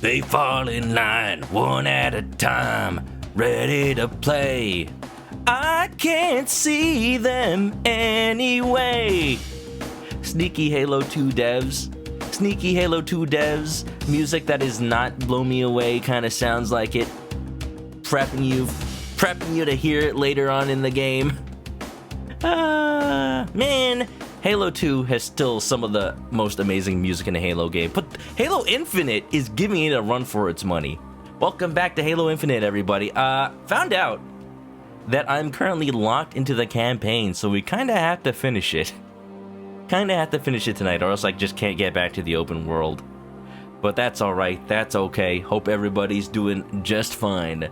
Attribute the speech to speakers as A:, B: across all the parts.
A: They fall in line, one at a time, ready to play. I can't see them anyway. Sneaky Halo 2 devs. Sneaky Halo 2 devs. Music that is not Blow Me Away kind of sounds like it. Prepping you to hear it later on in the game. Man, Halo 2 has still some of the most amazing music in a Halo game, but Halo Infinite is giving it a run for its money. Welcome back to Halo Infinite, everybody. Found out that I'm currently locked into the campaign, so we kind of have to finish it. Tonight, or else I just can't get back to the open world. But that's alright, that's okay. Hope everybody's doing just fine.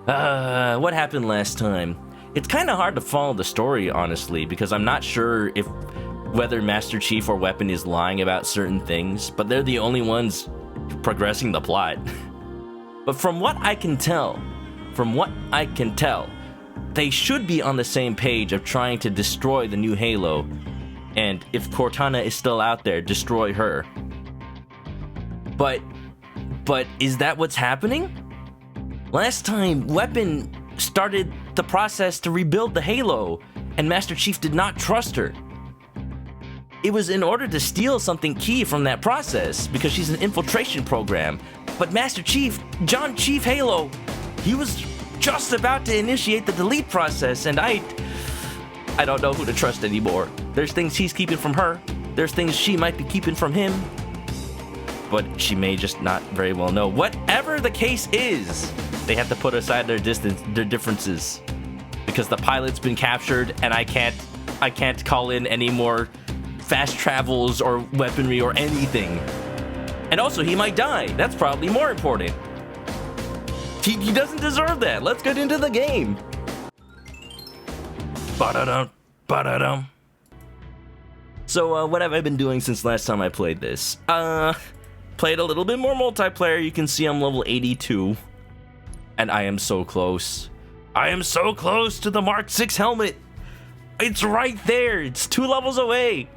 A: What happened last time? It's kind of hard to follow the story, honestly, because I'm not sure whether Master Chief or Weapon is lying about certain things, but they're the only ones progressing the plot. But from what I can tell, they should be on the same page of trying to destroy the new Halo, and if Cortana is still out there, destroy her. But is that what's happening? Last time, Weapon started the process to rebuild the Halo, and Master Chief did not trust her. It was in order to steal something key from that process, because she's an infiltration program. But Master Chief, John Chief Halo, he was just about to initiate the delete process, and I don't know who to trust anymore. There's things he's keeping from her, there's things she might be keeping from him, but she may just not very well know. Whatever the case is, they have to put aside their differences, because the pilot's been captured, and I can't call in any more fast travels or weaponry or anything. And also, he might die. That's probably more important. He doesn't deserve that. Let's get into the game. Ba-da-dum, ba-da-dum. So, what have I been doing since last time I played this? Played a little bit more multiplayer. You can see I'm level 82. And I am so close. I am so close to the Mark 6 helmet. It's right there. It's 2 levels away.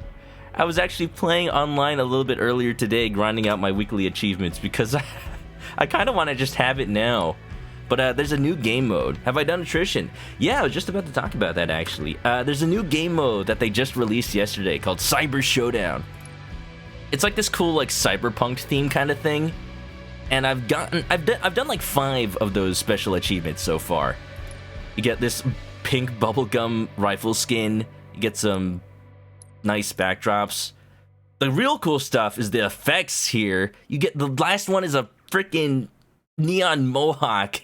A: I was actually playing online a little bit earlier today, grinding out my weekly achievements, because I kind of want to just have it now. But there's a new game mode. Have I done attrition? Yeah, I was just about to talk about that, actually. There's a new game mode that they just released yesterday called Cyber Showdown. It's like this cool, like, cyberpunk theme kind of thing. And I've done like 5 of those special achievements so far. You get this pink bubblegum rifle skin. You get some nice backdrops. The real cool stuff is the effects here. You get, the last one is a freaking neon mohawk.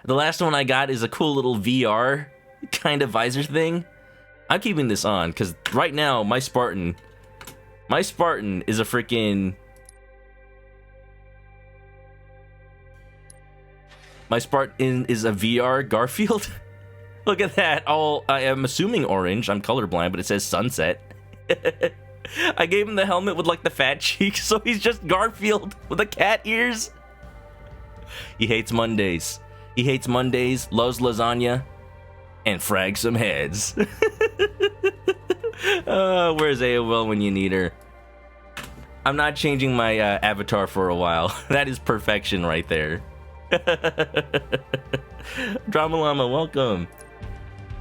A: The last one I got is a cool little VR kind of visor thing. I'm keeping this on because right now my Spartan is a freaking... My Spartan is a VR Garfield. Look at that. I am assuming orange. I'm colorblind, but it says sunset. I gave him the helmet with like the fat cheeks, so he's just Garfield with the cat ears. He hates Mondays. Loves lasagna, and frags some heads. Where's AOL when you need her? I'm not changing my avatar for a while. That is perfection right there. Drama Llama, welcome.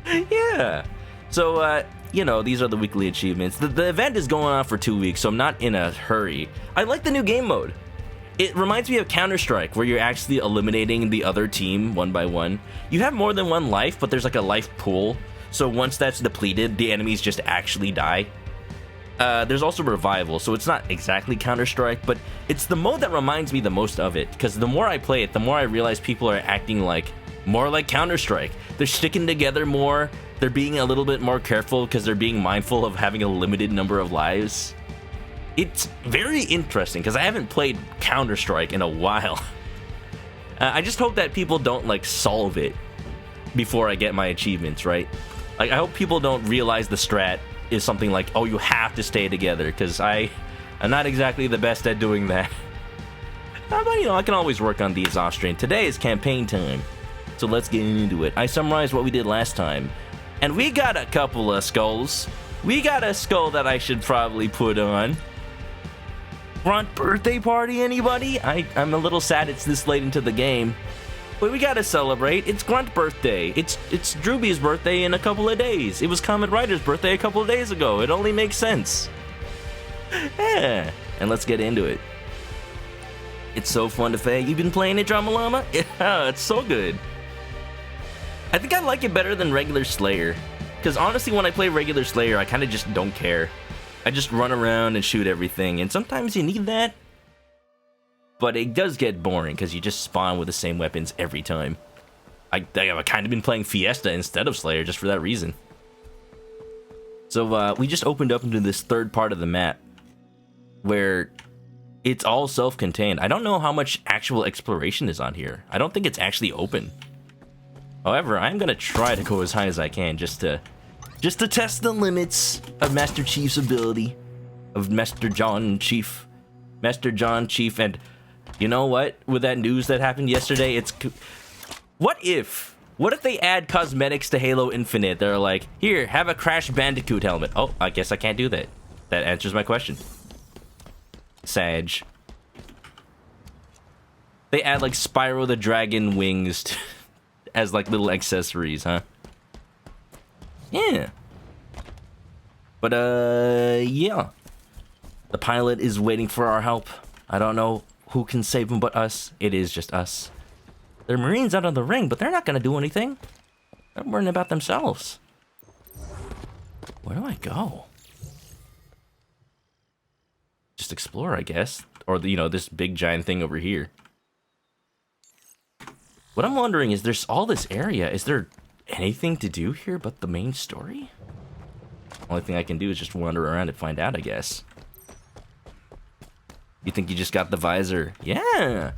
A: Yeah. So, these are the weekly achievements. The event is going on for 2 weeks, so I'm not in a hurry. I like the new game mode. It reminds me of Counter-Strike, where you're actually eliminating the other team one by one. You have more than one life, but there's like a life pool. So once that's depleted, the enemies just actually die. There's also revival, so it's not exactly Counter-Strike, but it's the mode that reminds me the most of it, because the more I play it, the more I realize people are acting more like Counter-Strike. They're sticking together more, they're being a little bit more careful because they're being mindful of having a limited number of lives. It's very interesting, because I haven't played Counter-Strike in a while. I just hope that people don't, solve it before I get my achievements, right? I hope people don't realize the strat is something like, oh, you have to stay together, because I'm not exactly the best at doing that. But, I can always work on these off stream. Today is campaign time, so let's get into it. I summarized what we did last time, and we got a couple of skulls. We got a skull that I should probably put on. Grunt birthday party, anybody? I'm a little sad it's this late into the game. But we gotta celebrate. It's Grunt birthday. It's Drewby's birthday in a couple of days. It was Comet Rider's birthday a couple of days ago. It only makes sense. Yeah. And let's get into it. It's so fun to play. You've been playing it, Drama Llama? Yeah, it's so good. I think I like it better than regular Slayer. Because honestly, when I play regular Slayer, I kind of just don't care. I just run around and shoot everything, and sometimes you need that. But it does get boring, because you just spawn with the same weapons every time. I've kind of been playing Fiesta instead of Slayer, just for that reason. So, we just opened up into this third part of the map, where it's all self-contained. I don't know how much actual exploration is on here. I don't think it's actually open. However, I'm going to try to go as high as I can, just to test the limits of Master Chief's ability. Of Master John Chief. And you know what? With that news that happened yesterday, what if they add cosmetics to Halo Infinite? They're like, here, have a Crash Bandicoot helmet. Oh, I guess I can't do that. That answers my question. Sag. They add like Spyro the Dragon wings as like little accessories, huh? Yeah. But, yeah. The pilot is waiting for our help. I don't know who can save him but us. It is just us. There are Marines out on the ring, but they're not gonna do anything. They're worrying about themselves. Where do I go? Just explore, I guess. Or, you know, this big giant thing over here. What I'm wondering is, there's all this area. Is there anything to do here but the main story? Only thing I can do is just wander around and find out, I guess. You think you just got the visor? Yeah!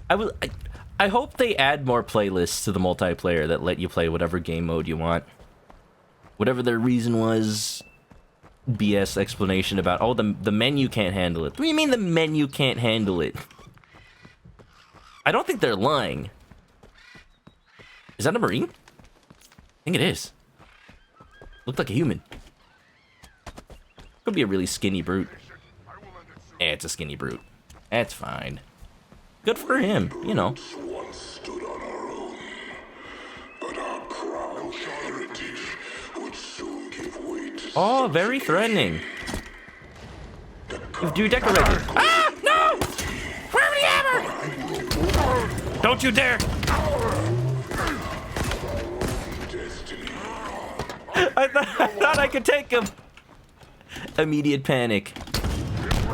A: I hope they add more playlists to the multiplayer that let you play whatever game mode you want. Whatever their reason was... BS explanation about, oh, the menu can't handle it. What do you mean the menu can't handle it? I don't think they're lying. Is that a Marine? I think it is. Looked like a human. Could be a really skinny brute. Yeah, it's a skinny brute. That's fine. Good for him, you know. Oh, very threatening. Do decorated. Ah! No! Where the hammer? Don't you dare! I thought I could take him. Immediate panic.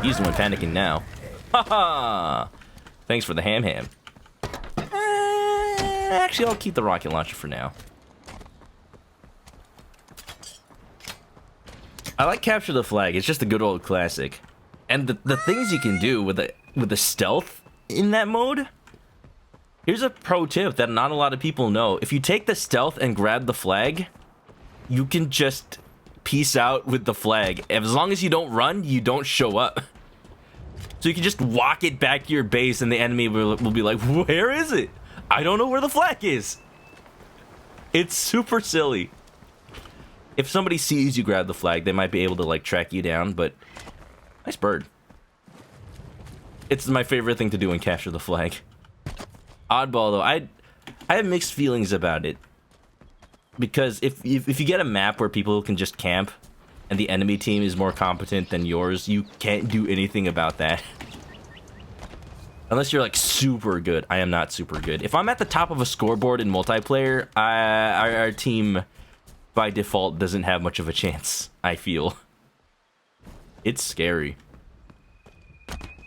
A: He's the one panicking now. Haha! Thanks for the ham. Actually, I'll keep the rocket launcher for now. I like Capture the Flag. It's just a good old classic. And the things you can do with the stealth in that mode. Here's a pro tip that not a lot of people know. If you take the stealth and grab the flag, you can just peace out with the flag. As long as you don't run, you don't show up. So you can just walk it back to your base and the enemy will be like, where is it? I don't know where the flag is. It's super silly. If somebody sees you grab the flag, they might be able to, like, track you down, but... Nice bird. It's my favorite thing to do in Capture the Flag. Oddball, though, I have mixed feelings about it. Because if you get a map where people can just camp, and the enemy team is more competent than yours, you can't do anything about that. Unless you're, like, super good. I am not super good. If I'm at the top of a scoreboard in multiplayer, our team... by default, doesn't have much of a chance, I feel. It's scary.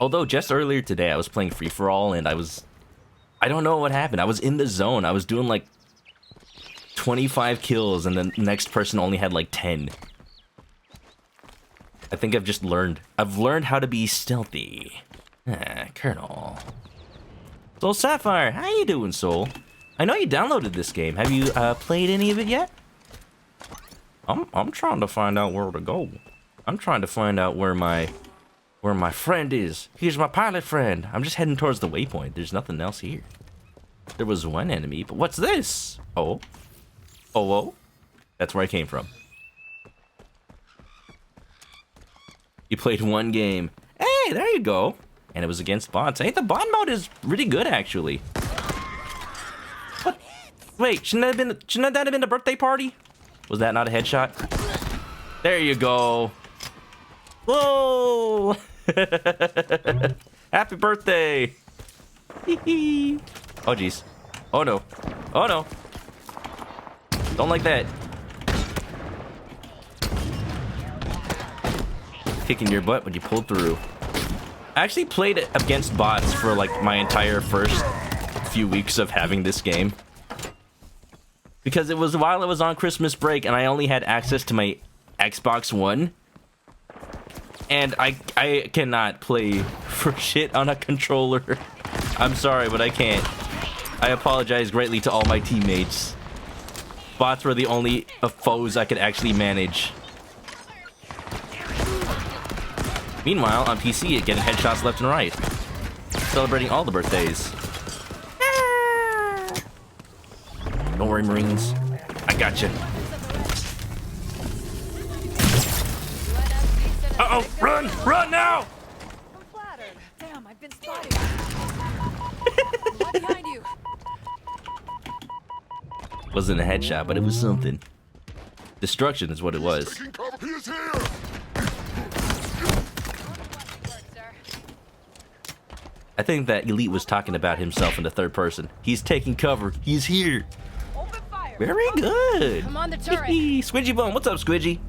A: Although, just earlier today, I was playing free-for-all, and I don't know what happened. I was in the zone. I was doing, like, 25 kills, and the next person only had, like, 10. I think I've learned how to be stealthy. Colonel. Soul Sapphire, how you doing, Soul? I know you downloaded this game. Have you, played any of it yet? I'm trying to find out where to go. I'm trying to find out where my friend is. Here's my pilot friend. I'm just heading towards the waypoint. There's nothing else here. There was one enemy, but what's this? Oh. Oh. That's where I came from. You played one game. Hey, there you go. And it was against bots. Hey, the bot mode is really good, actually. What? Wait, shouldn't that have been a birthday party? Was that not a headshot? There you go. Whoa! Happy birthday! Oh, jeez. Oh, no. Oh, no. Don't like that. Kicking your butt when you pulled through. I actually played it against bots for like my entire first few weeks of having this game. Because it was while I was on Christmas break and I only had access to my Xbox One. And I cannot play for shit on a controller. I'm sorry, but I can't. I apologize greatly to all my teammates. Bots were the only foes I could actually manage. Meanwhile, on PC, getting headshots left and right. Celebrating all the birthdays. Don't worry, Marines. I gotcha. Uh-oh! Run! Run now!
B: I'm flattered. Damn, I've been spotted. Right behind you.
A: Wasn't a headshot, but it was something. Destruction is what it was. I think that Elite was talking about himself in the third person. He's taking cover. He's here.
B: Open fire.
A: Very good.
B: I'm on the turret.
A: Squidgy Bone, what's up, Squidgy?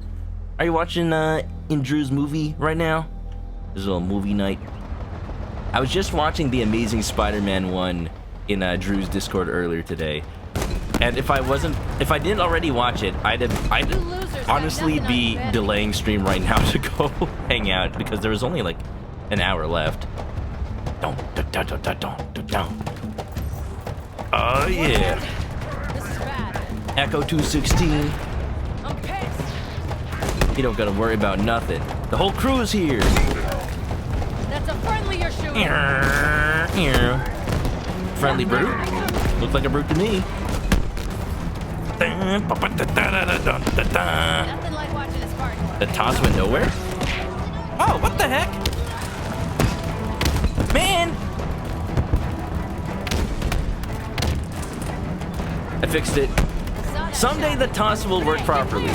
A: Are you watching in Drew's movie right now? This is a little movie night. I was just watching The Amazing Spider-Man 1 in Drew's Discord earlier today. And if I didn't already watch it, I'd honestly be delaying stream right now to go hang out because there was only like an hour left. Oh yeah.
B: This is bad.
A: Echo 216.
B: I'm pissed.
A: You don't gotta worry about nothing. The whole crew is here.
B: That's a friendly you're shooting.
A: Friendly brute. Looks like a brute to me.
B: Nothing like watching a Spartan.
A: The toss went nowhere? Oh, what the heck? Man! I fixed it. Someday the toss will work properly.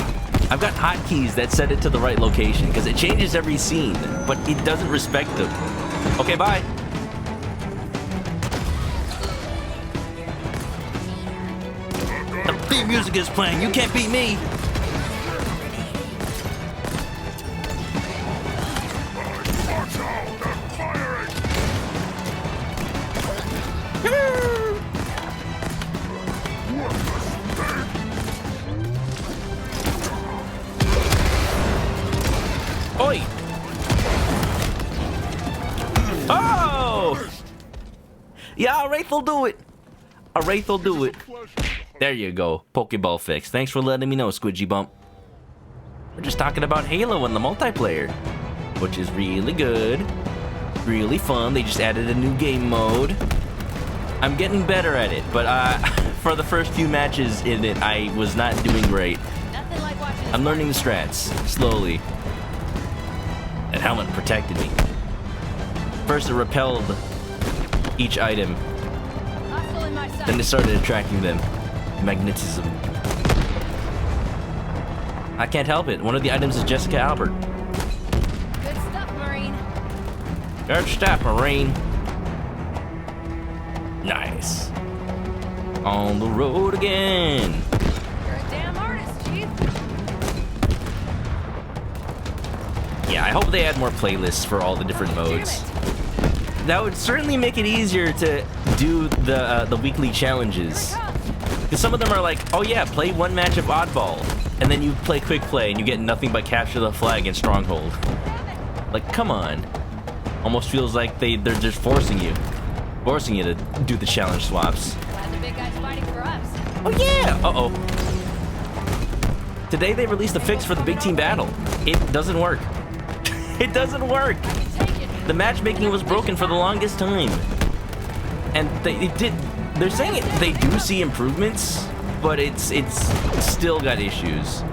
A: I've got hotkeys that set it to the right location because it changes every scene, but it doesn't respect them. Okay, bye. The theme music is playing. You can't beat me. Oi! Oh! Yeah, a Wraith will do it. A Wraith will do it. There you go. Pokeball fix. Thanks for letting me know, Squidgy Bump. We're just talking about Halo and the multiplayer, which is really good. Really fun. They just added a new game mode. I'm getting better at it, but for the first few matches in it, I was not doing great.
B: Nothing like watching
A: I'm learning the strats, slowly. That helmet protected me. First it repelled each item,
B: hostile in my sight.
A: then it started attracting them. Magnetism. I can't help it. One of the items is Jessica Albert.
B: Good stuff, Marine.
A: Good stuff, Marine. Nice. On the road again.
B: You're a damn artist, Chief.
A: Yeah, I hope they add more playlists for all the different modes. That would certainly make it easier to do the weekly challenges. Because some of them are like, oh yeah, play one match of Oddball, and then you play Quick Play and you get nothing but Capture the Flag and Stronghold. Like, come on. Almost feels like they're just forcing you to do the challenge swaps.
B: Glad the big guy's fighting for us.
A: Oh yeah! Uh-oh. Today they released a fix for the Big Team Battle. It doesn't work. It doesn't work.
B: I can take it.
A: The matchmaking was broken for the longest time. And they're saying they do see improvements, but it's still got issues.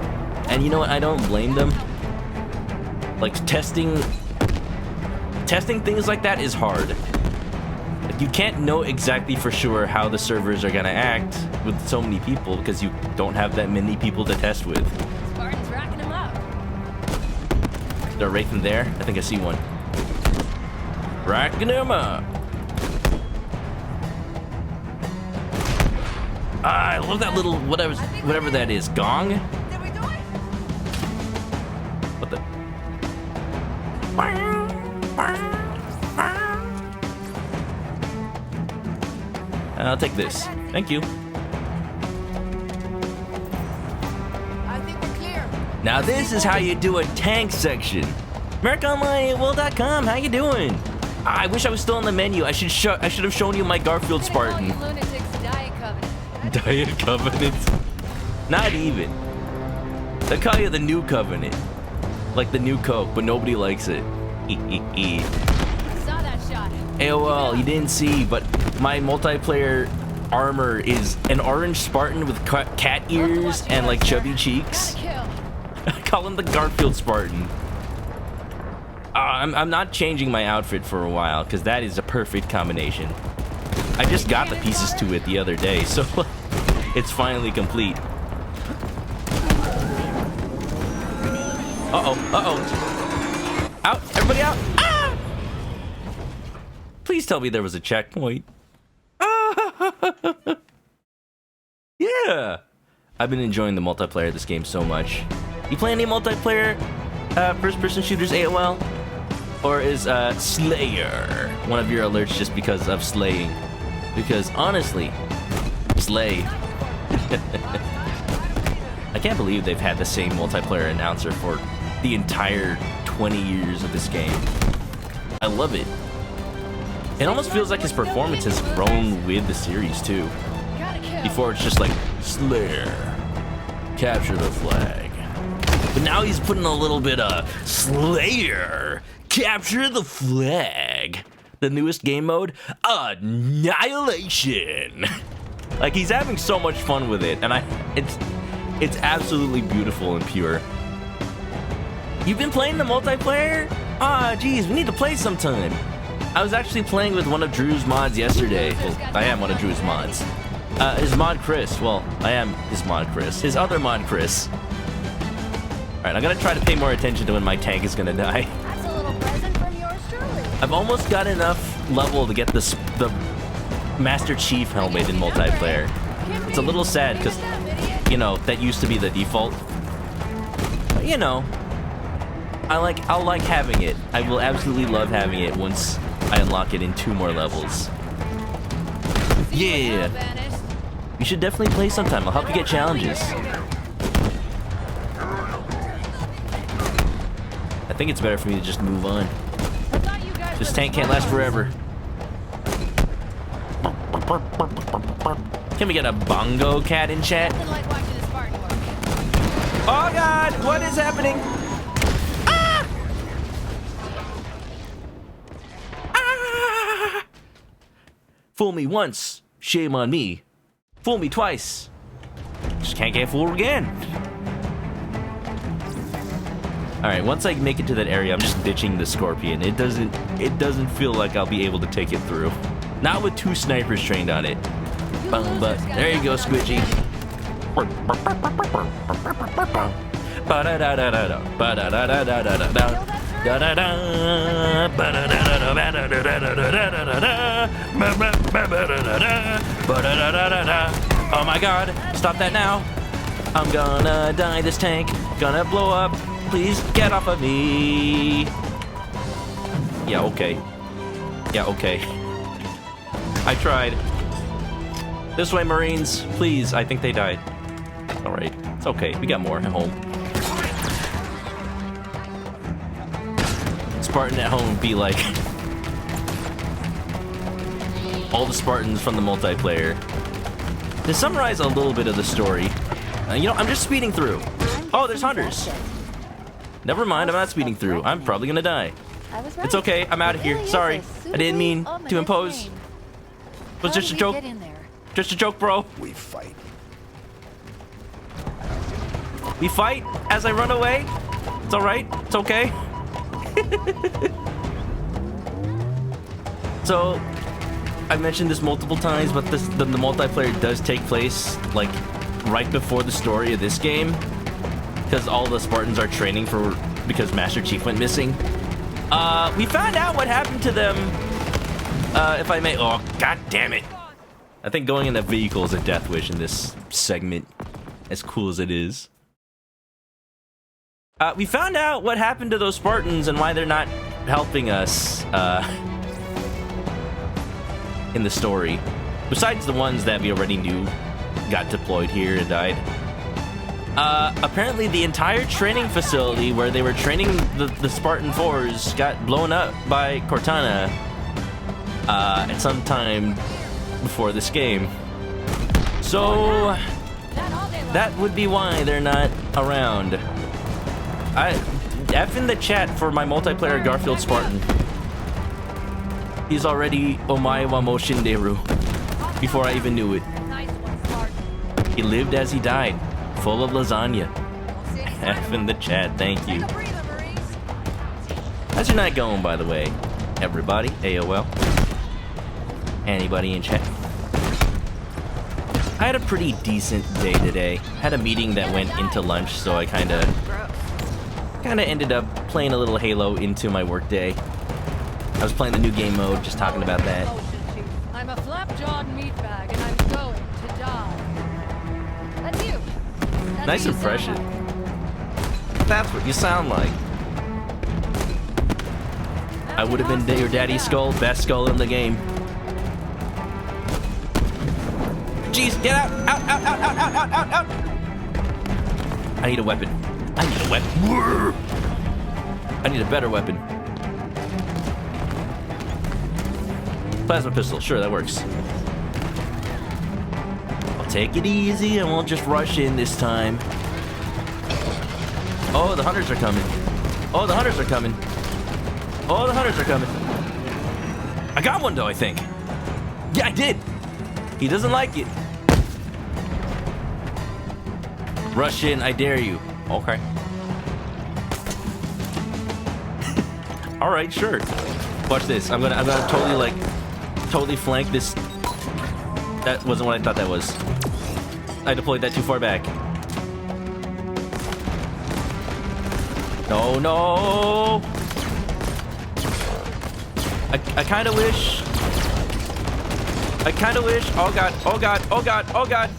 A: And you know what? I don't blame them. Like, testing testing things like that is hard. Like, you can't know exactly for sure how the servers are gonna act with so many people because you don't have that many people to test with.
B: Spartan's racking him up.
A: Is there a Wraith in there? I think I see one. Racking him up. I love that little whatever that is. Gong?
B: Did we do it?
A: What the? I'll take this. Thank you.
B: I think we're clear.
A: Now this is how you do a tank section. AmericaOnline@will.com. How you doing? I wish I was still on the menu. I should have shown you my Garfield Spartan.
B: All you lunatics, Diet Covenant.
A: Diet Covenant? Not even. They call you the New Covenant. Like the new Coke, but nobody likes it.
B: Saw that shot.
A: AOL, you didn't see, but my multiplayer armor is an orange Spartan with cat ears and like chubby cheeks.
B: Gotta kill.
A: I call him the Garfield Spartan. I'm not changing my outfit for a while because that is a perfect combination. I just got the pieces to it the other day, so it's finally complete. Uh-oh, uh-oh. Out, everybody out. Ah! Please tell me there was a checkpoint. Yeah. I've been enjoying the multiplayer of this game so much. You play any multiplayer first-person shooters, AOL? Or is Slayer one of your alerts just because of slaying? Because honestly, slay. I can't believe they've had the same multiplayer announcer for the entire 20 years of this game. I love it. It almost feels like his performance has grown with the series too.
B: Gotta kill.
A: Before it's just like, Slayer, capture the flag. But now he's putting a little bit of Slayer, capture the flag. The newest game mode, Annihilation. Like, he's having so much fun with it, and it's absolutely beautiful and pure. You've been playing the multiplayer? Ah, geez, we need to play sometime. I was actually playing with one of Drew's mods yesterday. Well, I am one of Drew's mods. His mod Chris. Well, I am his mod Chris. His other mod Chris. Alright, I'm gonna try to pay more attention to when my tank is gonna die.
B: That's a little present from yours truly.
A: I've almost got enough level to get the Master Chief helmet in multiplayer. It's a little sad because, you know, that used to be the default. But, you know, I'll like having it. I will absolutely love having it once I unlock it in 2 more levels. Yeah. You should definitely play sometime. I'll help you get challenges. I think it's better for me to just move on. This tank can't last forever. Can we get a bongo cat in chat? Oh god, what is happening? Ah! Ah! Fool me once, shame on me. Fool me twice, just can't get fooled again. Alright, once I make it to that area, I'm just ditching the Scorpion. It doesn't feel like I'll be able to take it through. Not with 2 snipers trained on it. But there you go, Squidgy. Oh my god, stop that now. I'm gonna die, this tank. Gonna blow up. Please get off of me. Yeah, okay. Yeah, okay. I tried. This way, Marines. Please. I think they died. Alright. It's okay. We got more at home. Spartan at home would be like all the Spartans from the multiplayer. To summarize a little bit of the story, you know, I'm just speeding through. Oh, there's hunters. Never mind, I'm not speeding through. I'm probably gonna die. It's okay, I'm out of here. Sorry. I didn't mean to impose. It was just a joke. Just a joke, bro.
C: We fight.
A: We fight as I run away? It's alright. It's okay. So, I mentioned this multiple times, but the multiplayer does take place, like, right before the story of this game. Because all the Spartans are training because Master Chief went missing. We found out what happened to them. If I may... Oh, god damn it. I think going in a vehicle is a death wish in this segment. As cool as it is. We found out what happened to those Spartans and why they're not helping us, in the story. Besides the ones that we already knew got deployed here and died. Apparently the entire training facility where they were training the Spartan 4s got blown up by Cortana at some time before this game. So that would be why they're not around. F in the chat for my multiplayer Garfield Spartan. He's already Omae wa mo Shinderu before I even knew it. He lived as he died, full of lasagna. F in the chat, thank you. How's your night going, by the way? Everybody, AOL. Anybody in chat? I had a pretty decent day today. Had a meeting that went into lunch, so I kinda ended up playing a little Halo into my work day. I was playing the new game mode, just talking about that.
B: I'm a flapjawed meatbag and I'm going to die. That's you. That's
A: Nice impression. That's what you sound like. I would have been your daddy's skull, best skull in the game. Jeez, get out! Out, out, out, out, out, out, out, out! I need a weapon. I need a weapon. I need a better weapon. Plasma pistol, sure, that works. I'll take it easy and we'll just rush in this time. Oh, the hunters are coming. Oh, the hunters are coming. Oh, the hunters are coming. I got one though, I think. Yeah, I did. He doesn't like it. Rush in, I dare you. Okay. All right, sure. Watch this. I'm gonna totally flank this. That wasn't what I thought that was. I deployed that too far back. No, no. I kind of wish. Oh god, oh god, oh god, oh god.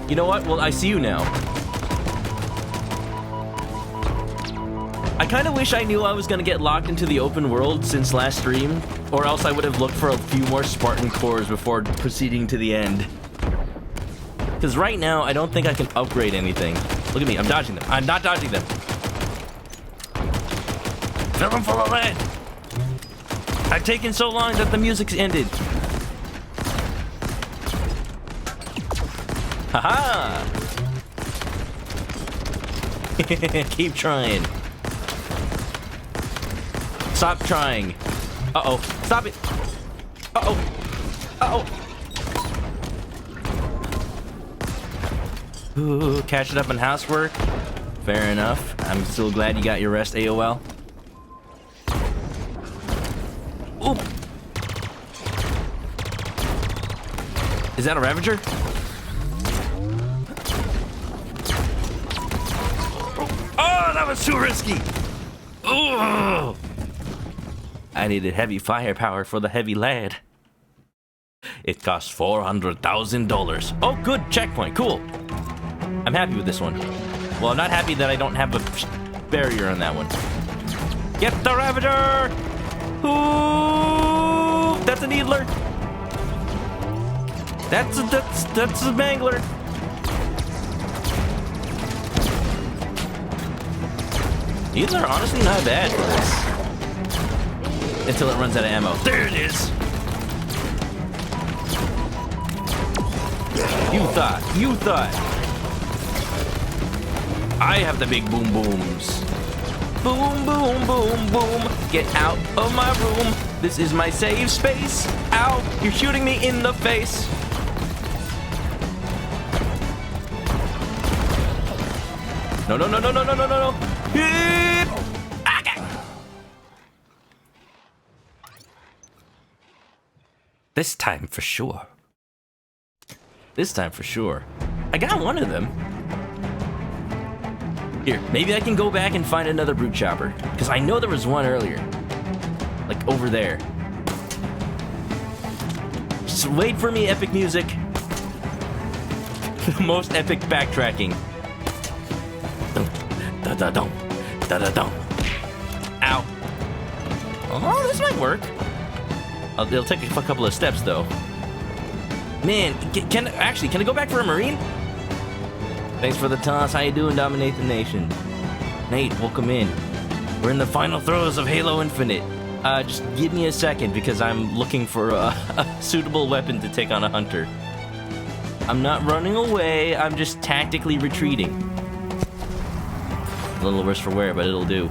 A: You know what? Well, I see you now. I kind of wish I knew I was going to get locked into the open world since last stream, or else I would have looked for a few more Spartan cores before proceeding to the end. Because right now, I don't think I can upgrade anything. Look at me, I'm dodging them. I'm not dodging them. Fill them full of lead. I've taken so long that the music's ended. Haha! Keep trying. Stop trying. Uh-oh. Stop it. Uh-oh. Uh-oh. Ooh, catch it up on housework. Fair enough. I'm still glad you got your rest, AOL. Ooh. Is that a Ravager? Oh, that was too risky. Ooh. I needed heavy firepower for the heavy lad. It cost $400,000. Oh, good checkpoint. Cool. I'm happy with this one. Well, I'm not happy that I don't have a barrier on that one. Get the Ravager! Ooh, that's a Needler. That's a Mangler. These are honestly not bad for this. Until it runs out of ammo. There it is! You thought. I have the big boom booms. Boom, boom, boom, boom. Get out of my room. This is my safe space. Ow, you're shooting me in the face. No, no, no, no, no, no, no, no, no. Ah! This time for sure. This time for sure. I got one of them. Here, maybe I can go back and find another brute chopper. Because I know there was one earlier. Like over there. Just wait for me, epic music. The most epic backtracking. Da-da-dum. Da-da-dum. Ow. Oh, this might work. It'll take a couple of steps, though. Man, can I go back for a Marine? Thanks for the toss. How you doing, Dominate the Nation? Nate, welcome in. We're in the final throes of Halo Infinite. Just give me a second, because I'm looking for a suitable weapon to take on a hunter. I'm not running away, I'm just tactically retreating. A little worse for wear, but it'll do.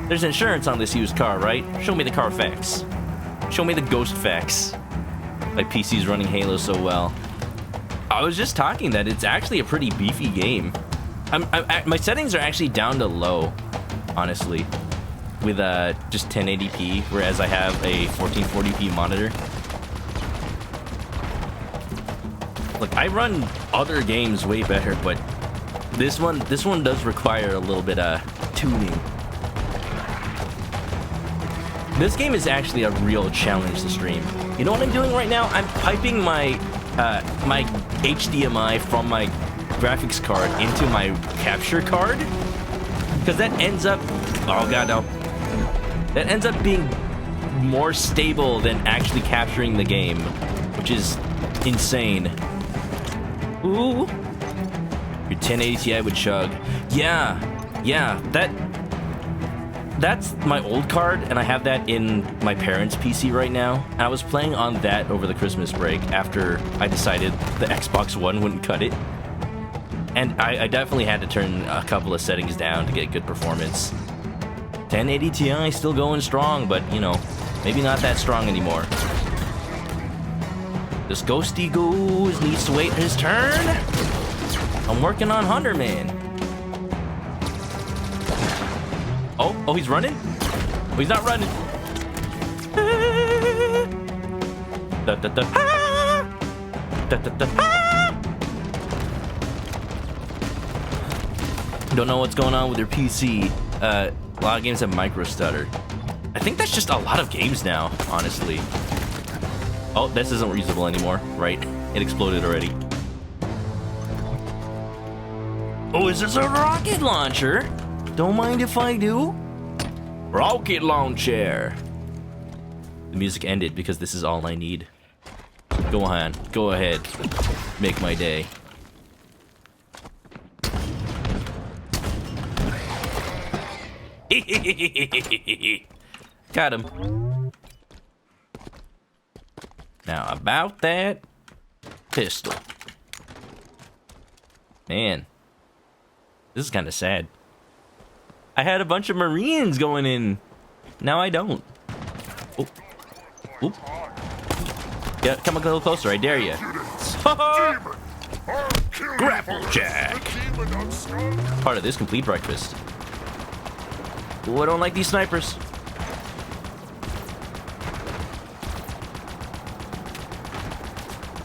A: There's insurance on this used car, right? Show me the Carfax. Show me the ghost facts. My PC's running Halo so well. I was just talking that it's actually a pretty beefy game. My settings are actually down to low, honestly, with just 1080p, whereas I have a 1440p monitor. Look, I run other games way better, but this one does require a little bit of tuning. This game is actually a real challenge to stream. You know what I'm doing right now? I'm piping my my HDMI from my graphics card into my capture card, because that ends up, oh god no, that ends up being more stable than actually capturing the game, which is insane. Ooh, your 1080 Ti would chug. Yeah, that's my old card, and I have that in my parents' PC right now. And I was playing on that over the Christmas break after I decided the Xbox One wouldn't cut it. And I definitely had to turn a couple of settings down to get good performance. 1080 Ti still going strong, but, you know, maybe not that strong anymore. This ghosty goose needs to wait his turn. I'm working on Hunter Man. Oh, he's running? Oh, he's not running. Da, da, da. Da, da, da. Don't know what's going on with your PC. A lot of games have micro stutter. I think that's just a lot of games now, honestly. Oh, this isn't reusable anymore, right? It exploded already. Oh, is this a rocket launcher? Don't mind if I do. Rocket launcher. The music ended because this is all I need. Go on, go ahead. Make my day. Got him. Now about that pistol. Man, this is kind of sad. I had a bunch of Marines going in. Now I don't. Oh. Oop. Yeah, come a little closer, I dare you. Grapple jack. Part of this complete breakfast. Ooh, I don't like these snipers.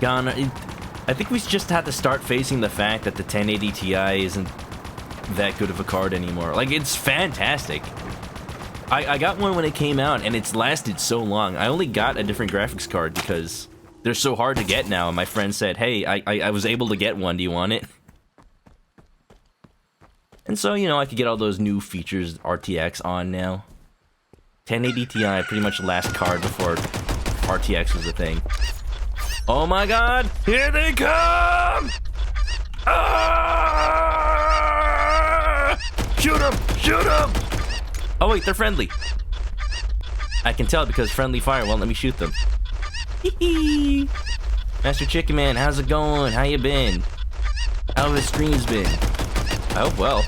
A: Gone. I think we just have to start facing the fact that the 1080 Ti isn't that good of a card anymore. Like, it's fantastic. I got one when it came out, and it's lasted so long. I only got a different graphics card because they're so hard to get now, and my friend said, hey, I was able to get one, do you want it? And so, you know, I could get all those new features, RTX on now. 1080 Ti, pretty much the last card before RTX was a thing. Oh my god, here they come! Ah! Shoot them! Shoot them! Oh wait, they're friendly. I can tell because friendly fire won't let me shoot them. Hee Master Chicken Man, how's it going? How you been? How have the streams been? I hope well.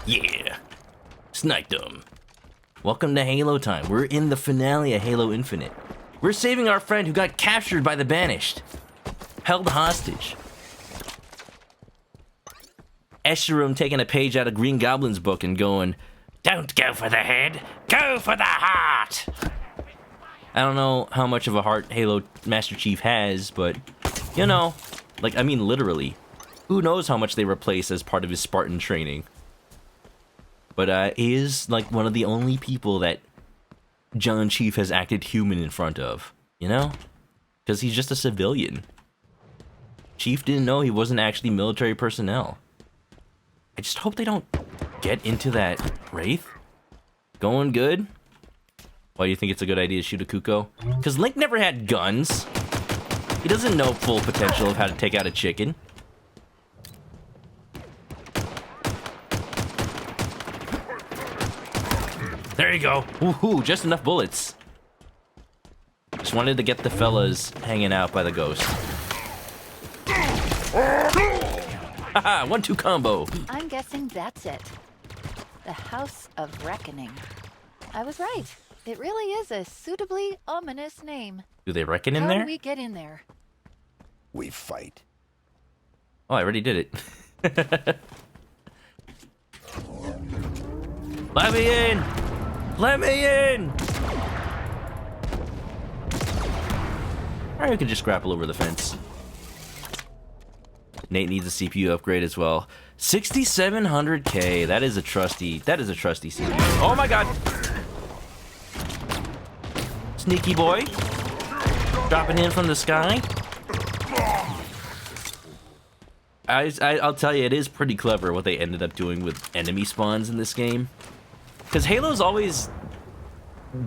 A: Yeah. Sniped them. Welcome to Halo time. We're in the finale of Halo Infinite. We're saving our friend who got captured by the Banished. Held hostage. Escharum taking a page out of Green Goblin's book and going, Don't go for the head, go for the heart! I don't know how much of a heart Halo Master Chief has, but, you know, like, I mean literally. Who knows how much they replace as part of his Spartan training. But he is, like, one of the only people that John Chief has acted human in front of, you know? Because he's just a civilian. Chief didn't know he wasn't actually military personnel. I just hope they don't get into that Wraith. Going good? Why do you think it's a good idea to shoot a Kuko? Because Link never had guns. He doesn't know full potential of how to take out a chicken. There you go. Woohoo, just enough bullets. Just wanted to get the fellas hanging out by the ghost. Haha, 1-2 combo.
C: I'm guessing that's it. The House of Reckoning. I was right. It really is a suitably ominous name.
A: Do they reckon in
C: How
A: there?
C: do we get in there?
D: We fight.
A: Oh, I already did it. Let me in! Let me in! Or you could just grapple over the fence. Nate needs a CPU upgrade as well. 6700K. That is a trusty CPU. Oh my god! Sneaky boy. Dropping in from the sky. I'll tell you, it is pretty clever what they ended up doing with enemy spawns in this game. Because Halo's always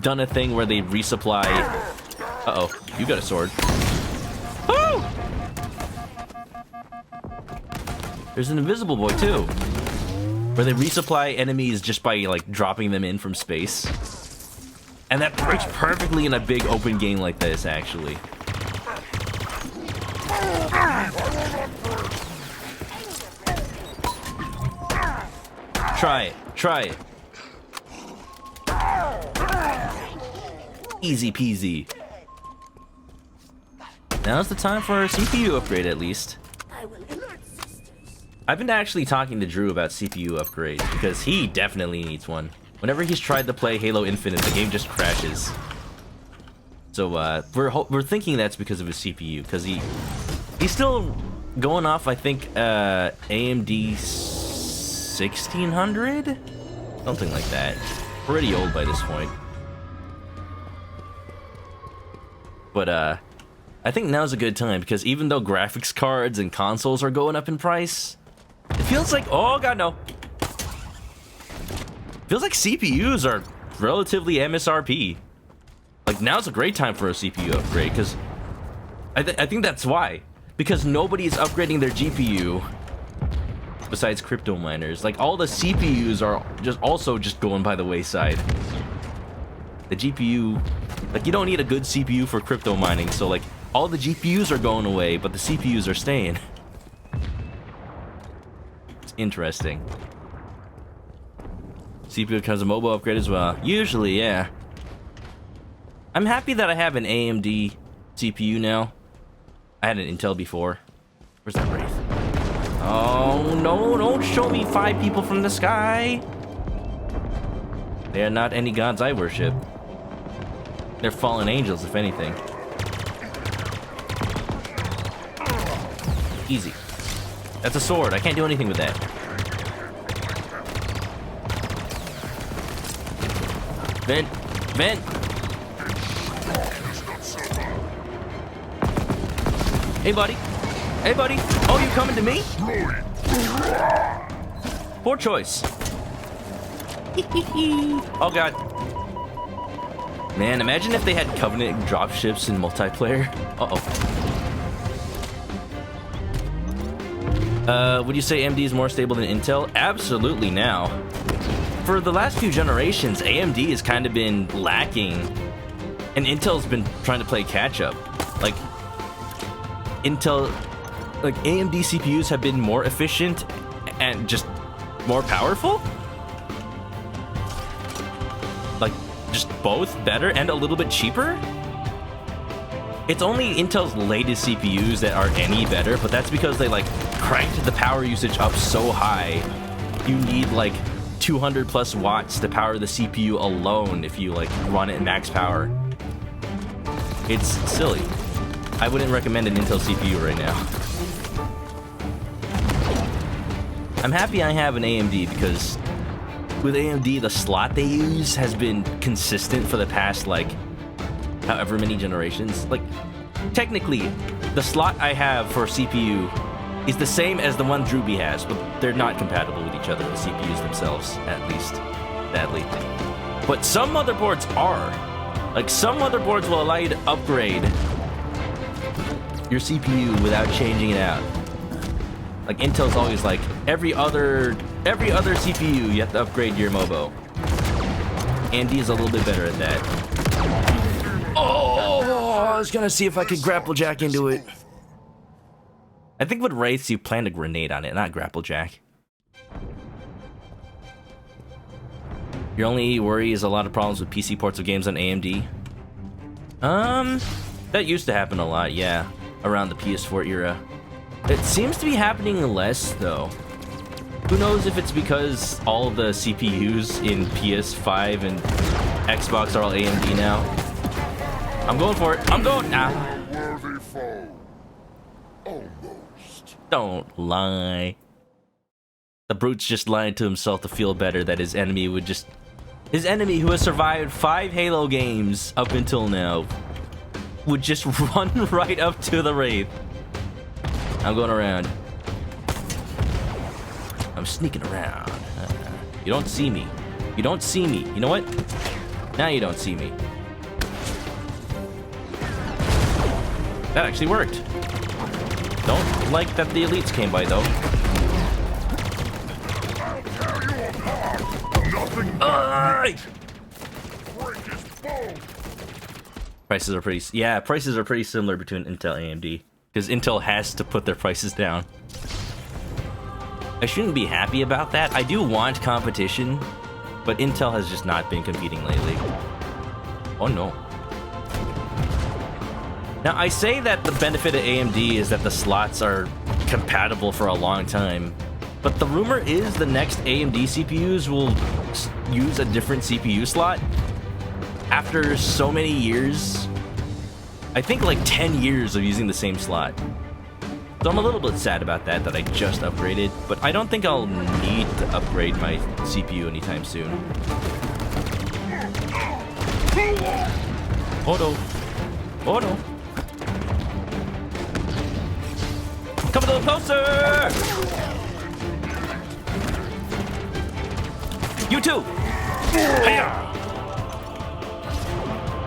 A: done a thing where they resupply... Uh-oh, you got a sword. Woo! There's an invisible boy, too. Where they resupply enemies just by, like, dropping them in from space. And that works perfectly in a big open game like this, actually. Try it. Try it. Easy peasy. Now's the time for a CPU upgrade, at least. I've been actually talking to Drew about CPU upgrades, because he definitely needs one. Whenever he's tried to play Halo Infinite, the game just crashes. So, we're thinking that's because of his CPU, because he's still going off, I think, AMD 1600? Something like that. Pretty old by this point. But, I think now's a good time, because even though graphics cards and consoles are going up in price, it feels like, oh god, no. Feels like CPUs are relatively MSRP. Like, now's a great time for a CPU upgrade, because I think that's why. Because nobody's upgrading their GPU besides crypto miners. Like, all the CPUs are also just going by the wayside. The GPU, like, you don't need a good CPU for crypto mining, so, like, all the GPUs are going away, but the CPUs are staying. It's interesting. CPU becomes a mobile upgrade as well. Usually, yeah. I'm happy that I have an AMD CPU now. I had an Intel before. Where's that Wraith? Oh, no, don't show me 5 people from the sky. They are not any gods I worship. They're fallen angels, if anything. Easy. That's a sword. I can't do anything with that. Vent. Vent. Hey, buddy. Hey, buddy. Oh, you coming to me? Poor choice. Oh, God. Man, imagine if they had Covenant dropships in multiplayer. Uh-oh. Would you say AMD is more stable than Intel? Absolutely now. For the last few generations, AMD has kind of been lacking, and Intel's been trying to play catch-up. Like, AMD CPUs have been more efficient and just more powerful? Like, just both better and a little bit cheaper? It's only Intel's latest CPUs that are any better, but that's because they, like, cranked the power usage up so high. You need, like, 200 plus watts to power the CPU alone if you like run it in max power. It's silly. I wouldn't recommend an Intel CPU right now. I'm happy I have an AMD because with AMD, the slot they use has been consistent for the past, like, however many generations. Like, technically, the slot I have for CPU is the same as the one Drewby has, but they're not compatible with each other, the CPUs themselves, at least, sadly. But some motherboards are. Like, some motherboards will allow you to upgrade your CPU without changing it out. Like, Intel's always like, every other CPU, you have to upgrade your MOBO. AMD is a little bit better at that. Oh, I was gonna see if I could grapple jack into it. I think with Wraiths, you plant a grenade on it, not grapple jack. Your only worry is a lot of problems with PC ports of games on AMD. That used to happen a lot, yeah, around the PS4 era. It seems to be happening less, though. Who knows if it's because all the CPUs in PS5 and Xbox are all AMD now. I'm going for it. I'm going now.
D: Worthy foe. Almost.
A: Don't lie. The brute's just lying to himself to feel better that his enemy would just... His enemy, who has survived 5 Halo games up until now, would just run right up to the Wraith. I'm going around. I'm sneaking around. You don't see me. You don't see me. You know what? Now you don't see me. That actually worked. Don't like that the elites came by, though. Prices are pretty... Yeah, prices are pretty similar between Intel and AMD. Because Intel has to put their prices down. I shouldn't be happy about that. I do want competition, but Intel has just not been competing lately. Oh no. Now, I say that the benefit of AMD is that the slots are compatible for a long time, but the rumor is the next AMD CPUs will use a different CPU slot after so many years. I think like 10 years of using the same slot. So I'm a little bit sad about that I just upgraded, but I don't think I'll need to upgrade my CPU anytime soon. Oh no. Oh no. Come a little closer! You too! Hiya!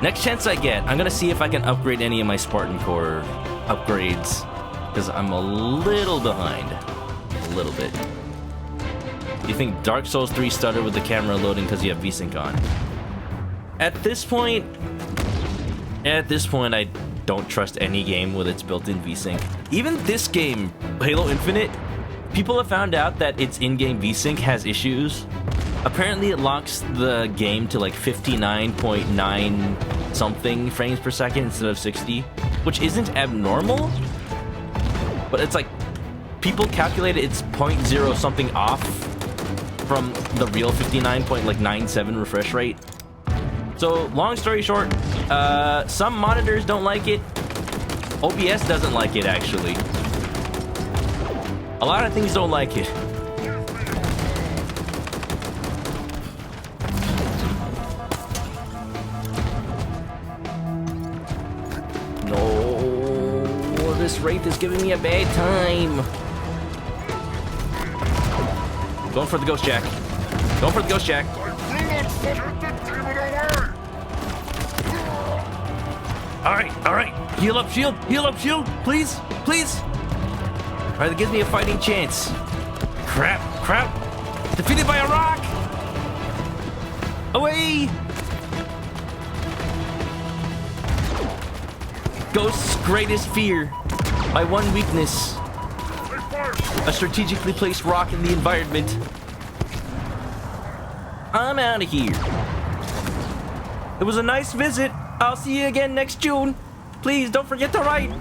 A: Next chance I get, I'm gonna see if I can upgrade any of my Spartan Core upgrades, because I'm a little behind. A little bit. Do you think Dark Souls 3 stuttered with the camera loading because you have VSync on? At this point, I don't trust any game with its built-in VSync. Even this game, Halo Infinite, people have found out that its in-game VSync has issues. Apparently it locks the game to like 59.9 something frames per second instead of 60, which isn't abnormal, but it's like people calculate it's 0.0 something off from the real 59.97 refresh rate. So long story short, some monitors don't like it. OBS doesn't like it, actually. A lot of things don't like it. This Wraith is giving me a bad time. Going for the Ghost Jack. Going for the Ghost Jack. Alright. Heal up, shield. Heal up, shield. Please. Alright, that gives me a fighting chance. Crap. Defeated by a rock. Away. Ghost's greatest fear. My one weakness. A strategically placed rock in the environment. I'm out of here. It was a nice visit. I'll see you again next June. Please don't forget to write.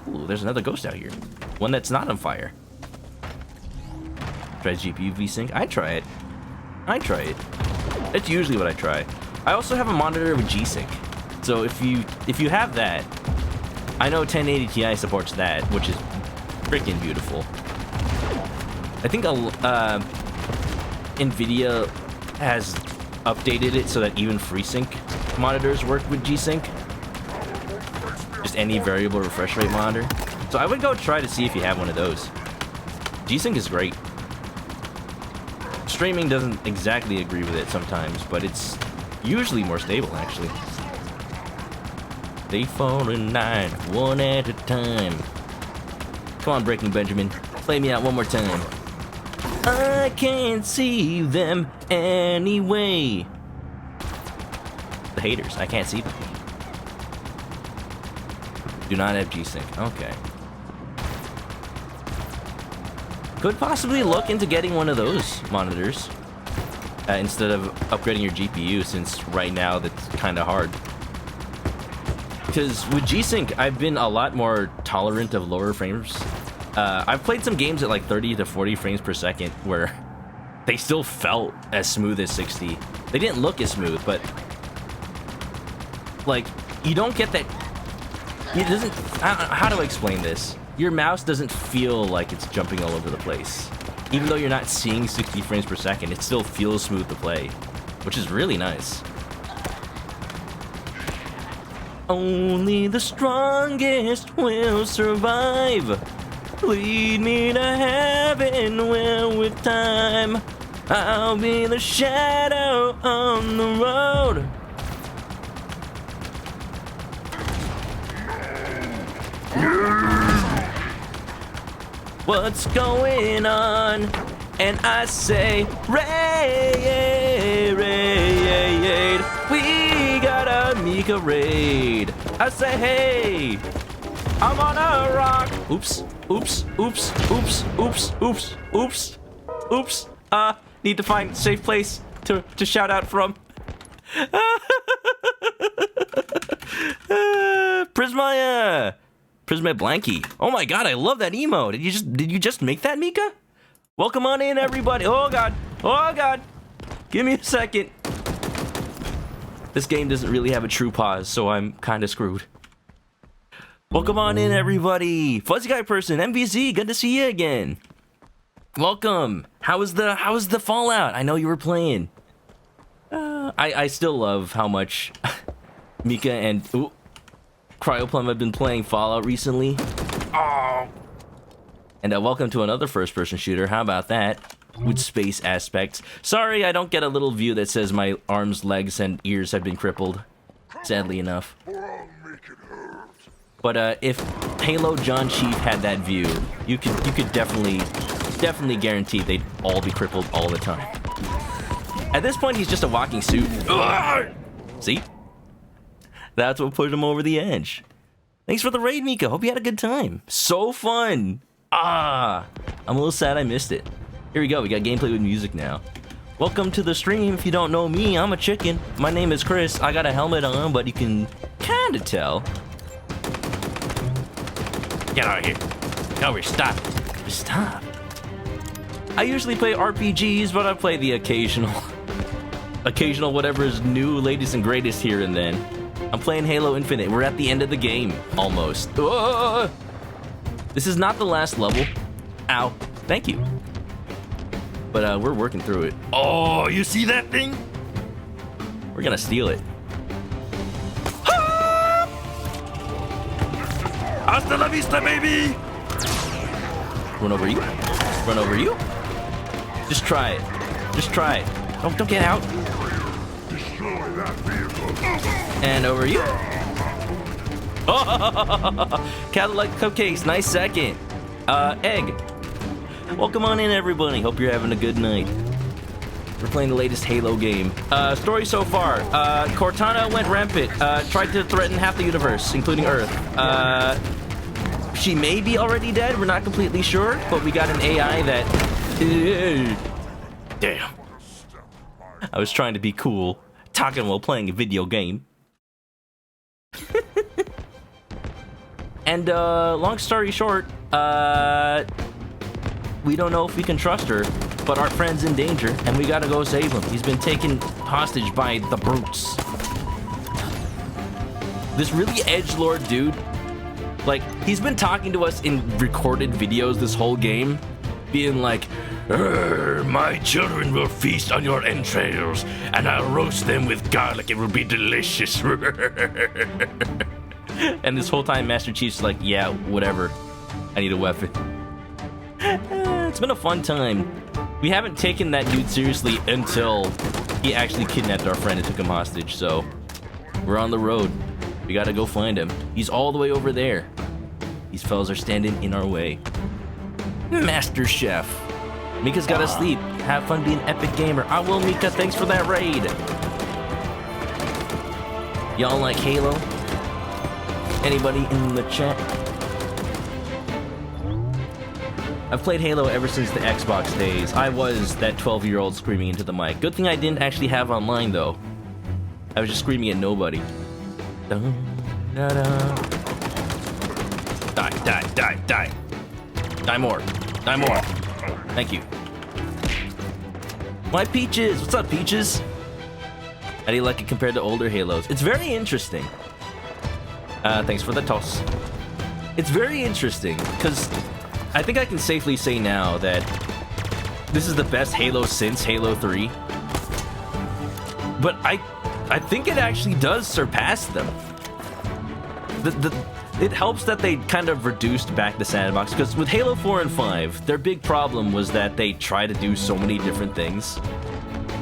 A: Ooh, there's another ghost out here. One that's not on fire. Try GPU VSync. I'd try it. I try it. That's usually what I try. I also have a monitor with G-Sync. So if you have that, I know 1080 Ti supports that, which is freaking beautiful. I think NVIDIA has updated it so that even FreeSync monitors work with G-Sync. Just any variable refresh rate monitor. So I would go try to see if you have one of those. G-Sync is great. Streaming doesn't exactly agree with it sometimes, but it's usually more stable, actually. They fall in line, one at a time. Come on, Breaking Benjamin. Play me out one more time. I can't see them anyway. The haters, I can't see them. Do not have G-Sync. Okay. Could possibly look into getting one of those monitors instead of upgrading your GPU, since right now that's kind of hard. Because with G-Sync, I've been a lot more tolerant of lower frames. I've played some games at like 30 to 40 frames per second where they still felt as smooth as 60. They didn't look as smooth, but like, you don't get that. It doesn't. How do I explain this? Your mouse doesn't feel like it's jumping all over the place. Even though you're not seeing 60 frames per second, it still feels smooth to play, which is really nice. Only the strongest will survive. Lead me to heaven where with time I'll be the shadow on the road. What's going on? And I say, raid, we got a Mika raid. I say, hey, I'm on a rock. Oops, oops, oops, oops, oops, oops, oops, oops. Need to find a safe place to shout out from. Prisma Blanky. Oh my god, I love that emo. Did you just make that, Mika? Welcome on in, everybody. Oh god. Oh god. Give me a second. This game doesn't really have a true pause, so I'm kind of screwed. Welcome on in, everybody. Fuzzy Guy Person, MVZ, good to see you again. Welcome. How was the Fallout? I know you were playing. I still love how much Mika and Cryoplum have been playing Fallout recently. Oh. And welcome to another first-person shooter. How about that? With space aspects. Sorry, I don't get a little view that says my arms, legs, and ears have been crippled. Sadly enough. But if Halo John Chief had that view, you could definitely guarantee they'd all be crippled all the time. At this point, he's just a walking suit. See? That's what put him over the edge. Thanks for the raid, Mika. Hope you had a good time. So fun. I'm a little sad I missed it. Here we go. We got gameplay with music now. Welcome to the stream. If you don't know me, I'm a chicken. My name is Chris. I got a helmet on, but you can kind of tell. Get out of here. No, stop. Stop. I usually play RPGs, but I play the occasional whatever is new, latest, and greatest here and then. I'm playing Halo Infinite. We're at the end of the game, almost. This is not the last level. Ow. Thank you. But we're working through it. Oh, you see that thing? We're gonna steal it. Hasta la vista, baby! Run over you. Run over you. Just try it. Just try it. Don't get out. And over you. Oh, Cadillac Cupcakes, nice second. Egg. Welcome on in, everybody. Hope you're having a good night. We're playing the latest Halo game. Story so far. Cortana went rampant. Tried to threaten half the universe, including Earth. She may be already dead. We're not completely sure, but we got an AI that... Damn. I was trying to be cool, talking while playing a video game. And long story short, we don't know if we can trust her. but our friend's in danger, and we gotta go save him. He's been taken hostage by the brutes. This really edgelord dude, like, he's been talking to us in recorded videos this whole game, being like, my children will feast on your entrails, and I'll roast them with garlic. It will be delicious. And this whole time, Master Chief's like, yeah, whatever. I need a weapon. It's been a fun time. We haven't taken that dude seriously until he actually kidnapped our friend and took him hostage, so we're on the road. We gotta go find him. He's all the way over there. These fellas are standing in our way. Master Chef. Mika's gotta sleep. Have fun being an epic gamer. I will, Mika. Thanks for that raid. Y'all like Halo? Anybody in the chat? I've played Halo ever since the Xbox days. I was that 12-year-old screaming into the mic. Good thing I didn't actually have online, though. I was just screaming at nobody. Dun, da, da. Die, die, die, die. Die more. Die more. Thank you. My Peaches! What's up, Peaches? How do you like it compared to older Halos? It's very interesting. Thanks for the toss. It's very interesting, because I think I can safely say now that this is the best Halo since Halo 3. But I think it actually does surpass them. It helps that they kind of reduced back the sandbox, because with Halo 4 and 5, their big problem was that they try to do so many different things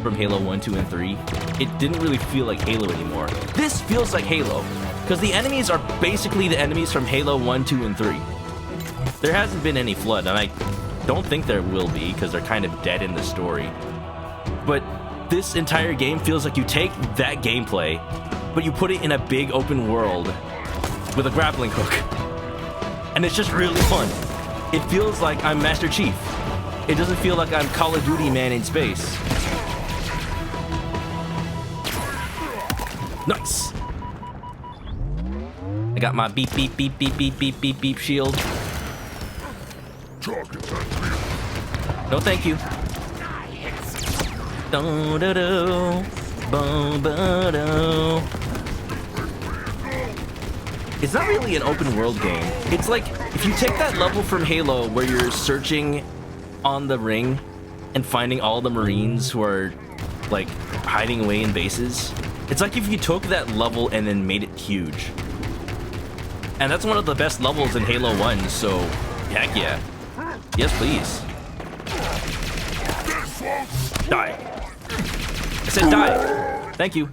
A: from Halo 1, 2, and 3. It didn't really feel like Halo anymore. This feels like Halo, because the enemies are basically the enemies from Halo 1, 2, and 3. There hasn't been any flood, and I don't think there will be, because they're kind of dead in the story. But this entire game feels like you take that gameplay, but you put it in a big open world with a grappling hook. And it's just really fun. It feels like I'm Master Chief. It doesn't feel like I'm Call of Duty man in space. Nice! I got my beep beep beep beep beep beep beep beep shield. No thank you. Do do do. Bo bo do. It's not really an open world game. It's like, if you take that level from Halo where you're searching on the ring and finding all the Marines who are, like, hiding away in bases. It's like if you took that level and then made it huge. And that's one of the best levels in Halo 1, so heck yeah. Yes, please. Die. I said die. Thank you.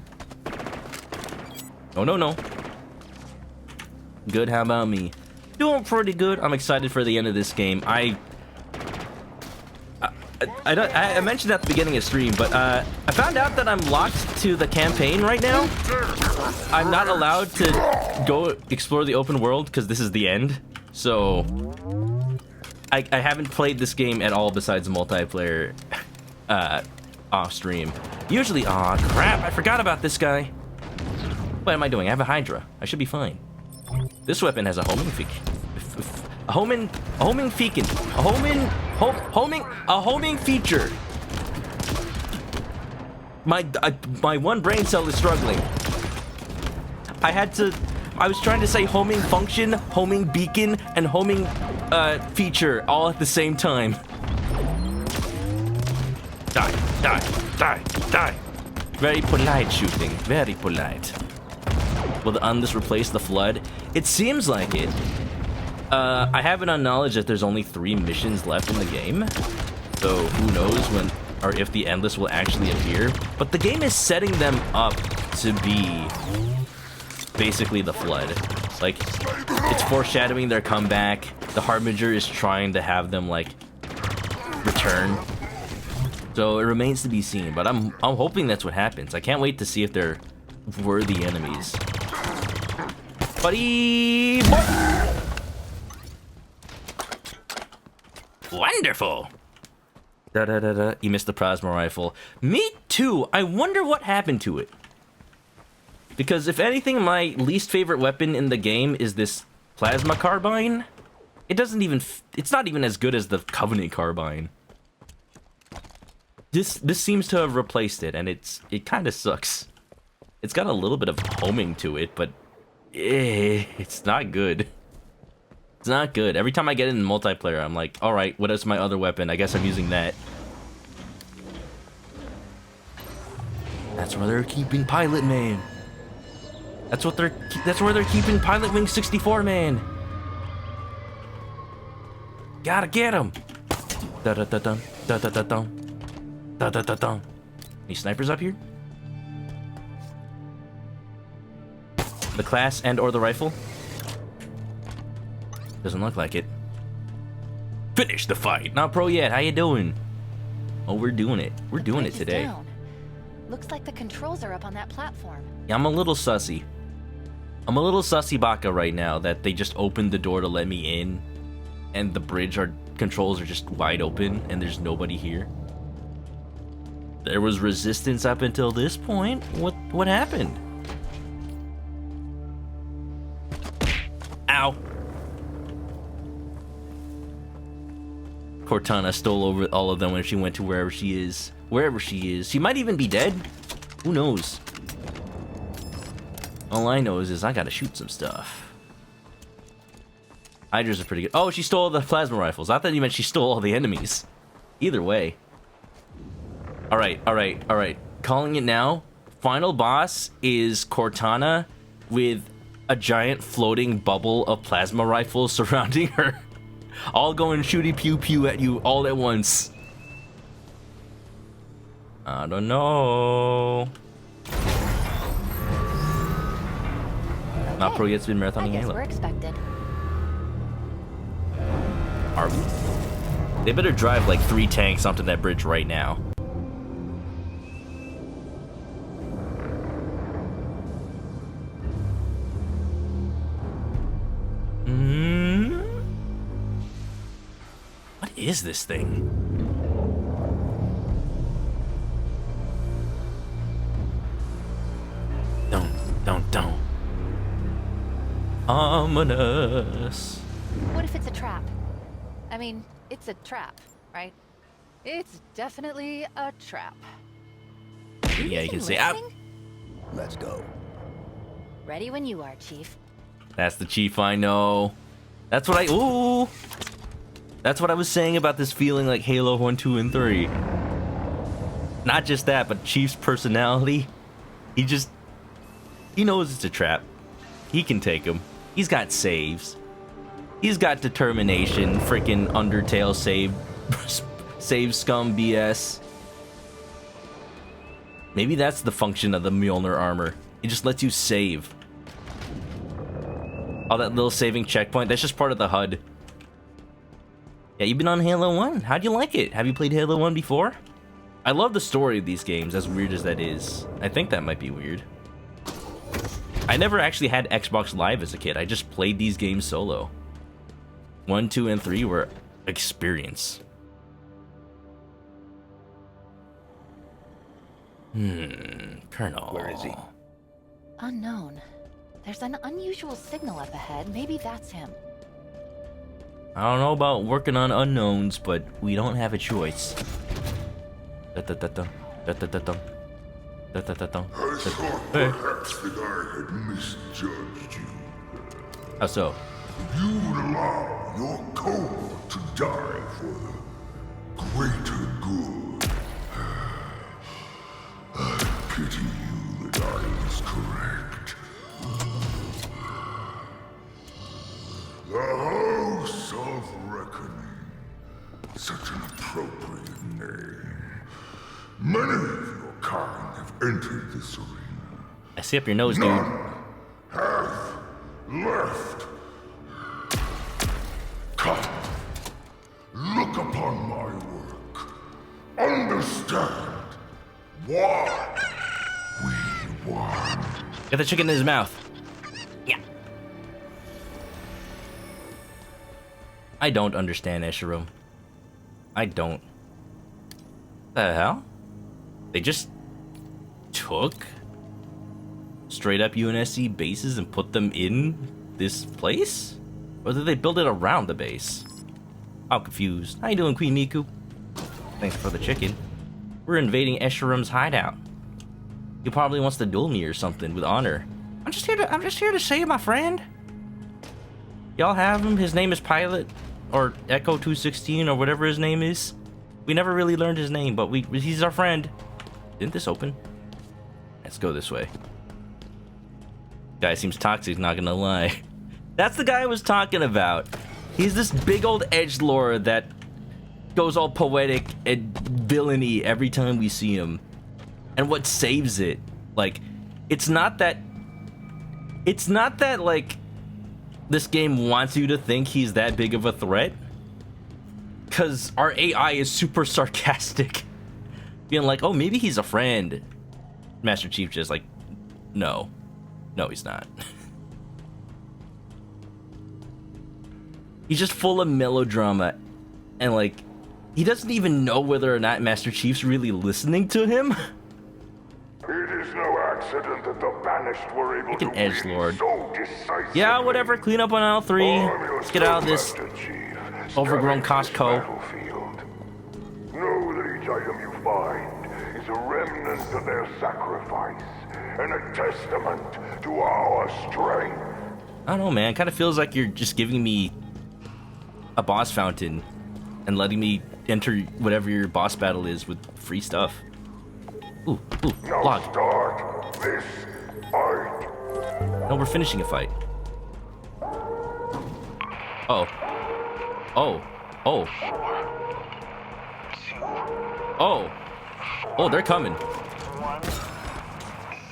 A: Oh, no, no. Good, how about me? Doing pretty good. I'm excited for the end of this game. I mentioned at the beginning of stream, but I found out that I'm locked to the campaign right now. I'm not allowed to go explore the open world because this is the end. So I haven't played this game at all besides multiplayer off stream. Usually, aw, crap, I forgot about this guy. What am I doing? I have a Hydra. I should be fine. This weapon has a homing feature. A homing feature. My one brain cell is struggling. I was trying to say homing function, homing beacon, and homing feature all at the same time. Die, die, die, die. Very polite shooting, very polite. Will the Unless replace the Flood? It seems like it. I have it on knowledge that there's only 3 missions left in the game. So who knows when or if the Endless will actually appear. But the game is setting them up to be basically the Flood. Like, it's foreshadowing their comeback. The Harbinger is trying to have them, like, return. So it remains to be seen, but I'm hoping that's what happens. I can't wait to see if they're worthy enemies. Buddy! Wonderful! Da-da-da-da. You missed the plasma rifle. Me too! I wonder what happened to it. Because if anything, my least favorite weapon in the game is this plasma carbine. It doesn't even... it's not even as good as the Covenant carbine. This seems to have replaced it, and it kind of sucks. It's got a little bit of homing to it, but it's not good. It's not good. Every time I get in multiplayer, I'm like, all right, what is my other weapon? I guess I'm using that. That's where they're keeping Pilot Man. That's where they're keeping Pilot Wing 64 Man. Gotta get him. Da da da dum da da da dum da da da dum. Any snipers up here? The class and or the rifle? Doesn't look like it. Finish the fight. Not pro yet. How you doing? Oh, we're doing it. We're doing it today.
C: Down. Looks like the controls are up on that platform.
A: Yeah, I'm a little sussy. I'm a little sussy baka right now that they just opened the door to let me in, and the bridge controls are just wide open and there's nobody here. There was resistance up until this point. What happened? Ow. Cortana stole over all of them when she went to wherever she is. Wherever she is. She might even be dead. Who knows? All I know is I gotta shoot some stuff. Hydras are pretty good. Oh, she stole the plasma rifles. I thought you meant she stole all the enemies. Either way. Alright. Calling it now. Final boss is Cortana with a giant floating bubble of plasma rifles surrounding her. All going shooty pew pew at you all at once. I don't know.
C: Okay.
A: Not pro yet, been marathoning
C: I guess
A: Halo.
C: we're expected.
A: Are we? They better drive like 3 tanks onto that bridge right now. What is this thing? Don't. Ominous.
C: What if it's a trap? I mean, it's a trap, right? It's definitely a trap.
A: Yeah, you can say, ah,
D: Let's go.
C: Ready when you are, Chief.
A: that's the chief I know. That's what That's what I was saying about this feeling like Halo 1, 2, and 3. Not just that, but Chief's personality. He knows it's a trap. He can take him. He's got saves. He's got determination. Freaking Undertale save scum BS. Maybe that's the function of the Mjolnir armor. It just lets you save. Oh, that little saving checkpoint, that's just part of the HUD. Yeah, you've been on Halo 1. How'd you like it? Have you played Halo 1 before? I love the story of these games, as weird as that is. I think that might be weird. I never actually had Xbox Live as a kid. I just played these games solo. 1, 2, and 3 were experience. Colonel.
D: Where is he?
C: Unknown. There's an unusual signal up ahead. Maybe that's him.
A: I don't know about working on unknowns, but we don't have a choice. Da-da-da-da. Da-da-da-da. Da-da-da-da.
E: I thought perhaps that I had misjudged you.
A: How so?
E: You would allow your cohort to die for the greater good. I pity you that I was correct. The House of Reckoning. Such an appropriate name. Many of your kind have entered this arena.
A: I see up your nose, dude.
E: None have left. Come, look upon my work. Understand why we won.
A: Get the chicken in his mouth. Yeah. I don't understand Esherum. I don't. The hell? They just took straight up UNSC bases and put them in this place? Or did they build it around the base? I'm confused. How you doing, Queen Miku? Thanks for the chicken. We're invading Escherum's hideout. He probably wants to duel me or something with honor. I'm just here to say, my friend. Y'all have him? His name is Pilot, or Echo 216, or whatever his name is. We never really learned his name, but he's our friend. Didn't this open? Let's go this way. Guy seems toxic, not gonna lie. That's the guy I was talking about. He's this big old edgelord that goes all poetic and villainy every time we see him. And what saves it, like, it's not that like this game wants you to think he's that big of a threat, because our AI is super sarcastic, being like, oh, maybe he's a friend. Master Chief just like, no, he's not. He's just full of melodrama, and like, he doesn't even know whether or not Master Chief's really listening to him.
E: It is no accident that the banished were able to
A: edgelord.
E: win so decisively.
A: Yeah, whatever. Clean up on aisle 3. Let's get out of this overgrown Costco.
E: Know that each item you find is a remnant of their sacrifice and a testament to our strength.
A: I don't know, man. It kind of feels like you're just giving me a boss fountain and letting me enter whatever your boss battle is with free stuff. Ooh,
E: Now
A: log.
E: start this fight.
A: No, we're finishing a fight. Oh. Oh, they're coming.
F: 1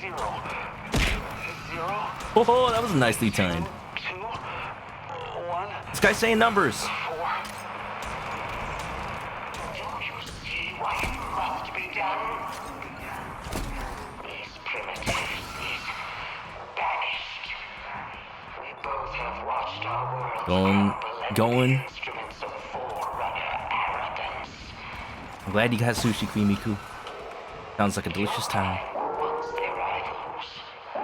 F: 0 0
A: Oh, that was nicely timed.
F: 2 1
A: This guy's saying numbers.
F: 4. Do you see what must be done? These primitives, these banished. We both have watched our world
A: Going.
F: instruments of forerunner arrogance.
A: I'm glad you got sushi, Queen Sounds like a delicious time.
F: Once their rivals, a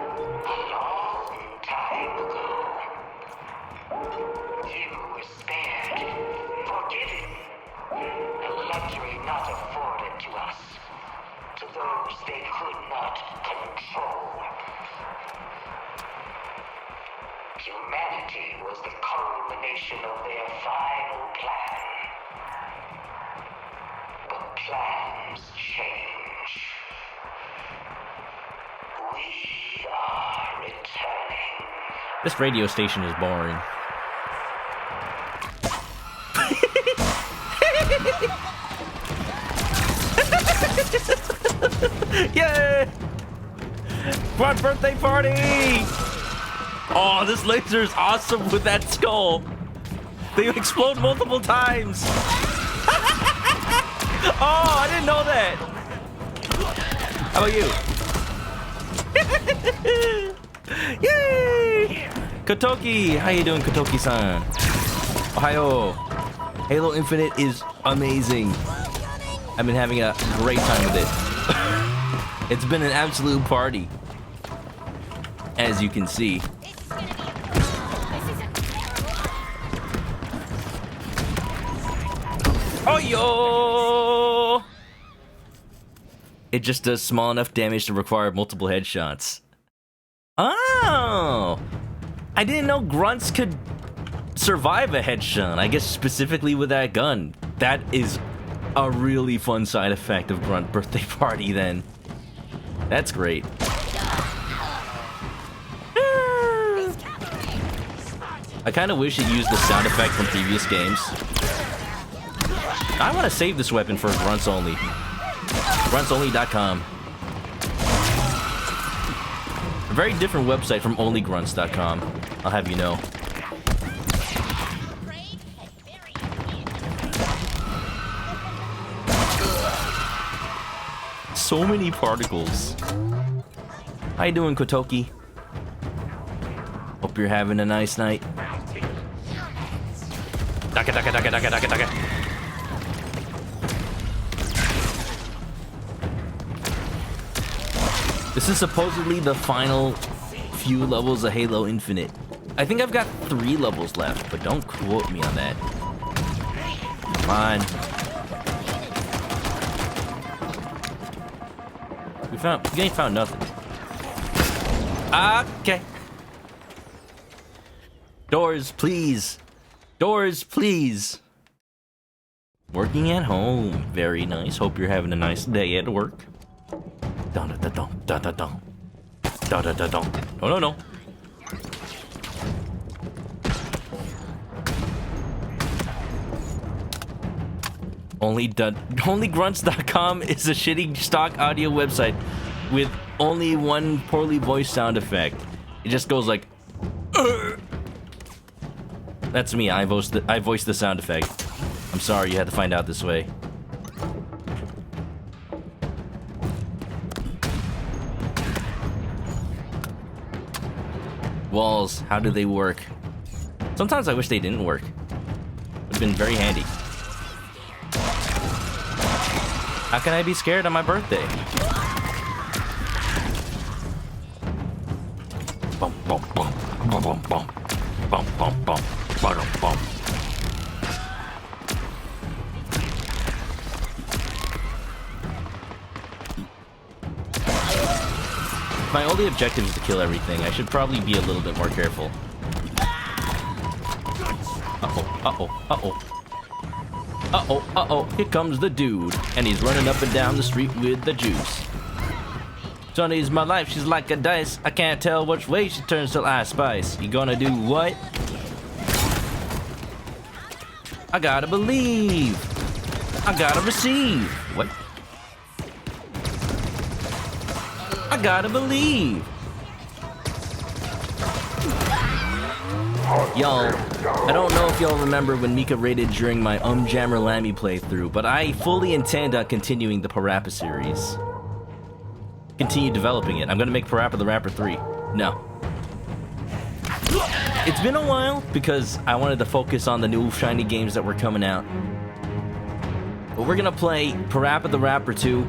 F: long time ago. You were spared, forgiven, a luxury not afforded to us, to those they could not control. Humanity was the culmination of their final plan. But plans change. We are returning.
A: This radio station is boring. Yay! Fun birthday party! Oh, this laser is awesome with that skull. They explode multiple times. Oh, I didn't know that. How about you? Yay! Kotoki, how you doing, Kotoki-san? Ohio. Halo Infinite is amazing. I've been having a great time with it. It's been an absolute party, as you can see. Oh yo! It just does small enough damage to require multiple headshots. Oh! I didn't know grunts could survive a headshot. I guess specifically with that gun. That is a really fun side effect of Grunt Birthday Party then. That's great. I kind of wish it used the sound effect from previous games. I want to save this weapon for grunts only. Gruntsonly.com. A very different website from onlygrunts.com. I'll have you know. So many particles. How you doing, Kotoki? Hope you're having a nice night. Daka daka daka daka daka daka. This is supposedly the final few levels of Halo Infinite. I think I've got 3 levels left, but don't quote me on that. Come on. We ain't found nothing. Okay. Doors, please. Doors, please. Working at home. Very nice. Hope you're having a nice day at work. Dun dun dun dun dun dun. Dun dun dun dun. No, no, no. Onlygrunts.com is a shitty stock audio website with only one poorly voiced sound effect. It just goes like, "Ugh." That's me. I voiced the sound effect. I'm sorry you had to find out this way. Walls, how do they work? Sometimes I wish they didn't work. Would have been very handy. How can I be scared on my birthday? Bum bum bum bum bum bum bum bum bum bum bum. My only objective is to kill everything. I should probably be a little bit more careful. Uh-oh, uh-oh, uh-oh. Uh-oh, uh-oh, here comes the dude. And he's running up and down the street with the juice. Sonny's my life, she's like a dice. I can't tell which way she turns till I spice. You gonna do what? I gotta believe. I gotta receive. What? I gotta believe. Y'all, I don't know if y'all remember when Mika raided during my Jammer Lammy playthrough, but I fully intend on continuing the Parappa series. Continue developing it. I'm gonna make Parappa the Rapper 3. No. It's been a while because I wanted to focus on the new shiny games that were coming out. But we're gonna play Parappa the Rapper 2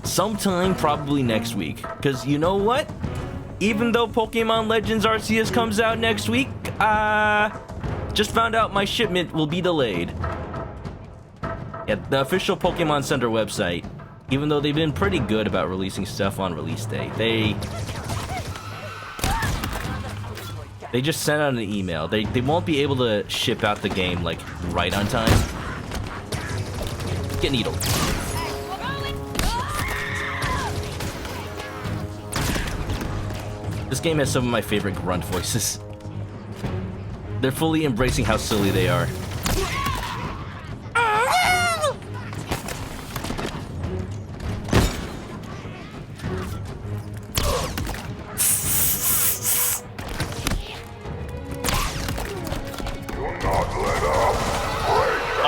A: sometime probably next week. Because you know what? Even though Pokemon Legends Arceus comes out next week, just found out my shipment will be delayed. At the official Pokemon Center website, even though they've been pretty good about releasing stuff on release day, they just sent out an email. They won't be able to ship out the game like right on time. Get needled. This game has some of my favorite grunt voices. They're fully embracing how silly they are.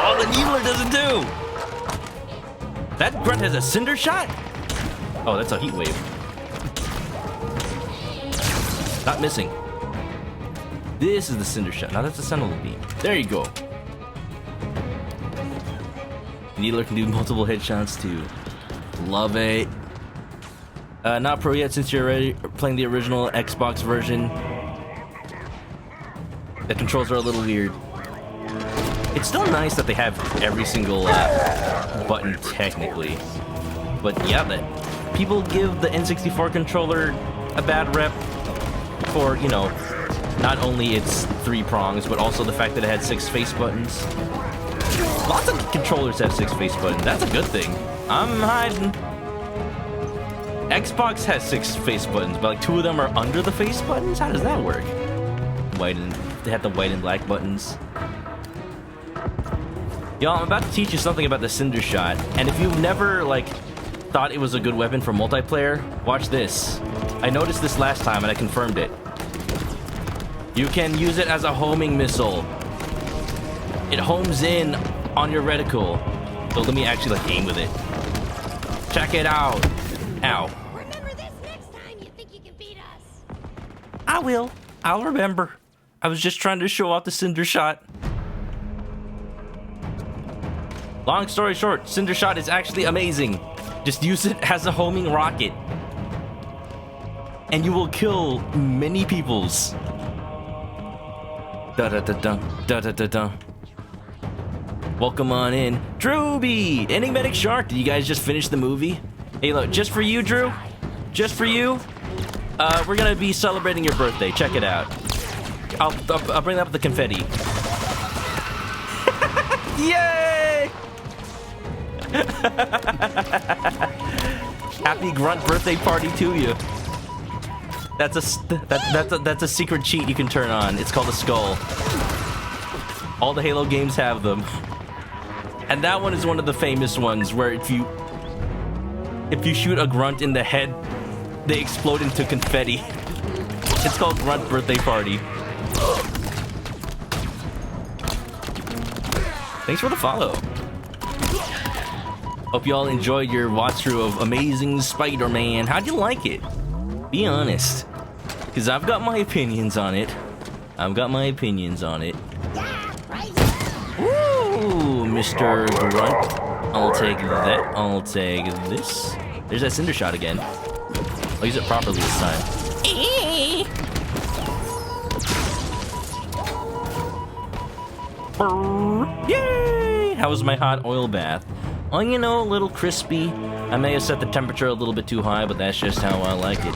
A: Oh, the Needler doesn't do! That grunt has a cinder shot? Oh, that's a heat wave. Not missing. This is the cinder shot. Now that's a sentinel beam. There you go. Needler can do multiple headshots too. Love it. Not pro yet since you're already playing the original Xbox version. The controls are a little weird. It's still nice that they have every single button technically. But yeah, that people give the N64 controller a bad rep for, you know, not only its 3 prongs, but also the fact that it had 6 face buttons. Lots of controllers have 6 face buttons. That's a good thing. I'm hiding. Xbox has 6 face buttons, but like 2 of them are under the face buttons? How does that work? They have the white and black buttons. Y'all, I'm about to teach you something about the Cinder Shot, and if you've never, like, thought it was a good weapon for multiplayer, watch this. I noticed this last time, and I confirmed it. You can use it as a homing missile. It homes in on your reticle. So let me actually, like, aim with it. Check it out. Ow.
G: Remember this next time you think you can beat us.
A: I will. I'll remember. I was just trying to show off the Cinder Shot. Long story short, Cinder Shot is actually amazing. Just use it as a homing rocket. And you will kill many peoples. Da-da-da-da, da-da-da-da. Welcome on in. Drewby! Enigmatic Shark, did you guys just finish the movie? Hey, look, just for you, Drew. Just for you. We're gonna be celebrating your birthday. Check it out. I'll bring up the confetti. Yay! Happy grunt birthday party to you. That's a secret cheat you can turn on. It's called a skull. All the Halo games have them. And that one is one of the famous ones where if you shoot a grunt in the head, they explode into confetti. It's called Grunt Birthday Party. Thanks for the follow. Hope y'all enjoyed your watch-through of Amazing Spider-Man. How'd you like it? Be honest. Because I've got my opinions on it. Ooh, Mr. Grunt. I'll take that. I'll take this. There's that cinder shot again. I'll use it properly this time. Yay! How was my hot oil bath? Oh, you know, a little crispy. I may have set the temperature a little bit too high, but that's just how I like it.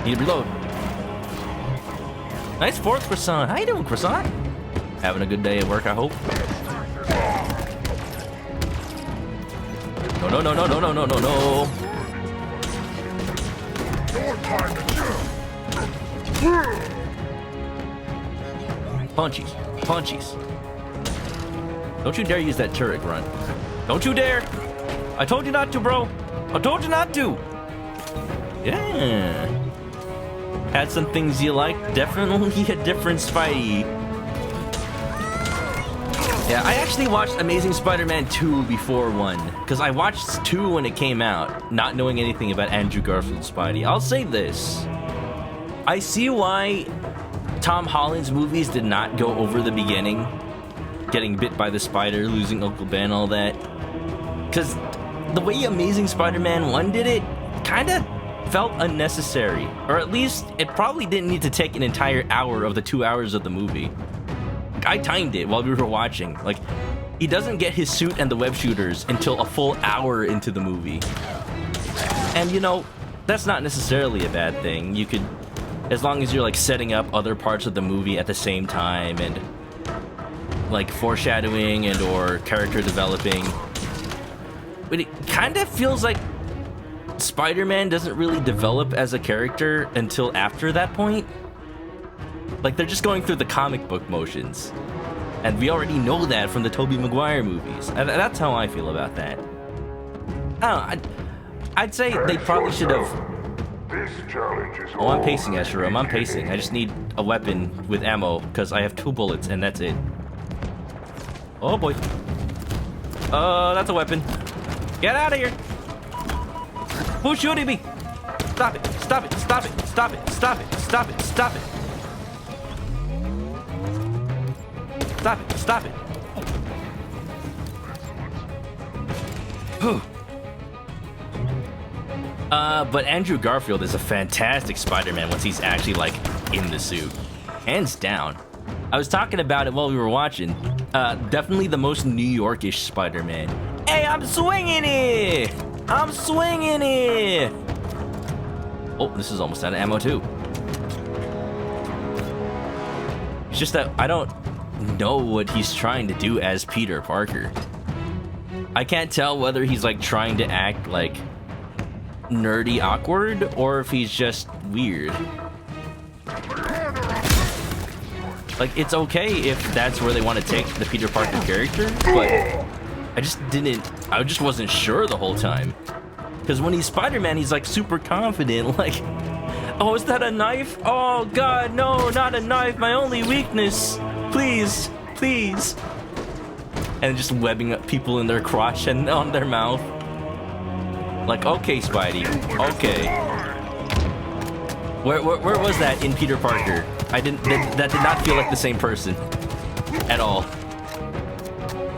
A: Need to reload. Nice fourth croissant. How you doing, croissant? Having a good day at work, I hope. No, no, no, no, no, no, no, no. Punchies. Punchies. Don't you dare use that turret, Grunt. Don't you dare! I told you not to, bro! I told you not to! Yeah. Had some things you like. Definitely a different Spidey. Yeah, I actually watched Amazing Spider-Man 2 before 1. Because I watched 2 when it came out, not knowing anything about Andrew Garfield's Spidey. I'll say this. I see why Tom Holland's movies did not go over the beginning. Getting bit by the spider, losing Uncle Ben, all that. Because the way Amazing Spider-Man 1 did it, kinda felt unnecessary. Or at least, it probably didn't need to take an entire hour of the 2 hours of the movie. I timed it while we were watching. Like, he doesn't get his suit and the web shooters until a full hour into the movie. And you know, that's not necessarily a bad thing. You could, as long as you're like setting up other parts of the movie at the same time and like foreshadowing and or character developing. But it kind of feels like Spider-Man doesn't really develop as a character until after that point. Like, they're just going through the comic book motions. And we already know that from the Tobey Maguire movies. And that's how I feel about that. I don't know, I'd say they probably should have... Oh, I'm pacing, Esherim. I'm pacing. I just need a weapon with ammo, because I have 2 bullets, and that's it. Oh, boy. That's a weapon. Get out of here! Who's shooting me? Stop it! Stop it! Stop it! Stop it! Stop it! Stop it! Stop it! Stop it! Stop it! But Andrew Garfield is a fantastic Spider-Man once he's actually, like, in the suit. Hands down. I was talking about it while we were watching. Definitely the most New York-ish Spider-Man. Hey, I'm swinging it! I'm swinging it! Oh, this is almost out of ammo, too. It's just that I don't know what he's trying to do as Peter Parker. I can't tell whether he's, like, trying to act, like, nerdy awkward, or if he's just weird. Like, it's okay if that's where they want to take the Peter Parker character, but I just wasn't sure the whole time. Because when he's Spider-Man, he's like super confident, like, oh, is that a knife? Oh god, no, not a knife, my only weakness. Please, please. And just webbing up people in their crotch and on their mouth. Like, okay, Spidey, okay. Where was that in Peter Parker? That did not feel like the same person at all.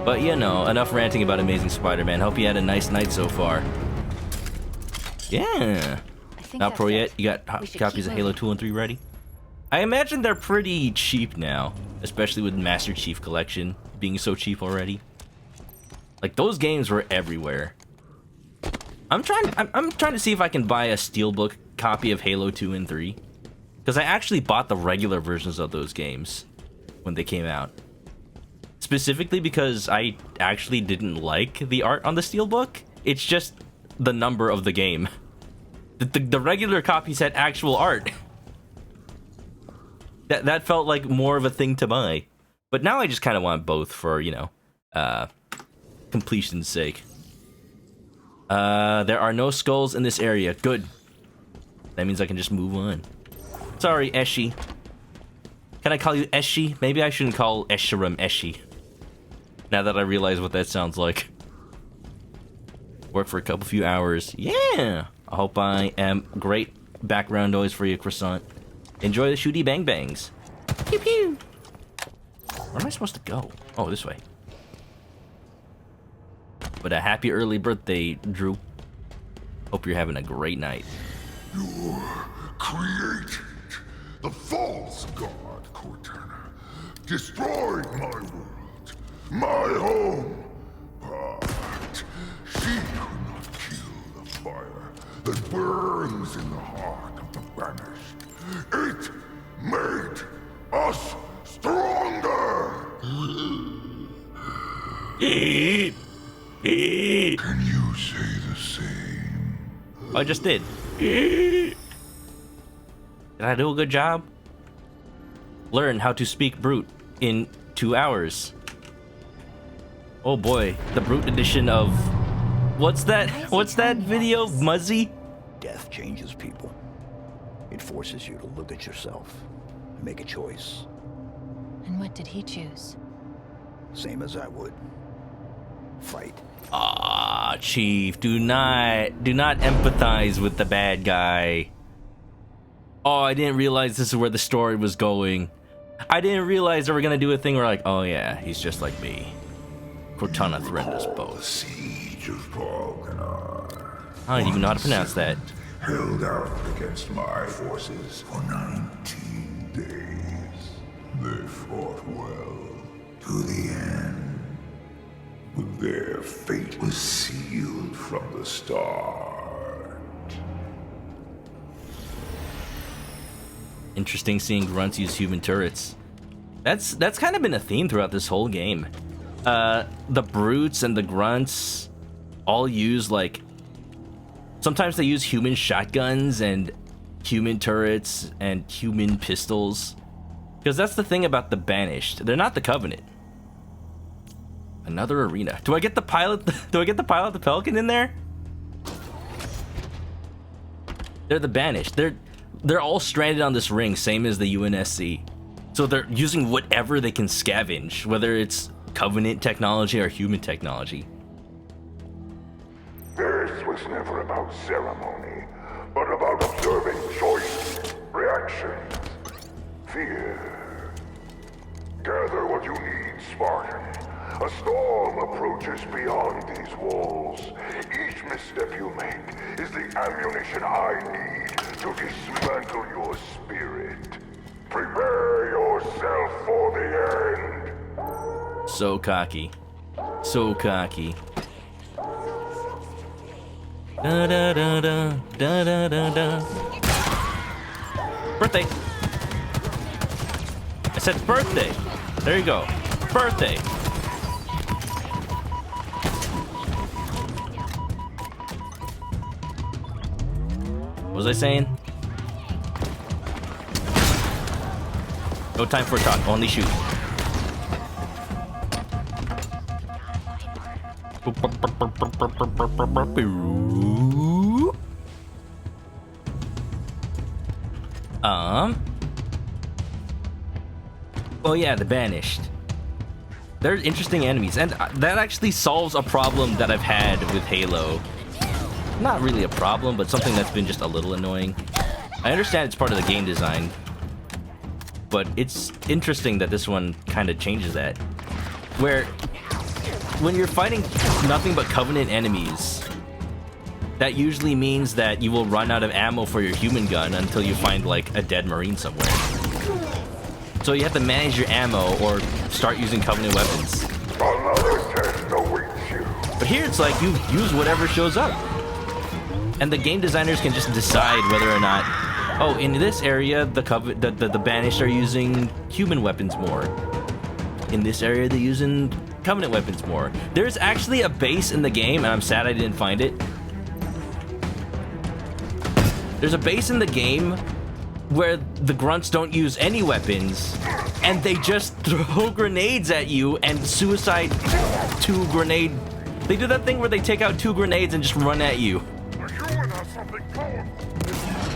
A: But you know, enough ranting about Amazing Spider-Man. Hope you had a nice night so far. Yeah. Not pro yet? You got copies of Halo 2 and 3 ready? I imagine they're pretty cheap now, especially with Master Chief Collection being so cheap already. Like, those games were everywhere. I'm trying to see if I can buy a steelbook copy of Halo 2 and 3. Because I actually bought the regular versions of those games when they came out. Specifically because I actually didn't like the art on the steelbook. It's just the number of the game. The regular copies had actual art. That felt like more of a thing to buy. But now I just kind of want both for, you know, completion's sake. There are no skulls in this area. Good. That means I can just move on. Sorry, Eshi. Can I call you Eshi? Maybe I shouldn't call Eshiram Eshi. Now that I realize what that sounds like. Work for a few hours. Yeah! I hope I am great background noise for you, Croissant. Enjoy the shooty bang bangs. Pew pew! Where am I supposed to go? Oh, this way. But a happy early birthday, Drew. Hope you're having a great night.
E: You created the false god, Cortana. Destroyed my world, my home. But she could not kill the fire that burns in the heart of the banished. It made us stronger. Can you say the same?
A: I just did. Did I do a good job? Learn how to speak brute in 2 hours. Oh boy, the brute edition of... What's that? What's that video? Muzzy?
D: Death changes people. It forces you to look at yourself and make a choice.
C: And what did he choose?
D: Same as I would. Fight.
A: Ah, Chief, do not empathize with the bad guy. Oh, I didn't realize this is where the story was going. I didn't realize they were gonna do a thing where like, oh yeah, he's just like me. Cortana threatened us both.
E: Siege of Balkanar.
A: I don't even know how to pronounce that.
E: Held out against my forces for 19 days. They fought well to the end. But their fate was sealed from the start.
A: Interesting seeing grunts use human turrets. That's kind of been a theme throughout this whole game. The brutes and the grunts all use like... Sometimes they use human shotguns and human turrets and human pistols. Because that's the thing about the Banished. They're not the Covenant. Another arena. Do I get the pilot? Do I get the pilot the Pelican in there? They're the Banished. They're all stranded on this ring, same as the UNSC. So they're using whatever they can scavenge, whether it's Covenant technology or human technology.
E: This was never about ceremony, but about observing choice, reactions, fear. Gather what you need, Spartan. A storm approaches beyond these walls. Each misstep you make is the ammunition I need to dismantle your spirit. Prepare yourself for the end.
A: So cocky. So cocky. Da da da da da da da da. Birthday. I said birthday. There you go. Birthday. What was I saying? No time for talk, only shoot. Oh yeah, the Banished. They're interesting enemies, and that actually solves a problem that I've had with Halo. Not really a problem, but something that's been just a little annoying. I understand it's part of the game design, but it's interesting that this one kind of changes that. Where, when you're fighting nothing but Covenant enemies, that usually means that you will run out of ammo for your human gun until you find, like, a dead Marine somewhere. So you have to manage your ammo or start using Covenant weapons.
E: Another test awaits you.
A: But here it's like you use whatever shows up. And the game designers can just decide whether or not, oh, in this area, the Banished are using human weapons more. In this area, they're using Covenant weapons more. There's actually a base in the game, and I'm sad I didn't find it. There's a base in the game where the grunts don't use any weapons, and they just throw grenades at you and suicide 2 grenade. They do that thing where they take out 2 grenades and just run at you.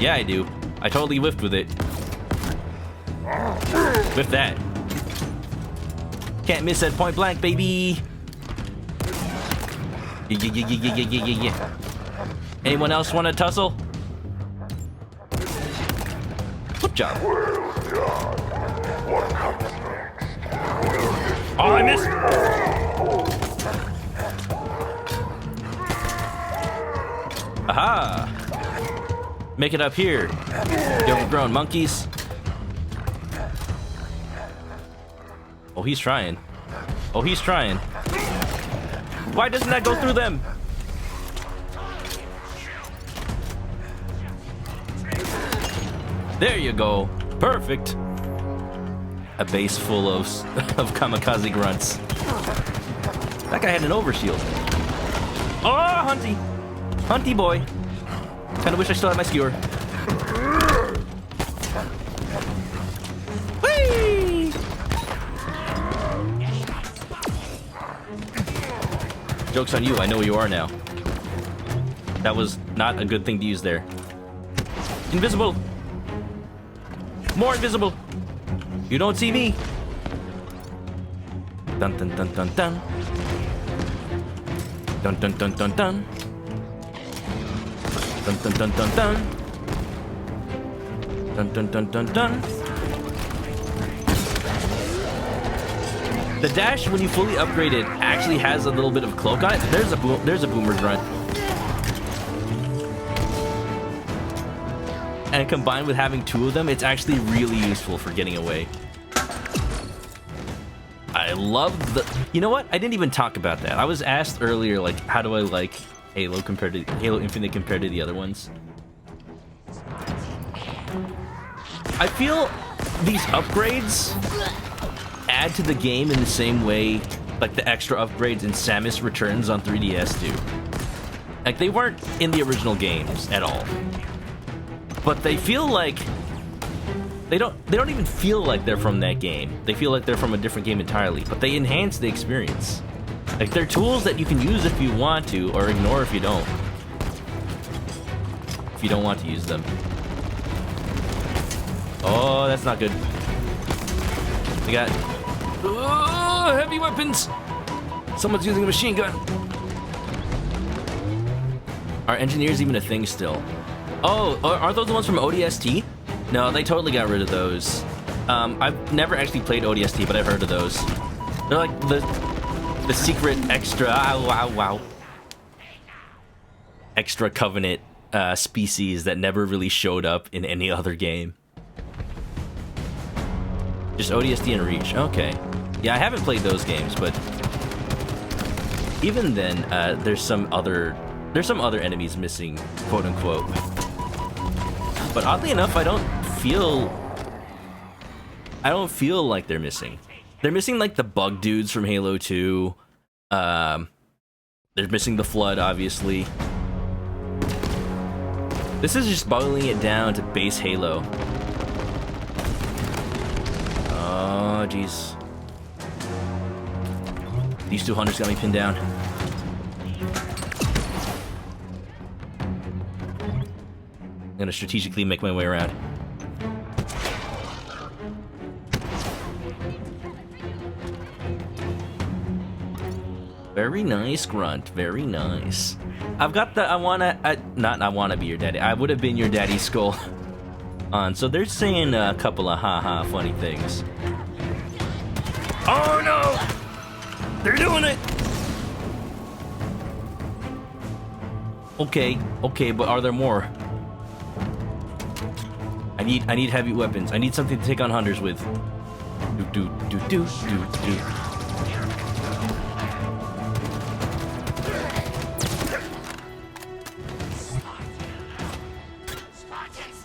A: Yeah, I do. I totally whiffed with it. Whiff that. Can't miss at point blank, baby. Yeah. Anyone else want to tussle? Good job. Oh, I missed. Aha. Make it up here, you overgrown monkeys. Oh, he's trying. Oh, he's trying. Why doesn't that go through them? There you go. Perfect. A base full of kamikaze grunts. That guy had an overshield. Oh, Hunty. Hunty boy. Kinda wish I still had my skewer. Whee! Joke's on you, I know where you are now. That was not a good thing to use there. Invisible! More invisible! You don't see me! Dun dun dun dun dun. Dun dun dun dun dun. Dun dun dun dun dun. Dun dun dun dun dun. The dash, when you fully upgrade it, actually has a little bit of cloak on it. There's a boomer grunt. And combined with having 2 of them, it's actually really useful for getting away. I love the... You know what? I didn't even talk about that. I was asked earlier, like, how do I like Halo Infinite compared to the other ones? I feel these upgrades add to the game in the same way like the extra upgrades in Samus Returns on 3DS do. Like, they weren't in the original games at all. But they feel like they don't even feel like they're from that game. They feel like they're from a different game entirely, but they enhance the experience. Like, they're tools that you can use if you want to, or ignore if you don't. If you don't want to use them. Oh, that's not good. We got heavy weapons. Someone's using a machine gun. Are engineers even a thing still? Oh, aren't those the ones from ODST? No, they totally got rid of those. I've never actually played ODST, but I've heard of those. They're like the secret extra extra Covenant species that never really showed up in any other game. Just ODST and Reach. Okay. Yeah, I haven't played those games, but even then, there's some other enemies missing, quote unquote. But oddly enough, I don't feel like they're missing. They're missing like the bug dudes from Halo 2. They're missing the Flood, obviously. This is just boiling it down to base Halo. Oh, jeez. These 2 hunters got me pinned down. I'm gonna strategically make my way around. Very nice, Grunt. Very nice. I've got the not I wanna be your daddy. I would have been your daddy's skull on. So they're saying a couple of haha funny things. Oh no! They're doing it! Okay, but are there more? I need heavy weapons. I need something to take on hunters with. Do.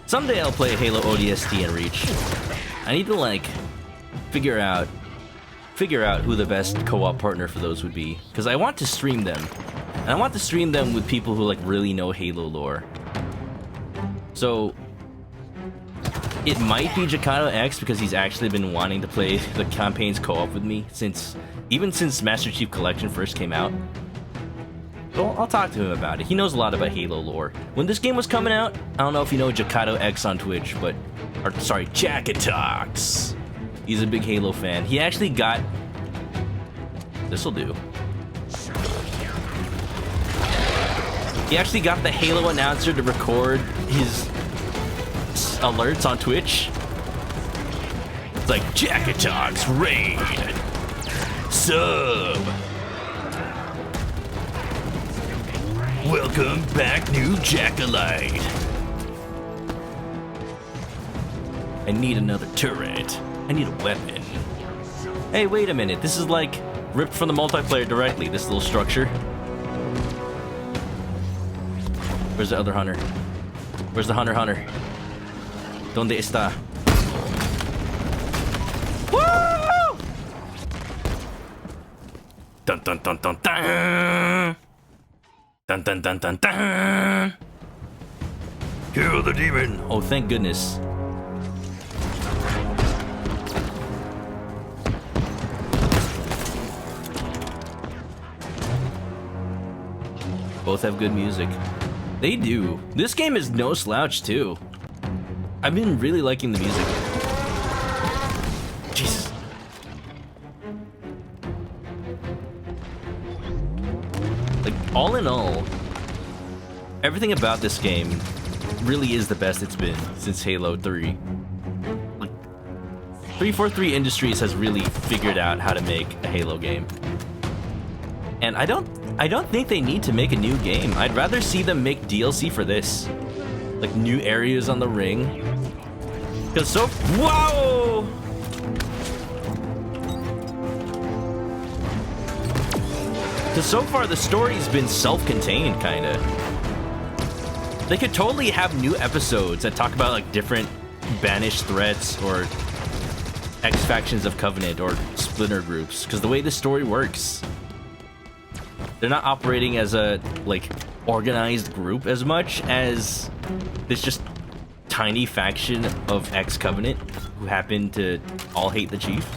A: Someday I'll play Halo ODST and Reach. I need to like figure out who the best co-op partner for those would be, because I want to stream them. And I want to stream them with people who like really know Halo lore. So it might be Jakado X, because he's actually been wanting to play the campaigns co-op with me even since Master Chief Collection first came out. So I'll talk to him about it. He knows a lot about Halo lore. When this game was coming out, I don't know if you know Jakado X on Twitch, sorry, Jackatox. He's a big Halo fan. He actually got... This'll do. He actually got the Halo announcer to record his alerts on Twitch. It's like, Jackatox raid. Sub. Welcome back, new Jackalite. I need another turret. I need a weapon. Hey, wait a minute. This is like ripped from the multiplayer directly, this little structure. Where's the other hunter? Where's the hunter? ¿Dónde está? Woo! Dun dun dun dun dun! Dun dun dun dun dun! Kill the demon! Oh, thank goodness. Both have good music. They do. This game is no slouch too. I've been really liking the music. Jesus. Like, all in all, everything about this game really is the best it's been since Halo 3. Like, 343 Industries has really figured out how to make a Halo game. And I don't think they need to make a new game. I'd rather see them make DLC for this. Like new areas on the ring. Cause whoa! Cause so far the story's been self-contained, kinda. They could totally have new episodes that talk about like different banished threats or X-factions of Covenant or splinter groups. Cause the way the story works, they're not operating as a, like, organized group as much as this just tiny faction of X-Covenant who happen to all hate the Chief.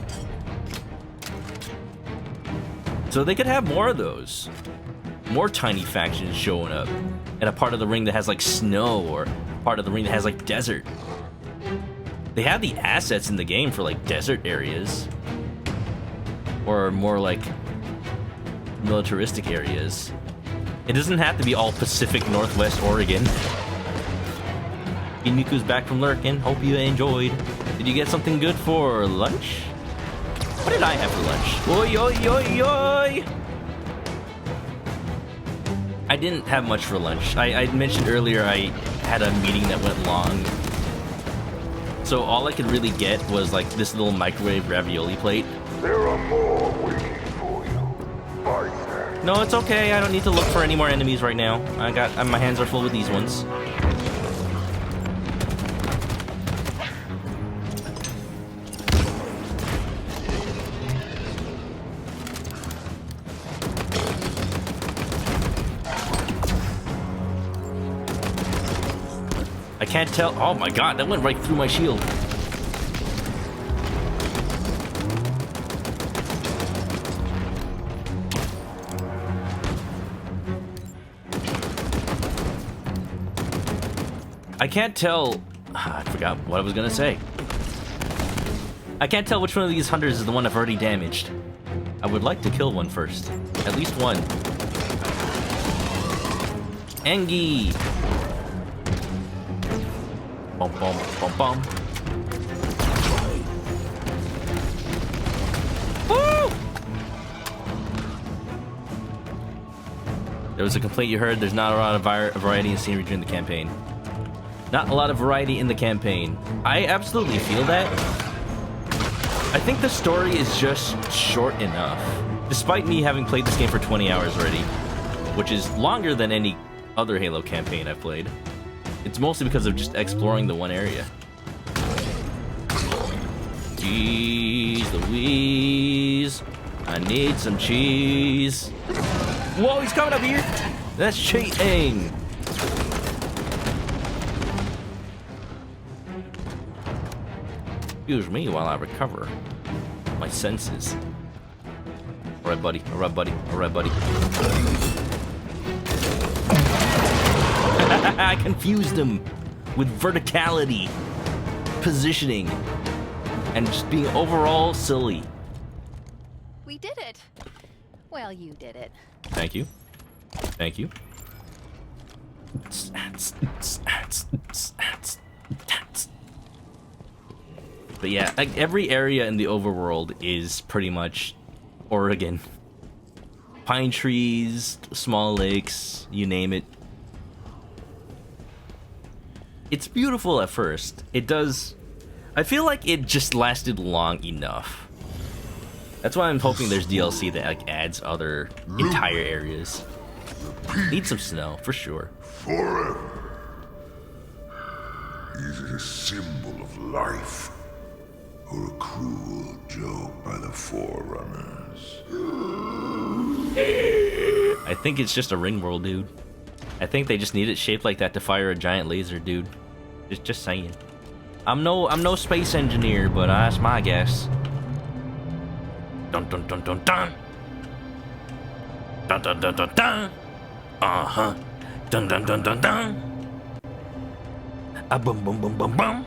A: So they could have more of those. More tiny factions showing up. And a part of the ring that has, like, snow, or a part of the ring that has, like, desert. They have the assets in the game for, like, desert areas. Or more, like, militaristic areas. It doesn't have to be all Pacific Northwest Oregon. Iniku's back from lurking. Hope you enjoyed. Did you get something good for lunch? What did I have for lunch? Oi, oi, oi, oi! I didn't have much for lunch. I mentioned earlier I had a meeting that went long. So all I could really get was like this little microwave ravioli plate.
E: There are more waiting for you. Fight them.
A: No, it's okay. I don't need to look for any more enemies right now. My hands are full with these ones. I can't tell. Oh my god, that went right through my shield. I can't tell. I forgot what I was gonna say. I can't tell which one of these hunters is the one I've already damaged. I would like to kill one first. At least one. Engie! Bum bum bum bum. Woo! There was a complaint you heard. There's not a lot of variety in scenery during the campaign. Not a lot of variety in the campaign. I absolutely feel that. I think the story is just short enough. Despite me having played this game for 20 hours already, which is longer than any other Halo campaign I've played. It's mostly because of just exploring the one area. Jeez Louise. I need some cheese. Whoa, he's coming up here. That's cheating. Excuse me while I recover my senses. Alright, buddy. Alright, buddy. Alright, buddy. I confused him with verticality, positioning, and just being overall silly.
C: We did it. Well, you did it.
A: Thank you. Thank you. But yeah, like every area in the overworld is pretty much Oregon. Pine trees, small lakes, you name it. It's beautiful at first. It does. I feel like it just lasted long enough. That's why I'm hoping there's DLC that like adds other entire areas. Need some snow for sure.
E: Forever. Is it a symbol of life? Or a cruel joke by the Forerunners?
A: I think it's just a ring world, dude. I think they just need it shaped like that to fire a giant laser, dude. Just saying. I'm no space engineer, but that's my guess. Dun dun dun dun dun. Dun dun dun dun dun. Uh-huh. Dun dun dun dun dun. Boom boom boom boom boom.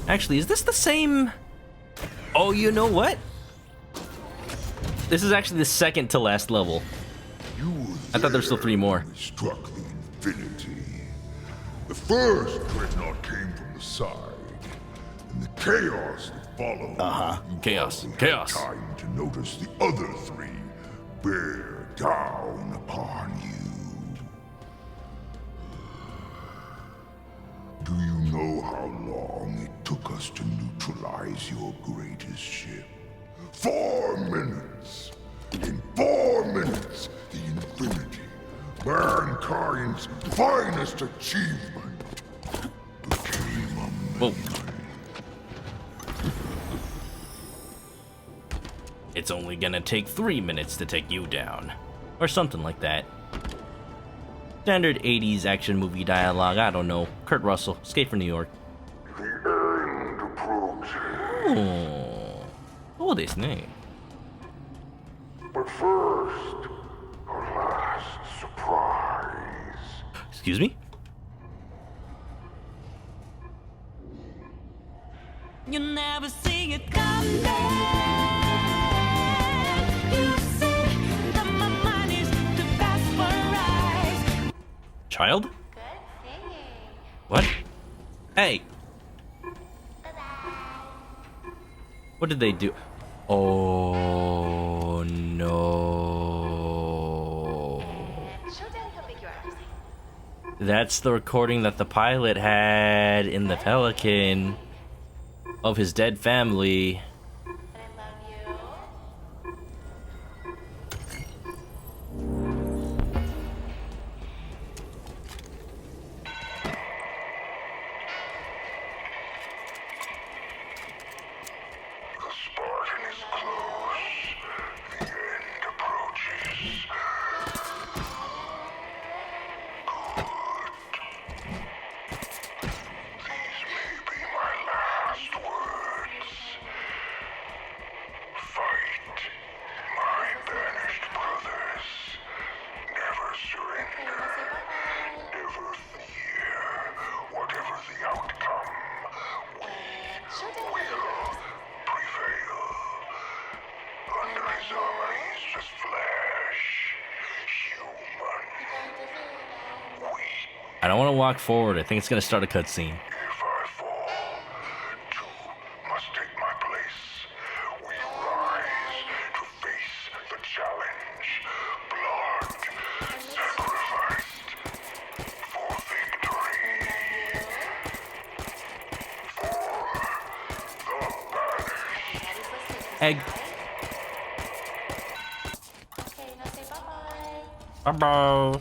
A: Actually, is this the same? Oh, you know what? This is actually the second to last level. I thought there were still 3 more.
E: Struck the infinity. The first dreadnought came from the side, and the chaos that followed.
A: Chaos. Chaos.
E: Time to notice the other 3 bear down upon you. Do you know how long it took us to neutralize your greatest ship? 4 minutes. In 4 minutes, the Infinity, mankind's finest achievement, became a
A: Whoa. It's only gonna take 3 minutes to take you down. Or something like that. Standard 80s action movie dialogue, I don't know. Kurt Russell, Escape from New York.
E: The end approaches.
A: Oh. Oh, this name.
E: But first, a last surprise.
A: Excuse me?
H: You never see it coming. You see that my mind is the best for eyes.
A: Child?
G: Good singing.
A: What? Hey! What did they do? Oh no.
G: Showdown configured.
A: That's the recording that the pilot had in the Pelican of his dead family.
G: And I love you.
E: The Spartan is close. The end approaches. Good. These may be my last words. Fight, my banished brothers. Never surrender. Never fear. Whatever the outcome, we will prevail. Under his armor, he's just flesh. Human. Weak.
A: I don't want to walk forward. I think it's gonna start a cutscene.
E: If I fall, 2 must take my place. We rise to face the challenge. Blood sacrificed for victory. For the banished.
A: Egg.
G: Okay, now say bye-bye.
A: Bye-bye.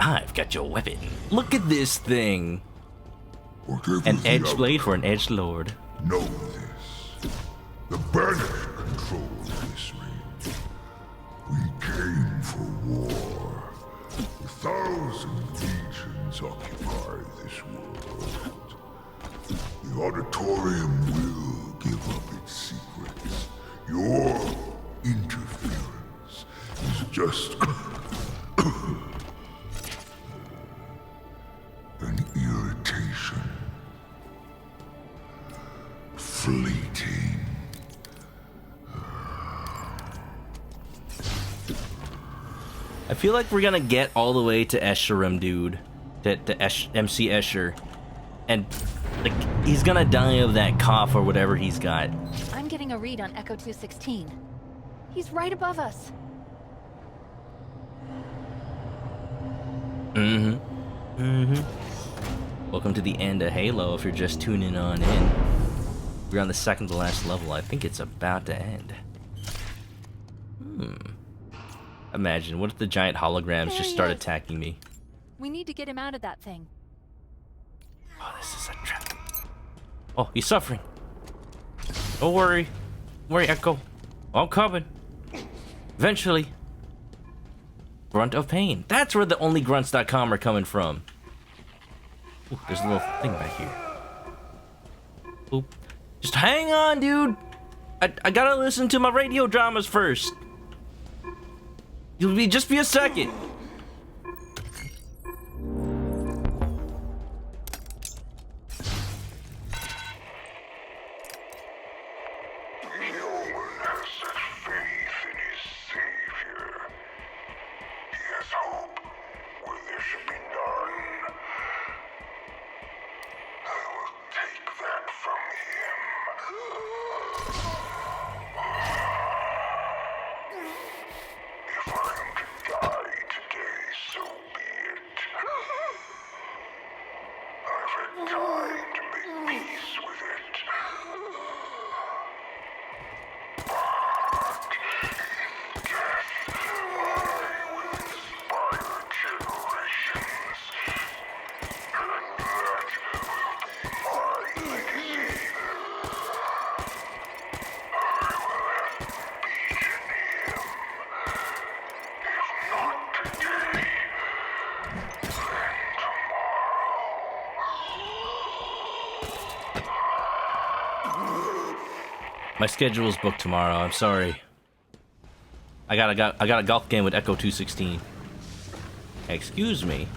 A: I've got your weapon. Look at this thing.
E: Whatever
A: An
E: the
A: edge blade
E: outcome,
A: for an edge lord.
E: know this. The Banished control this ring. We came for war. 1,000 legions occupy this world. The Auditorium will give up its secrets. Your interference is just an irritation. Fleeting.
A: I feel like we're gonna get all the way to Escherim, dude. To MC Escher. And, like, he's gonna die of that cough or whatever he's got.
C: I'm getting a read on Echo 216. He's right above us.
A: Welcome to the end of Halo if you're just tuning on in. We're on the second to last level. I think it's about to end. Imagine, what if the giant holograms
C: There
A: just
C: he
A: start
C: is.
A: attacking me?
C: We need to get him out of that thing.
A: Oh, this is a trap. Oh, he's suffering. Don't worry. Don't worry, Echo. I'm coming. Eventually. Grunt of pain. That's where the onlygrunts.com are coming from. Ooh, there's a little thing back here. Oop. Just hang on, dude. I gotta listen to my radio dramas first. Just be a second.
E: The human has such faith in his savior. He has hope where there should be none. I will take that from him. If I am to die today, so be it. I've had time to make peace with it.
A: My schedule's booked tomorrow. I'm sorry. I got a golf game with Echo 216. Excuse me.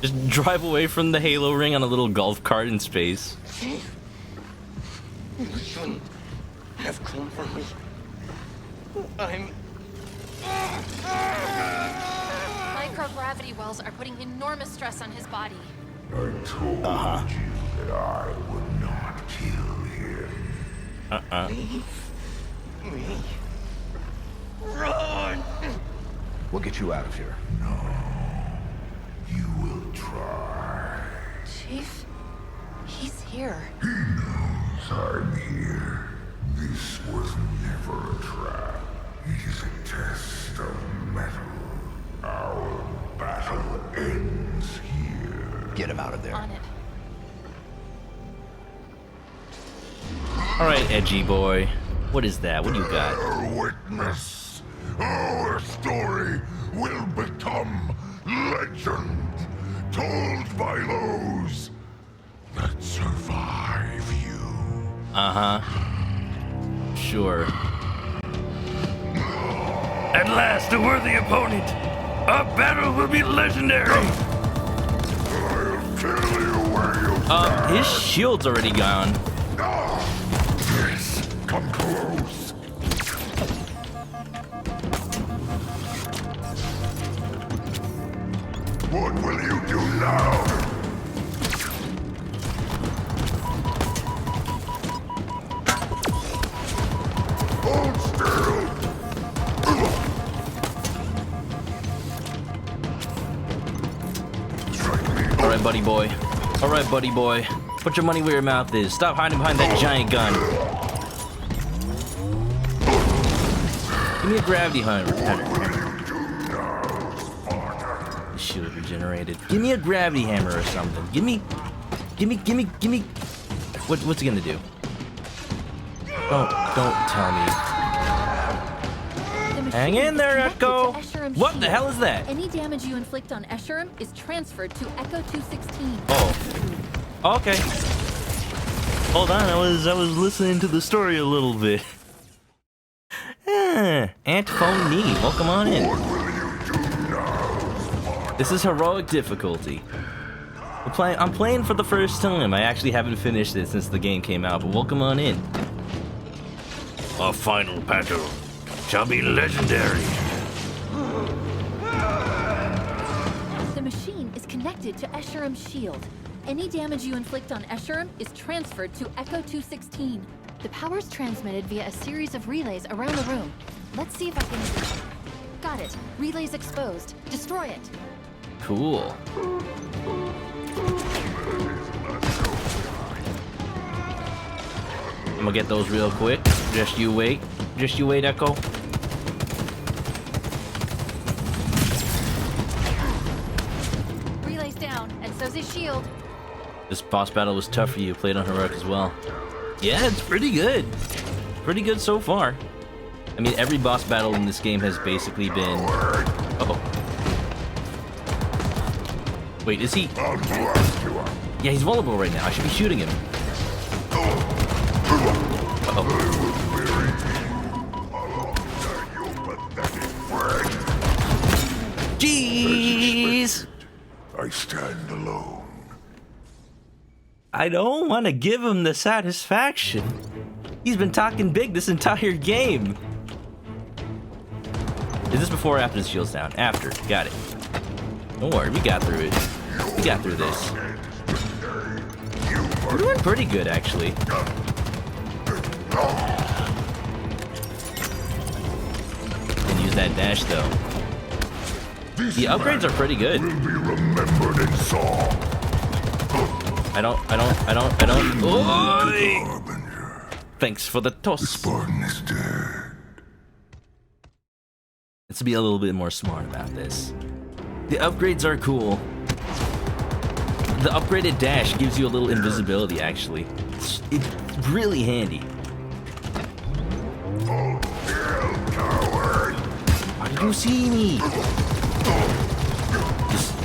A: Just drive away from the Halo ring on a little golf cart in space.
I: You shouldn't have come for me. I'm...
J: Microgravity wells are putting enormous stress on his body.
E: I told you that I would not kill him.
I: Leave me. Run!
D: We'll get you out of here.
E: You will try.
J: Chief, he's here.
E: He knows I'm here. This was never a trap. It is a test of metal. Our battle ends here.
D: Get him out of there.
J: On it.
A: Alright, edgy boy. What is that? What do you got?
E: Bear witness. Our story will become legend, told by those that survive you.
A: Uh-huh. Sure. At last, a worthy opponent. Our battle will be legendary.
E: I'll kill you where you stand.
A: His shield's already gone.
E: Yes, come close. What will you do now? Hold still. Strike me.
A: Alright, buddy boy. Alright, buddy boy. Put your money where your mouth is. Stop hiding behind that giant gun. Give me a gravity hunter.
E: What will you do now, Spartan?
A: generated. Give me a gravity hammer or something. Give me. What's he gonna do? Don't tell me. Hang in there, Echo. What the hell is that?
K: Any damage you inflict on Escharum is transferred to Echo 216.
A: Oh. Okay. Hold on, I was listening to the story a little bit. Antiphone knee, welcome on in. This is heroic difficulty. I'm playing for the first time. I actually haven't finished it since the game came out, but welcome on in. Our final battle shall be legendary.
K: The machine is connected to Escharum's shield. Any damage you inflict on Escharum is transferred to Echo 216. The power's transmitted via a series of relays around the room. Let's see if I can... Got it. Relay's exposed. Destroy it.
A: Cool. I'm gonna get those real quick. Just you wait. Just you wait, Echo.
K: Relay's down, and so's his shield.
A: This boss battle was tough for you. Played on heroic as well. Yeah, it's pretty good. Pretty good so far. I mean, every boss battle in this game has basically been... Uh-oh. Wait, is he... Yeah, he's vulnerable right now. I should be shooting him. Uh-oh. Jeez!
E: I stand alone.
A: I don't want to give him the satisfaction. He's been talking big this entire game. Is this before or after the shield's down? After. Got it. Don't worry, we got through it. We got through this. We're doing pretty good, actually. Didn't use that dash, though. The upgrades are pretty good.
E: Will be remembered in song.
A: I don't. Oy! Thanks for the toss.
E: Spartan is dead.
A: Let's be a little bit more smart about this. The upgrades are cool. The upgraded dash gives you a little invisibility, actually. It's really handy. Why did you see me?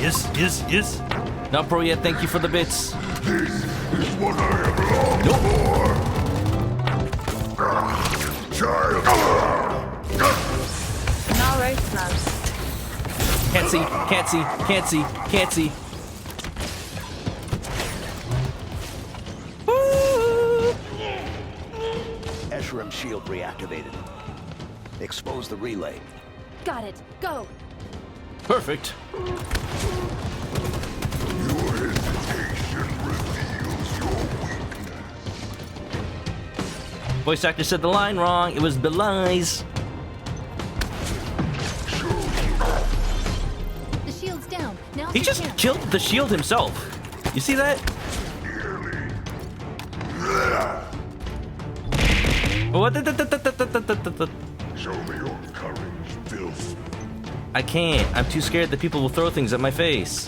A: Yes. Not pro yet, thank you for the bits.
E: This is what I have longed for. Child.
B: Now right snaps.
A: Can't see.
D: Escharum shield reactivated. Expose the relay.
K: Got it. Go.
A: Perfect.
E: Your hesitation reveals your weakness.
A: Voice actor said the line wrong. It was Belize.
K: The shield's down. Now
A: He just killed the shield himself. You see that? What?
E: Show me your courage, filth.
A: I can't. I'm too scared that people will throw things at my face.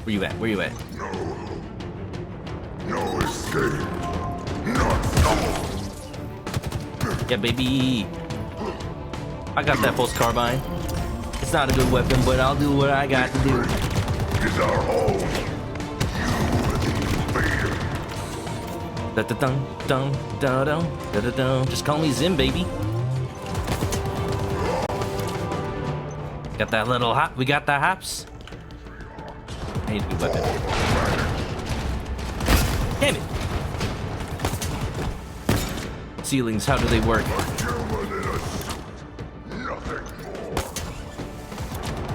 A: Where you at?
E: No escape. Not so.
A: Yeah, baby. I got that pulse carbine. It's not a good weapon, but I'll do what I got to do.
E: It is our home.
A: Just call me Zim, baby. Got that little hop. We got the hops. I need a good weapon. Damn it. Ceilings, how do they work?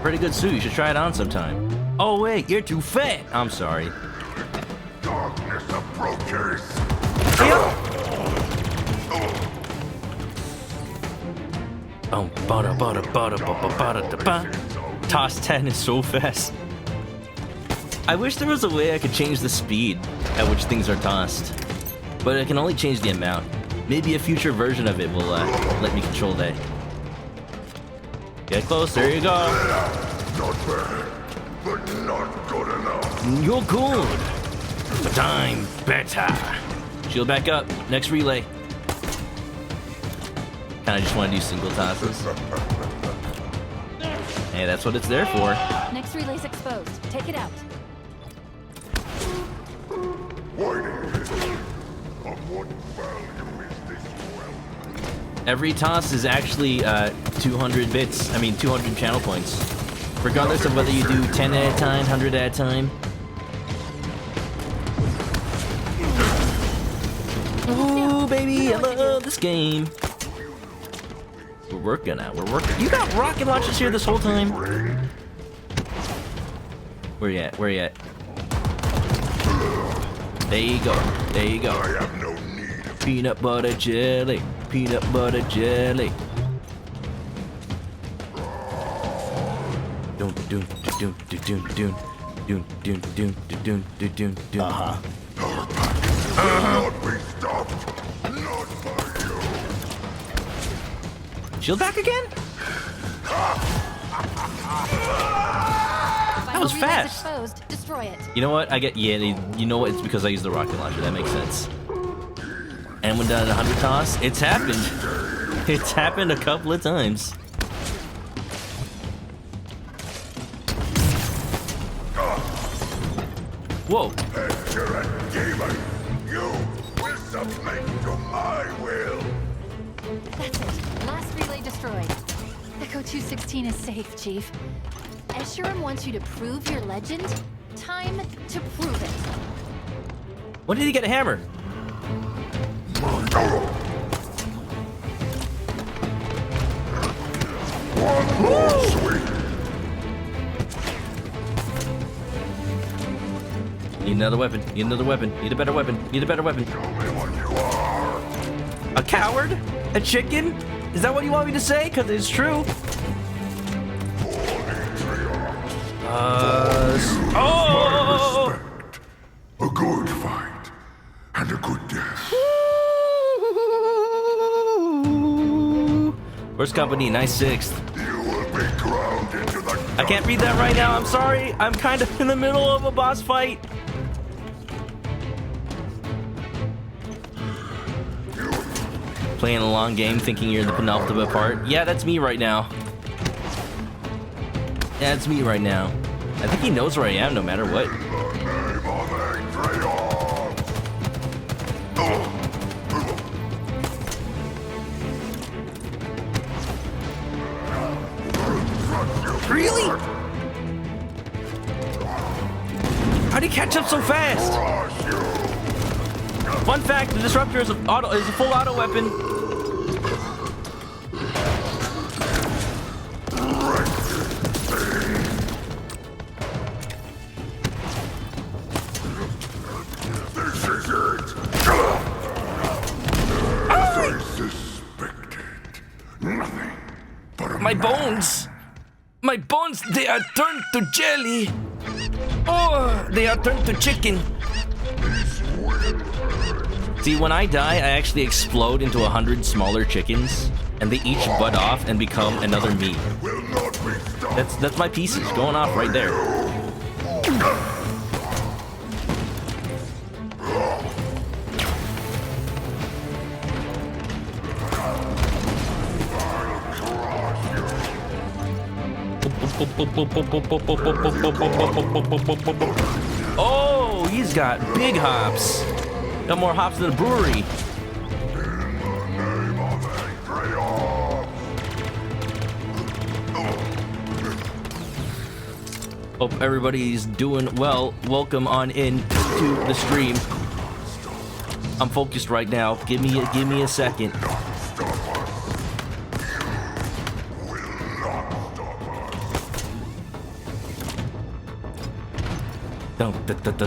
A: Pretty good suit. You should try it on sometime. Oh wait, you're too fat. I'm sorry.
E: Darkness approaches.
A: Toss 10 is so fast. I wish there was a way I could change the speed at which things are tossed, but I can only change the amount. Maybe a future version of it will let me control that. Get close. There you go.
E: Not bad, but not good enough.
A: You're good, but I'm better. Shield back up. Next relay. Kinda just want to do single tosses. Hey, that's what it's there for.
K: Next relay's exposed. Take it out.
E: Of what value is this wealth?
A: Every toss is actually 200 bits. I mean, 200 channel points. Regardless of whether you do 10 at a time, 100 at a time. Ooh, baby, I love this game. We're working out. We're working. You got rocket launchers here this whole time. Where you at? Where you at? There you go. There you go.
E: I have no need of
A: Peanut butter jelly. Peanut butter jelly. Doon doon doon doon doon doon doon doon doon doon doon doon.
E: not be stopped. Not by you.
A: Shield back again? That was fast.
K: Exposed. Destroy it.
A: You know what? I get you know what? It's because I use the rocket launcher. That makes sense. And when done at 100 toss, it's happened. It's happened a couple of times. Whoa.
E: Enter and demon, you will submit to my will.
K: That's it. Last relay destroyed. Echo 216 is safe, Chief. Escharum wants you to prove your legend. Time to prove it.
A: When did he get a hammer?
E: One more sweet.
A: Need another weapon. Need another weapon. Need a better weapon. Need a better weapon.
E: Tell me what you are.
A: A coward? A chicken? Is that what you want me to say? Because it's true. Oh!
E: Respect. A good fight and a good death.
A: First company, nice sixth.
E: You will be ground into the
A: I can't read that right now. I'm sorry. I'm kind of in the middle of a boss fight. Playing a long game thinking you're the penultimate part. Yeah, that's me right now. Yeah, that's me right now. I think he knows where I am no matter what. Really? How'd he catch up so fast? Fun fact, the disruptor is a full auto weapon.
E: This is it. As I suspected. Nothing but a
A: My bones! My bones, they are turned to jelly! Oh, they are turned to chicken. See, when I die, I actually explode into 100 smaller chickens, and they each bud off and become another me. That's my pieces going off right there. Oh, he's got big hops. Got more hops than a brewery. Hope everybody's doing well. Welcome on in to the stream. I'm focused right now. Give me a second.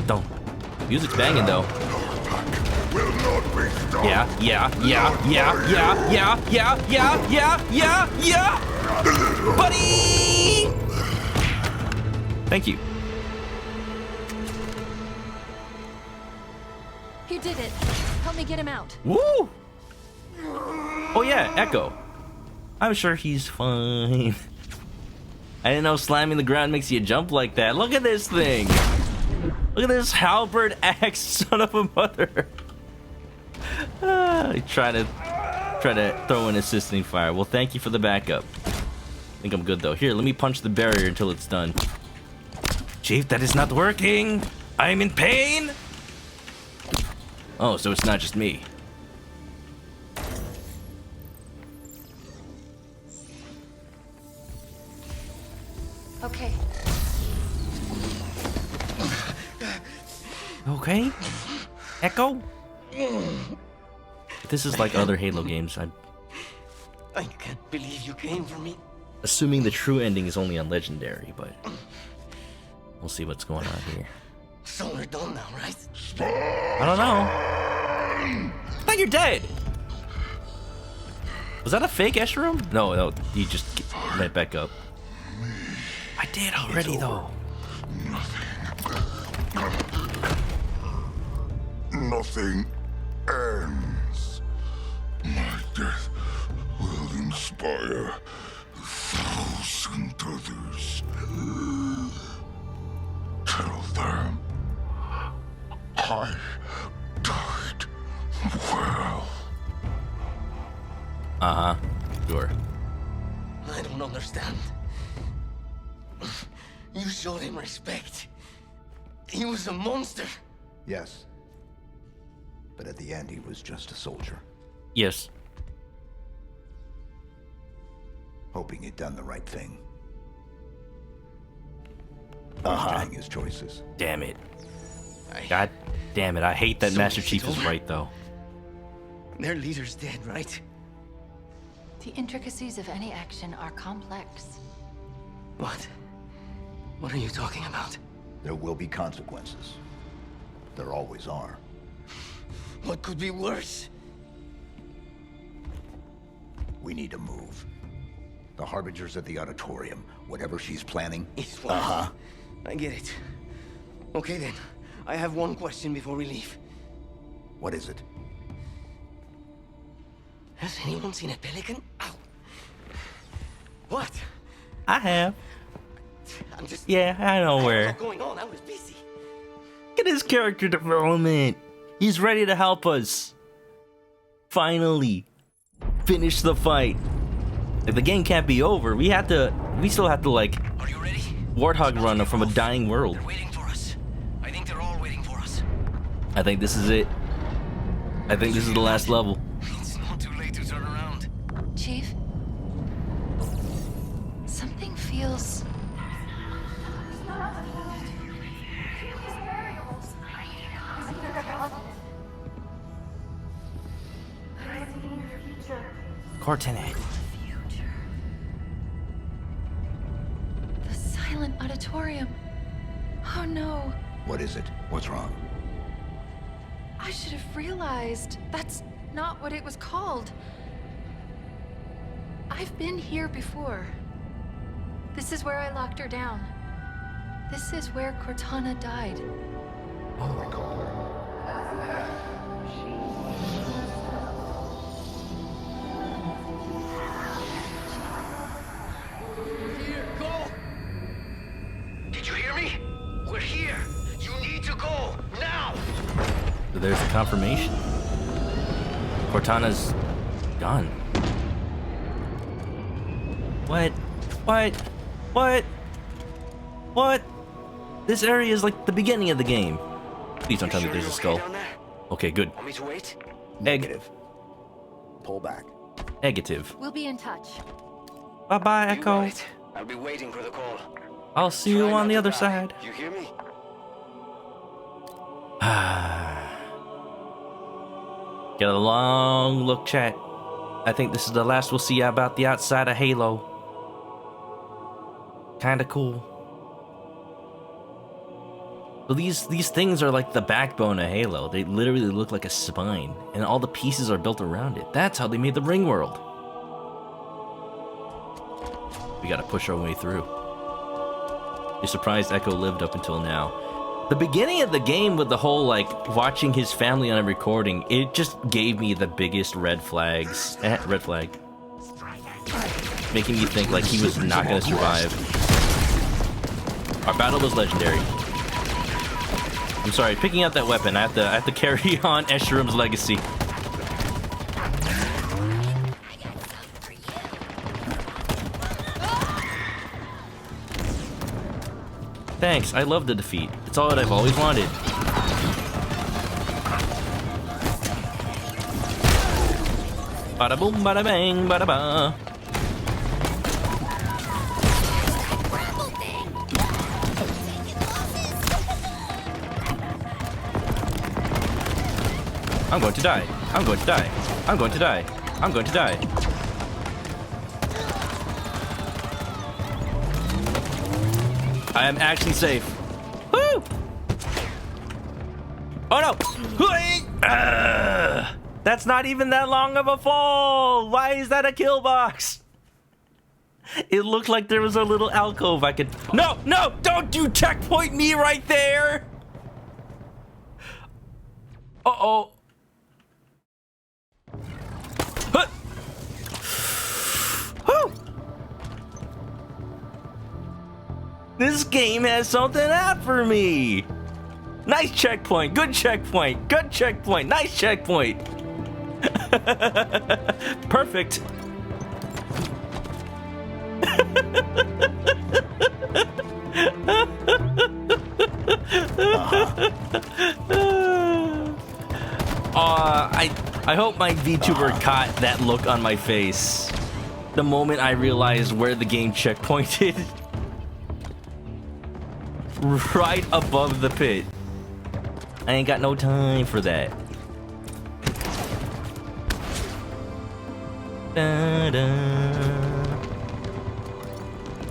A: Don't. Music's banging though. Yeah. Buddy! Thank you.
K: You did it. Help me get him out.
A: Woo! Oh yeah, Echo. I'm sure he's fine. I didn't know slamming the ground makes you jump like that. Look at this thing. Look at this halberd axe, son of a mother. Try to throw an assisting fire. Well, thank you for the backup. I think I'm good though. Here, let me punch the barrier until it's done. Chief, that is not working. I am in pain. Oh, so it's not just me.
C: Okay.
A: Okay. Echo? This is like other Halo games. I'm
I: I can't believe you came for me.
A: assuming the true ending is only on Legendary, but we'll see what's going on here.
I: So we're done now, right?
A: I don't know. I thought you're dead. Was that a fake Esherum? No, you just went back up. I did already, though.
E: Nothing ends. My death will inspire 1,000 others. Tell them I died well.
A: Sure.
I: I don't understand. You showed him respect. He was a monster.
D: Yes. But at the end, he was just a soldier.
A: Yes.
D: Hoping he'd done the right thing. Understanding his choices.
A: Damn it. God damn it. I hate that
I: So
A: Master
I: is it
A: Chief is
I: over?
A: right, though.
I: Their leader's dead, right?
C: The intricacies of any action are complex.
I: What? What are you talking about?
D: There will be consequences. There always are.
I: What could be worse?
D: We need to move. The Harbinger's at the auditorium. Whatever she's planning.
I: It's one. I get it. Okay then. I have one question before we leave.
D: What is it?
I: Has anyone seen a pelican? Ow. What?
A: I have.
I: I'm just...
A: Yeah, I know
I: I
A: where.
I: had a lot going on. I was busy.
A: Look at his character development. He's ready to help us. Finally. Finish the fight. Like, the game can't be over. We still have to, like,
I: Are you ready?
A: Warthog run from a dying world.
I: They're waiting for us. I think they're all waiting for us.
A: I think this is it. I think this is the last level.
I: It's not too late to turn around.
C: Chief? Something feels...
A: Cortinet.
C: The silent auditorium. Oh no.
D: What is it? What's wrong?
B: I should have realized. That's not what it was called. I've been here before. This is where I locked her down. This is where Cortana died.
I: Here, go! Did you hear me? We're here. You need to go now.
A: So there's the confirmation. Cortana's gone. What? What? This area is like the beginning of the game. Please don't tell me there's a skull. Okay, good.
I: Want me to wait?
D: Negative. Pull back.
A: Negative.
K: We'll be in touch.
A: Bye-bye,
I: You
A: Echo.
I: got it. I'll be waiting for the call.
A: I'll see you
I: Try
A: on
I: not
A: the
I: to
A: other
I: die.
A: side.
I: You hear me?
A: Get a long look, chat. I think this is the last we'll see about the outside of Halo. Kinda cool. So these things are like the backbone of Halo. They literally look like a spine, and all the pieces are built around it. That's how they made the ring world. We gotta push our way through. You're surprised Echo lived up until now. The beginning of the game with the whole, like, watching his family on a recording, it just gave me the biggest red flags. Red flag. Making me think, like, he was not gonna survive. Our battle was legendary. I'm sorry, picking out that weapon. I have to carry on Escherum's legacy. Thanks, I love the defeat. It's all that I've always wanted. Bada boom, bada bang, bada ba. I'm going to die. I'm going to die. I'm going to die. I'm going to die. I am actually safe. Woo! Oh no! That's not even that long of a fall! Why is that a kill box? It looked like there was a little alcove I could... No! No! Don't you checkpoint me right there! Uh-oh. Huh. Woo! This game has something out for me! Nice checkpoint! Good checkpoint! Good checkpoint! Nice checkpoint! Perfect! I hope my VTuber caught that look on my face the moment I realized where the game checkpointed. Right above the pit. I ain't got no time for that. Da-da.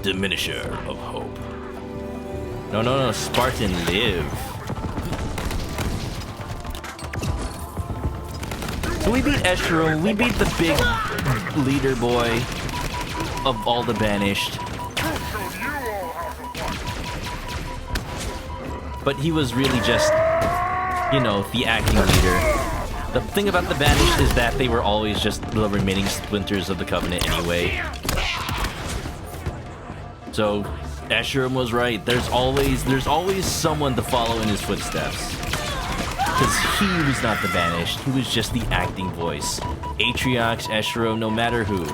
A: Diminisher of hope. No, no, no, Spartan, live. So we beat Escherum, we beat the big leader boy of all the banished. But he was really just, you know, the acting leader. The thing about the banished is that they were always just the remaining splinters of the Covenant anyway. So Escherum was right. There's always someone to follow in his footsteps. Because he was not the banished. He was just the acting voice. Atriox, Escherum, no matter who.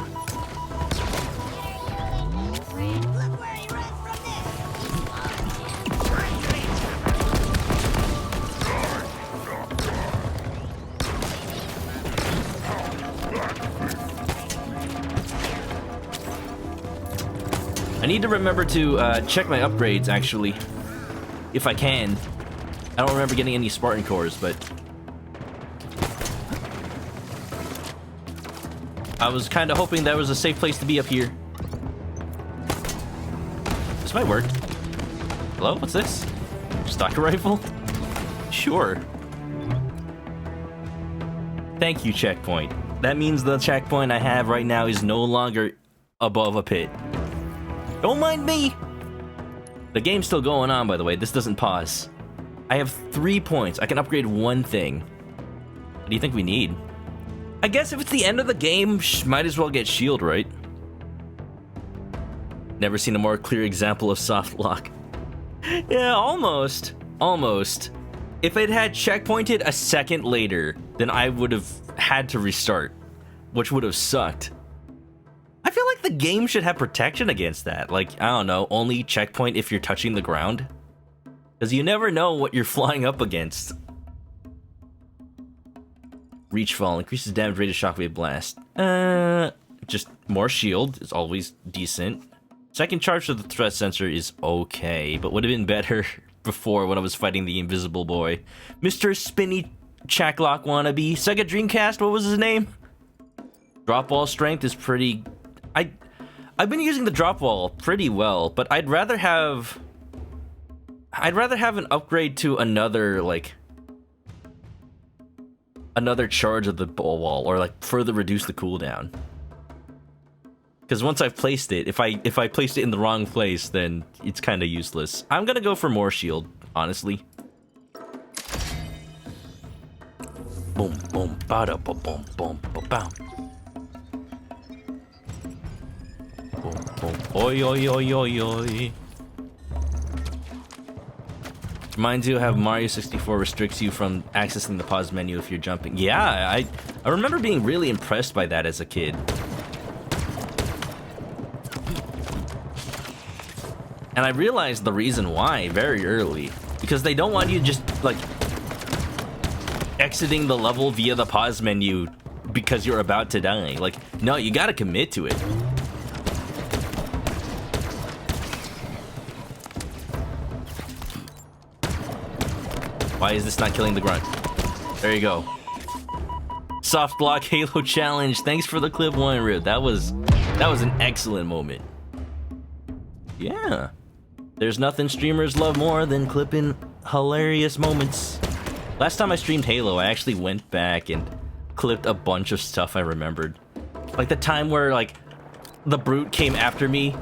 A: I need to remember to check my upgrades, actually. If I can. I don't remember getting any Spartan cores, but... I was kind of hoping that was a safe place to be up here. This might work. Hello? What's this? Stalker rifle? Sure. Thank you, checkpoint. That means the checkpoint I have right now is no longer above a pit. Don't mind me! The game's still going on, by the way. This doesn't pause. I have 3 points. I can upgrade one thing. What do you think we need? I guess if it's the end of the game, might as well get shield, right? Never seen a more clear example of soft lock. Yeah, almost. Almost. If it had checkpointed a second later, then I would have had to restart, which would have sucked. I feel like the game should have protection against that. Like, I don't know, only checkpoint if you're touching the ground. Because you never know what you're flying up against. Reach fall increases damage rate of shockwave blast. Just more shield is always decent. Second charge of the threat sensor is okay, but would have been better before when I was fighting the invisible boy. Mr. Spinny Chacklock wannabe. Sega Dreamcast, what was his name? Drop wall strength is pretty... I've been using the drop wall pretty well, but I'd rather have an upgrade to another, like, another charge of the ball wall, or like further reduce the cooldown. Because once I've placed it, if I placed it in the wrong place, then it's kind of useless. I'm gonna go for more shield, honestly. Boom, boom, bada, boom, boom, boom, boom, boom. Boom, boom, oi, oi, oi, oi, oi. Reminds you how Mario 64 restricts you from accessing the pause menu if you're jumping. Yeah, I remember being really impressed by that as a kid. And I realized the reason why very early. Because they don't want you just, like, exiting the level via the pause menu because you're about to die. Like, no, you gotta commit to it. Why is this not killing the grunt? There you go. Soft block Halo challenge. Thanks for the clip 1, Rip. That was an excellent moment. Yeah. There's nothing streamers love more than clipping hilarious moments. Last time I streamed Halo, I actually went back and clipped a bunch of stuff I remembered. Like the time where, like, the brute came after me.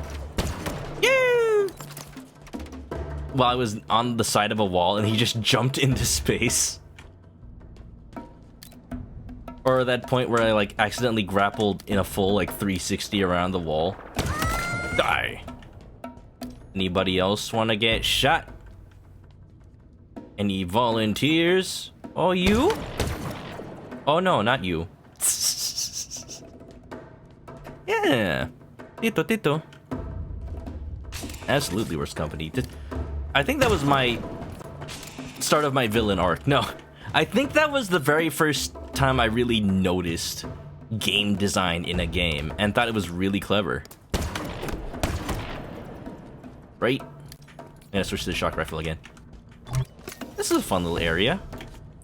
A: While I was on the side of a wall and he just jumped into space. Or that point where I, like, accidentally grappled in a full, like, 360 around the wall. Die. Anybody else want to get shot? Any volunteers? Oh, you? Oh, no, not you. Yeah. Tito. Absolutely worst company. I think that was my start of my villain arc. No, I think that was the very first time I really noticed game design in a game and thought it was really clever. Right? I'm gonna switch to the shock rifle again. This is a fun little area.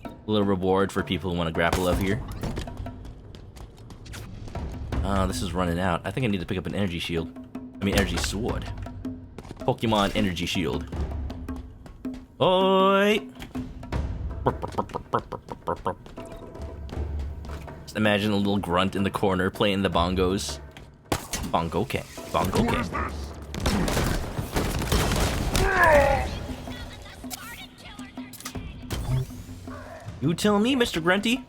A: A little reward for people who want to grapple up here. This is running out. I think I need to pick up an energy shield. I mean, energy sword. Pokemon energy shield. Oi! Just imagine a little grunt in the corner playing the bongos. Bongo cat. Bongo cat. You tell me, Mr. Grunty.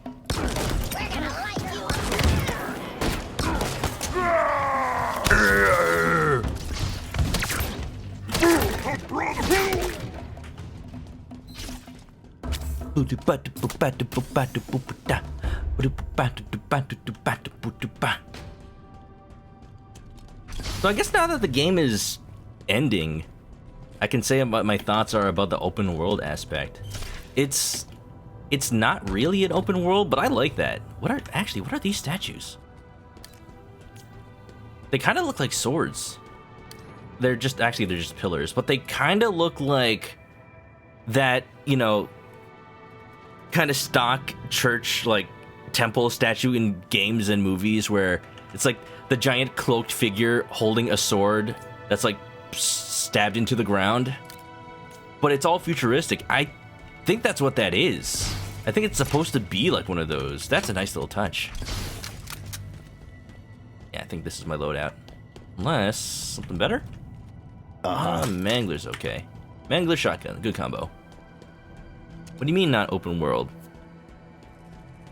A: So I guess now that the game is ending, I can say what my thoughts are about the open world aspect. It's not really an open world, but I like that. What are these statues? They kind of look like swords. They're just pillars, but they kind of look like that, you know, kind of stock church, like, temple statue in games and movies where it's like the giant cloaked figure holding a sword that's like stabbed into the ground. But it's all futuristic. I think that's what that is. I think it's supposed to be like one of those. That's a nice little touch. Yeah, I think this is my loadout. Unless something better? Mangler's okay. Mangler shotgun, good combo. What do you mean not open world?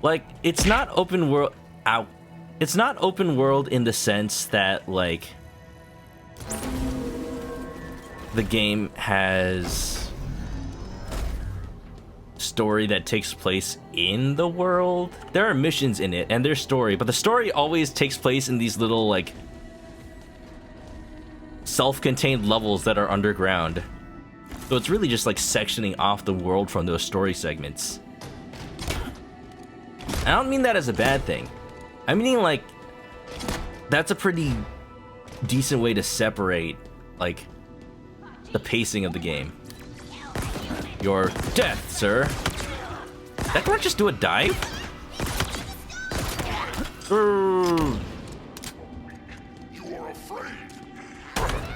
A: Like, it's not open world. Ow. It's not open world in the sense that, like, the game has story that takes place in the world. There are missions in it and there's story, but the story always takes place in these little, like, self-contained levels that are underground. So it's really just like sectioning off the world from those story segments. I don't mean that as a bad thing. I mean, like, that's a pretty decent way to separate, like, the pacing of the game. Your death, sir. That can't just do a dive?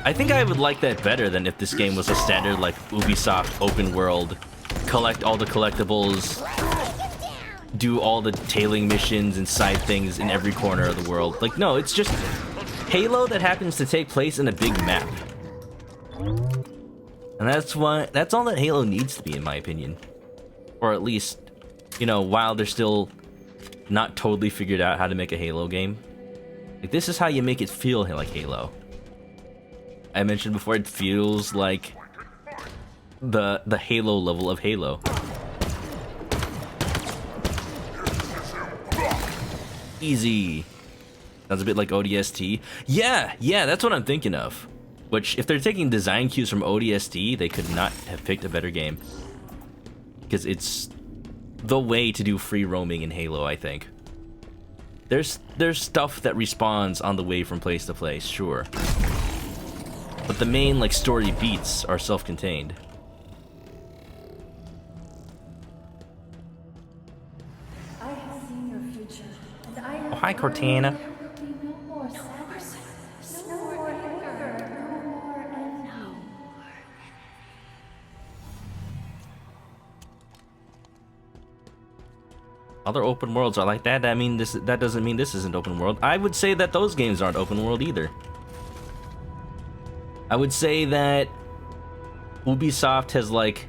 A: I think I would like that better than if this game was a standard, like, Ubisoft open world. Collect all the collectibles, do all the tailing missions and side things in every corner of the world. Like, no, it's just Halo that happens to take place in a big map. And that's all that Halo needs to be, in my opinion. Or at least, you know, while they're still not totally figured out how to make a Halo game. Like, this is how you make it feel like Halo. I mentioned before, it feels like the Halo level of Halo. Easy. Sounds a bit like ODST. Yeah, that's what I'm thinking of. Which, if they're taking design cues from ODST, they could not have picked a better game. Because it's the way to do free roaming in Halo, I think. There's stuff that respawns on the way from place to place, sure. But the main, like, story beats are self-contained.
H: I have seen your future, and I
A: Oh, hi, Cortana.
H: no more sadness, no more anger, no more envy.
A: Other open worlds are like that. That doesn't mean this isn't open world. I would say that those games aren't open world either. I would say that Ubisoft has, like,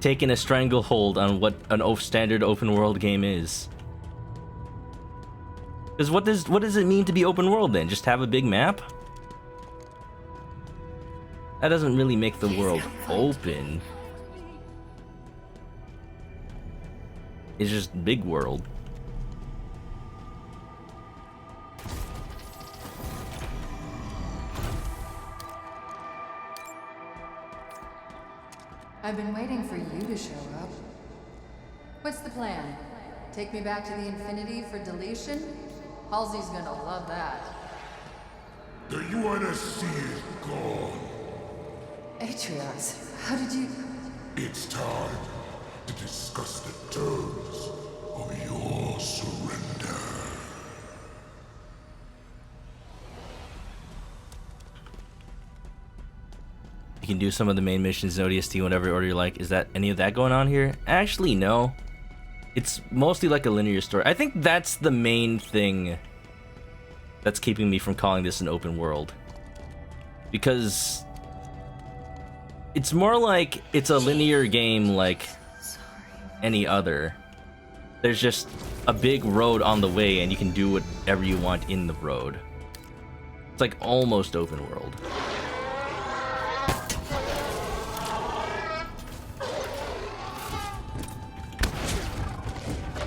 A: taken a stranglehold on what an standard open world game is. Because what does it mean to be open world then? Just have a big map? That doesn't really make the world open. It's just big world.
B: I've been waiting for you to show up. What's the plan? Take me back to the Infinity for deletion? Halsey's gonna love that.
E: Do you want to see it gone?
B: Atrios, how did you...
E: It's time to discuss the terms of your surrender.
A: You can do some of the main missions in ODST whenever order you like. Is that any of that going on here? Actually, no. It's mostly like a linear story. I think that's the main thing that's keeping me from calling this an open world. Because it's more like it's a linear game like any other. There's just a big road on the way and you can do whatever you want in the road. It's like almost open world.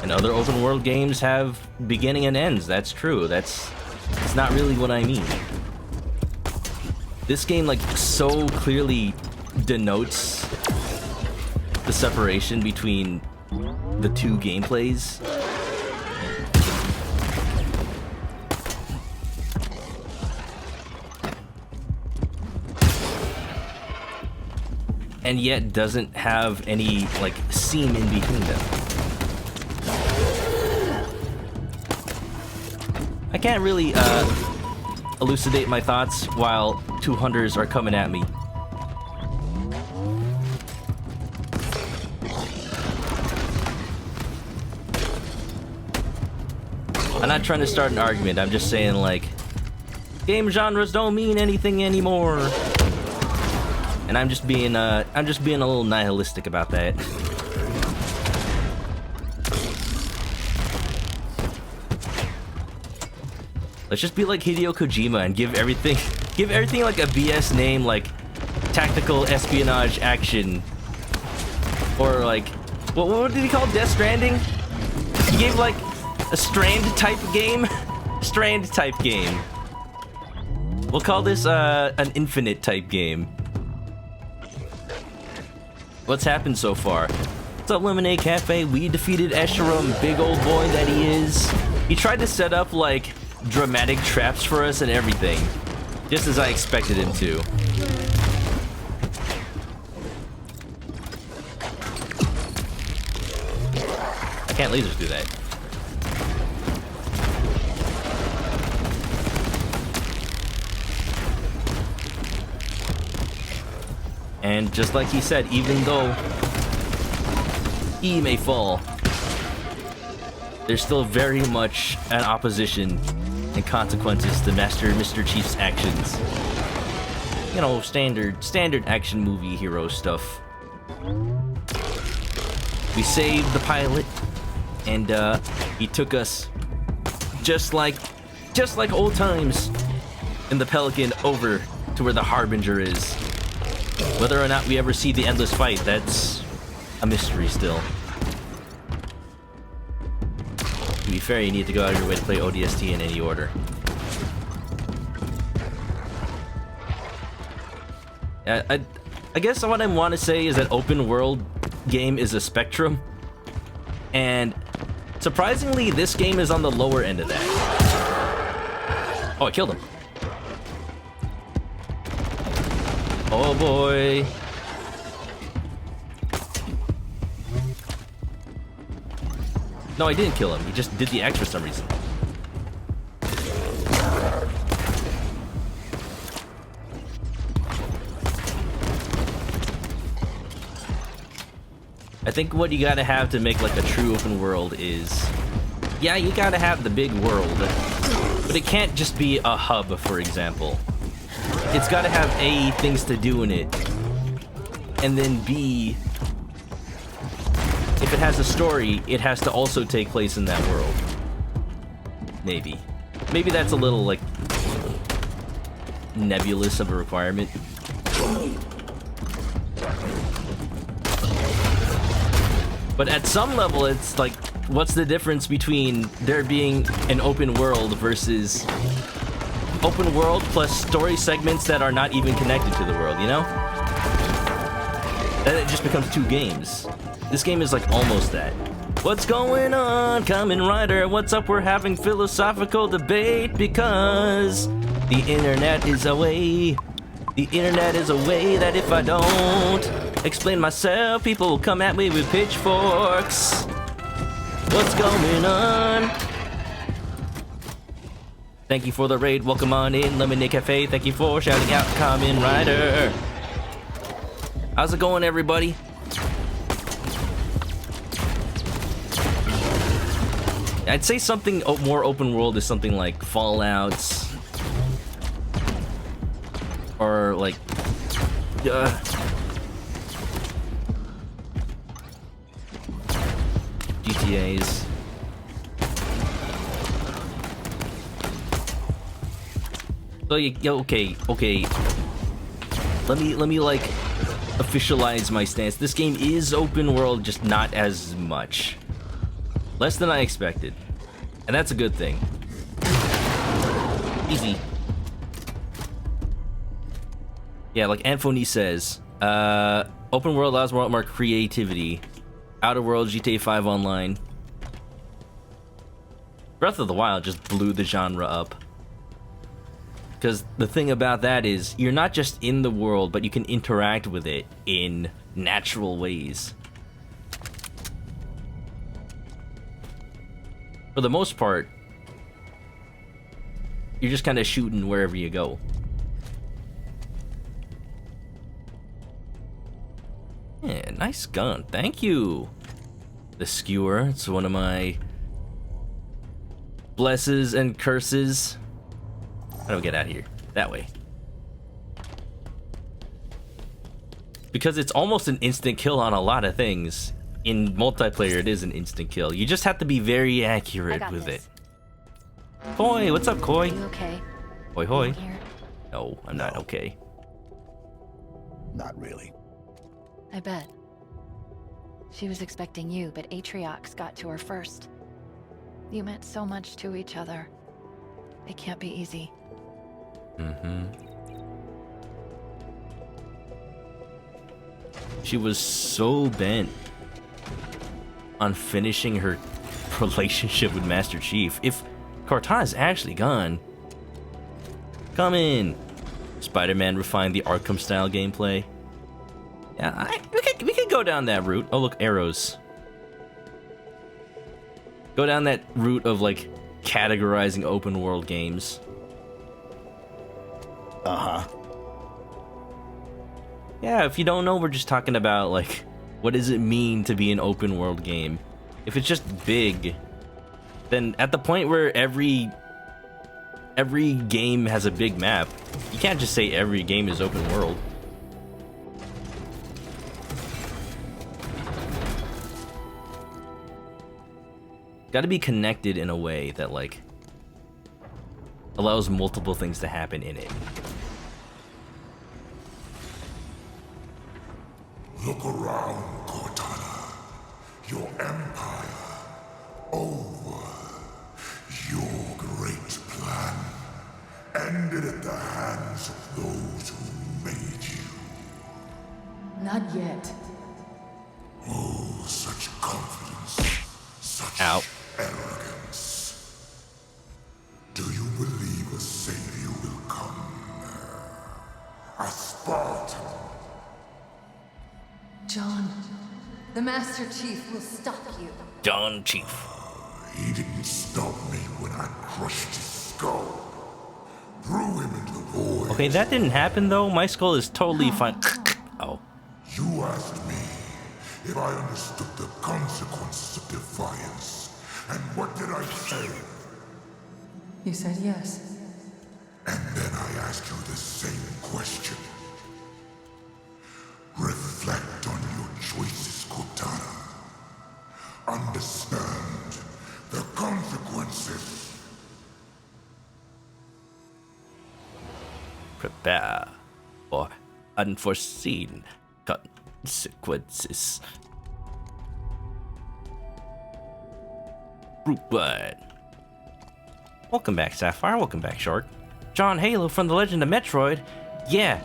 A: And other open world games have beginning and ends. That's true. It's not really what I mean. This game, like, so clearly denotes the separation between the two gameplays. And yet doesn't have any, like, seam in between them. I can't really elucidate my thoughts while two hunters are coming at me. I'm not trying to start an argument. I'm just saying, like, game genres don't mean anything anymore. And I'm just being a little nihilistic about that. Let's just be like Hideo Kojima and give everything like a BS name, like tactical espionage action, or like what did he call Death Stranding? He gave like a Strand type game. Strand type game. We'll call this an Infinite type game. What's happened so far? What's up, Lemonade Cafe? We defeated Escharum, big old boy that he is. He tried to set up like dramatic traps for us and everything, just as I expected him to. I can't lasers do that. And just like he said, even though he may fall, there's still very much an opposition and consequences to Mr. Chief's actions. You know, standard action movie hero stuff. We saved the pilot, and he took us just like old times in the Pelican over to where the Harbinger is. Whether or not we ever see the endless fight, that's a mystery still. To be fair, you need to go out of your way to play ODST in any order. I guess what I want to say is that open world game is a spectrum, and surprisingly, this game is on the lower end of that. Oh, I killed him. Oh boy. No, I didn't kill him. He just did the X for some reason. I think what you gotta have to make like a true open world is, yeah, you gotta have the big world, but it can't just be a hub, for example. It's gotta have A, things to do in it, and then B, if it has a story, it has to also take place in that world. Maybe. Maybe that's a little, like, nebulous of a requirement. But at some level, it's like, what's the difference between there being an open world versus open world plus story segments that are not even connected to the world, you know? Then it just becomes two games. This game is like almost that. What's going on, Kamen Rider? What's up? We're having philosophical debate because the internet is a way. The internet is a way that if I don't explain myself, people will come at me with pitchforks. What's going on? Thank you for the raid. Welcome on in, Lemonade Cafe. Thank you for shouting out, Kamen Rider. How's it going, everybody? I'd say something more open world is something like Fallouts. Or like... GTAs. So okay. Let me like officialize my stance. This game is open world, just not as much. Less than I expected. And that's a good thing. Easy. Yeah, like Anthony says, open world allows more creativity. Outer World, GTA 5 Online. Breath of the Wild just blew the genre up. Because the thing about that is, you're not just in the world, but you can interact with it in natural ways. For the most part, you're just kind of shooting wherever you go. Yeah, nice gun. Thank you. The skewer. It's one of my blesses and curses. How do we get out of here? That way. Because it's almost an instant kill on a lot of things. In multiplayer, it is an instant kill. You just have to be very accurate with it. Koi, what's up, Koi?
C: Are you okay?
A: Hoi hoi. No, I'm not okay.
D: Not really.
C: I bet. She was expecting you, but Atriox got to her first. You meant so much to each other. It can't be easy.
A: She was so bent on finishing her relationship with Master Chief. If Cortana's actually gone, come in. Spider-Man refined the Arkham-style gameplay. Yeah, we could go down that route. Oh, look, arrows. Go down that route of, like, categorizing open-world games.
D: Uh-huh.
A: Yeah, if you don't know, we're just talking about, like, what does it mean to be an open-world game? If it's just big, then at the point where every game has a big map, you can't just say every game is open-world. Got to be connected in a way that, like, allows multiple things to happen in it.
E: Look around, Cortana. Your empire over. Your great plan ended at the hands of those who made you.
B: Not yet.
E: Oh, such confidence. Such arrogance. Do you believe a savior will come? A Spartan?
B: John, the Master Chief will stop you.
A: John Chief.
E: He didn't stop me when I crushed his skull. Threw him into the void.
A: Okay, that didn't happen though. My skull is totally fine. Oh.
E: You asked me if I understood the consequences of defiance. And what did I say?
B: You said yes.
E: And then I asked you the same question. Reflect on your choices, Cortana. Understand the consequences.
A: Prepare for unforeseen consequences. Group 1. Welcome back, Sapphire. Welcome back, Shark. John Halo from The Legend of Metroid. Yeah.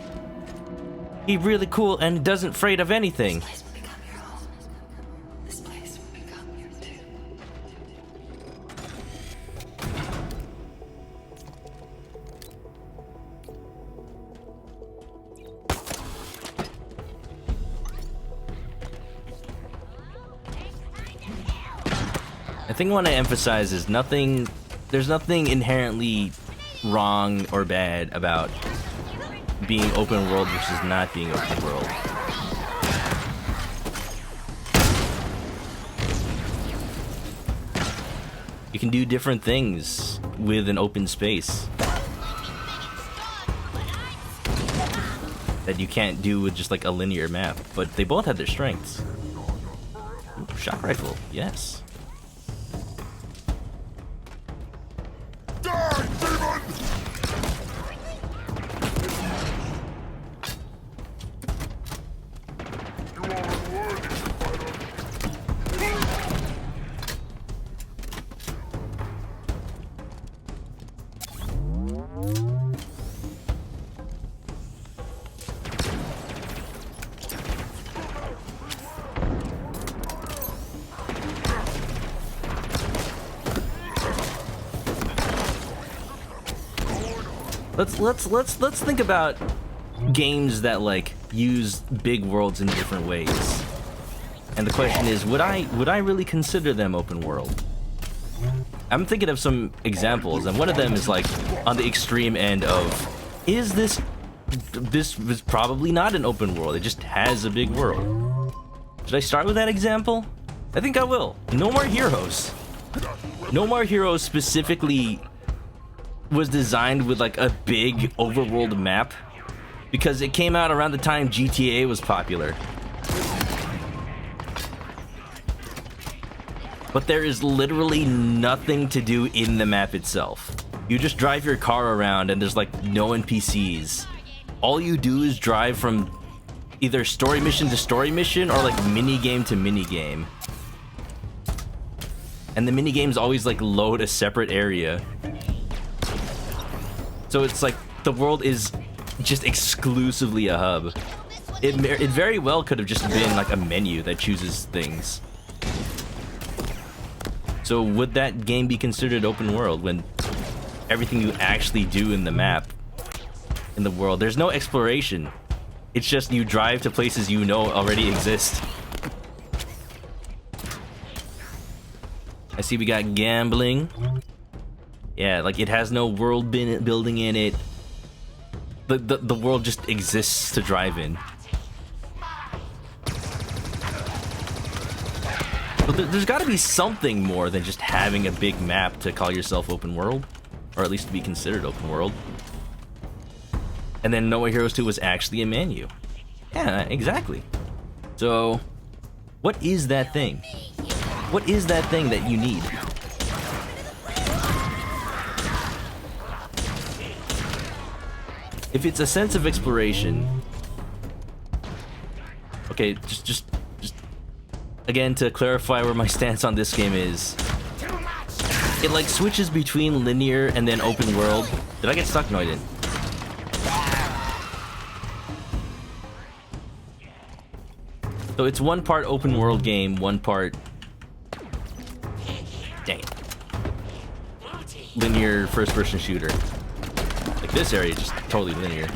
A: He really cool and doesn't afraid of anything.
B: This place will become your home. This place will become your tomb.
A: The thing I want to emphasize is there's nothing inherently wrong or bad about being open world versus not being open world. You can do different things with an open space that you can't do with just like a linear map, but they both have their strengths. Ooh, shock rifle, yes. Let's think about games that like use big worlds in different ways. And the question is, would I really consider them open world? I'm thinking of some examples, and one of them is like on the extreme end of, is this was probably not an open world, it just has a big world. Should I start with that example? I think I will. No More Heroes. No More Heroes specifically was designed with like a big overworld map because it came out around the time GTA was popular. But there is literally nothing to do in the map itself. You just drive your car around and there's like no NPCs. All you do is drive from either story mission to story mission or like mini game to mini game. And the mini games always like load a separate area. So it's like the world is just exclusively a hub. It very well could have just been like a menu that chooses things. So would that game be considered open world when everything you actually do in the map, in the world, there's no exploration. It's just you drive to places you know already exist. I see we got gambling. Yeah, like it has no world building in it. The world just exists to drive in. But there's got to be something more than just having a big map to call yourself open world, or at least to be considered open world. And then No More Heroes 2 was actually a menu. Yeah, exactly. So, what is that thing? What is that thing that you need? If it's a sense of exploration, Okay, just again, to clarify where my stance on this game is. It like switches between linear and then open world. Did I get stuck? No, I didn't. So it's one part open world game, one part... Dang it. Linear first-person shooter. Like this area is just totally linear.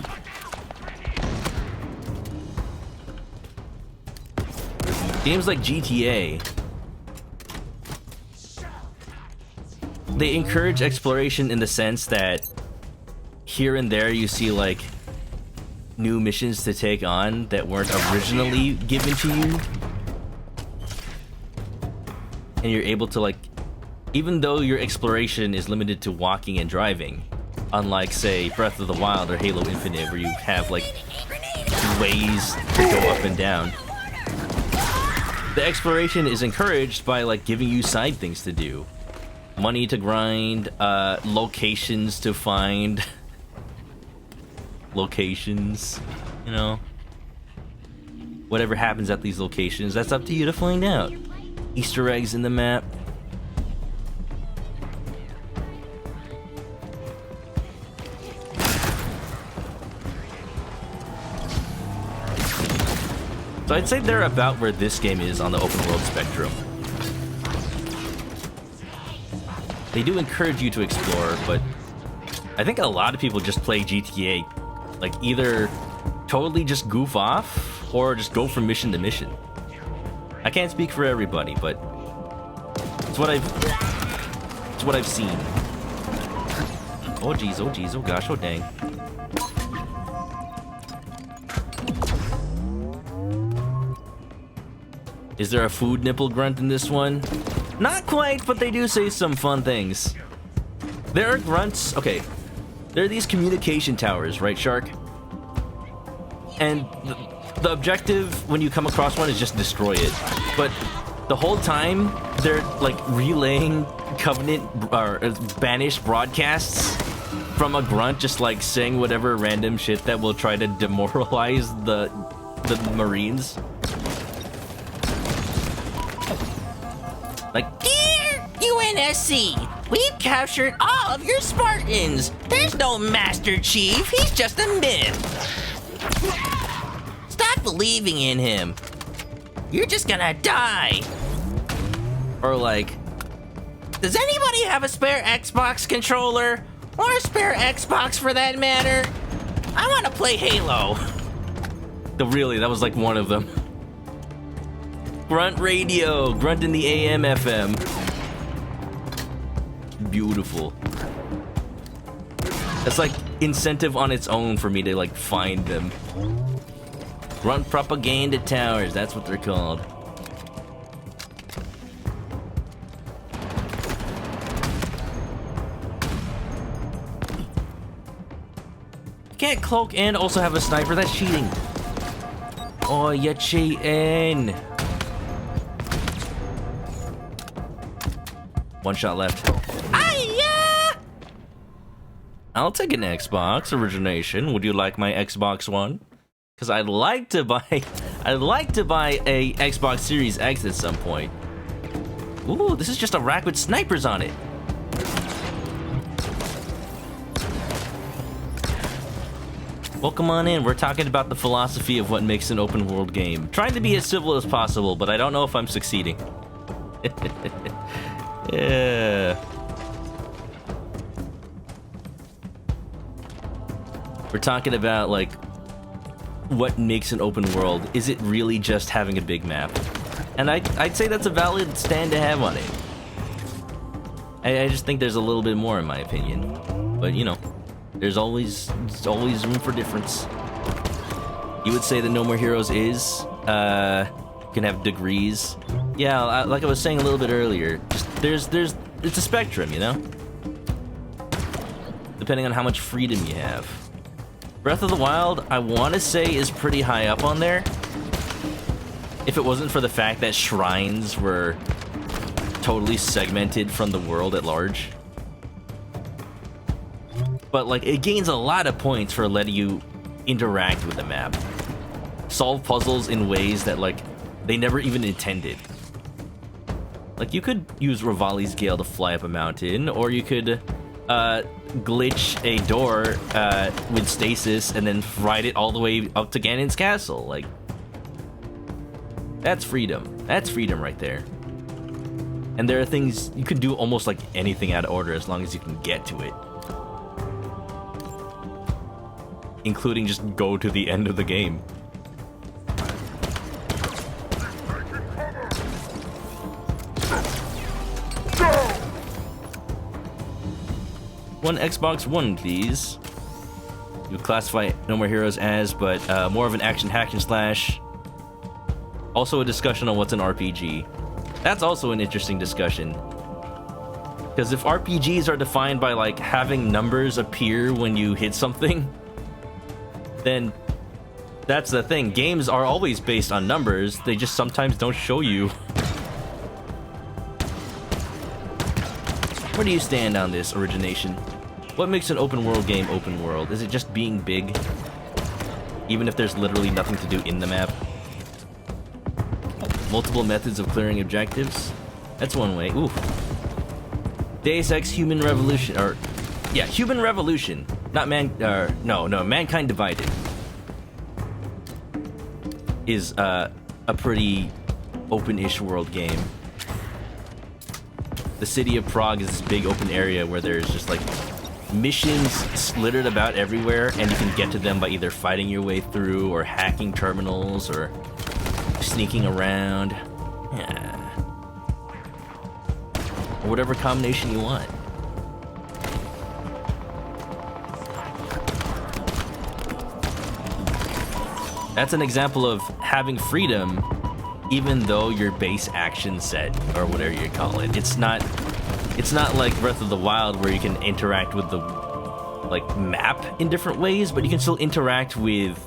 A: Games like GTA, they encourage exploration in the sense that here and there you see like new missions to take on that weren't originally given to you, and you're able to like, even though your exploration is limited to walking and driving, unlike say Breath of the Wild or Halo Infinite where you have like ways to go up and down. The exploration is encouraged by like giving you side things to do, money to grind, locations to find, locations, you know, whatever happens at these locations, that's up to you to find out. Easter eggs in the map. So I'd say they're about where this game is on the open world spectrum. They do encourage you to explore, but I think a lot of people just play GTA, like either totally just goof off or just go from mission to mission. I can't speak for everybody, but it's what I've seen. Oh geez, oh geez, oh gosh, oh dang. Is there a food nipple grunt in this one? Not quite, but they do say some fun things. There are grunts, okay. There are these communication towers, right, Shark? And the objective when you come across one is just destroy it. But the whole time, they're like relaying Covenant or banished broadcasts from a grunt, just like saying whatever random shit that will try to demoralize the Marines. Like, dear UNSC, we've captured all of your Spartans. There's no Master Chief, he's just a myth. Stop believing in him. You're just gonna die. Or like, does anybody have a spare Xbox controller? Or a spare Xbox for that matter? I wanna play Halo. Really, that was like one of them. Grunt radio, grunt in the AM FM. Beautiful. That's like incentive on its own for me to like find them. Grunt propaganda towers, that's what they're called. You can't cloak and also have a sniper, that's cheating. Oh, you're cheating. One shot left. Hiya! I'll take an Xbox origination. Would you like my Xbox One? Because I'd like to buy a Xbox Series X at some point. Ooh, this is just a rack with snipers on it. Welcome on in. We're talking about the philosophy of what makes an open world game. Trying to be as civil as possible, but I don't know if I'm succeeding. Yeah. We're talking about like what makes an open world. Is it really just having a big map? And I'd say that's a valid stand to have on it. I just think there's a little bit more in my opinion. But you know, there's always room for difference. You would say that No More Heroes is can have degrees. Yeah, like I was saying a little bit earlier, just it's a spectrum, you know? Depending on how much freedom you have. Breath of the Wild, I want to say, is pretty high up on there. If it wasn't for the fact that shrines were totally segmented from the world at large. But like, it gains a lot of points for letting you interact with the map. solve puzzles in ways that, like, they never even intended. Like, you could use Rivali's Gale to fly up a mountain, or you could glitch a door with stasis and then ride it all the way up to Ganon's castle. Like, that's freedom. That's freedom right there. And there are things you could do almost like anything out of order as long as you can get to it. Including just go to the end of the game. One Xbox One, please. You classify No More Heroes as, but more of an action hack and slash. Also a discussion on what's an RPG. That's also an interesting discussion. Because if RPGs are defined by, like, having numbers appear when you hit something, then that's the thing. Games are always based on numbers, they just sometimes don't show you. Where do you stand on this, Origination? What makes an open world game open world? Is it just being big? Even if there's literally nothing to do in the map? Multiple methods of clearing objectives? That's one way. Ooh. Deus Ex Human Revolution, or... yeah, Human Revolution. Not Mankind Divided. Is, a pretty open-ish world game. The city of Prague is this big open area where there's just, like, missions littered about everywhere, and you can get to them by either fighting your way through, or hacking terminals, or sneaking around. Yeah. Or whatever combination you want. That's an example of having freedom even though your base action set, or whatever you call it. It's not like Breath of the Wild where you can interact with the, like, map in different ways, but you can still interact with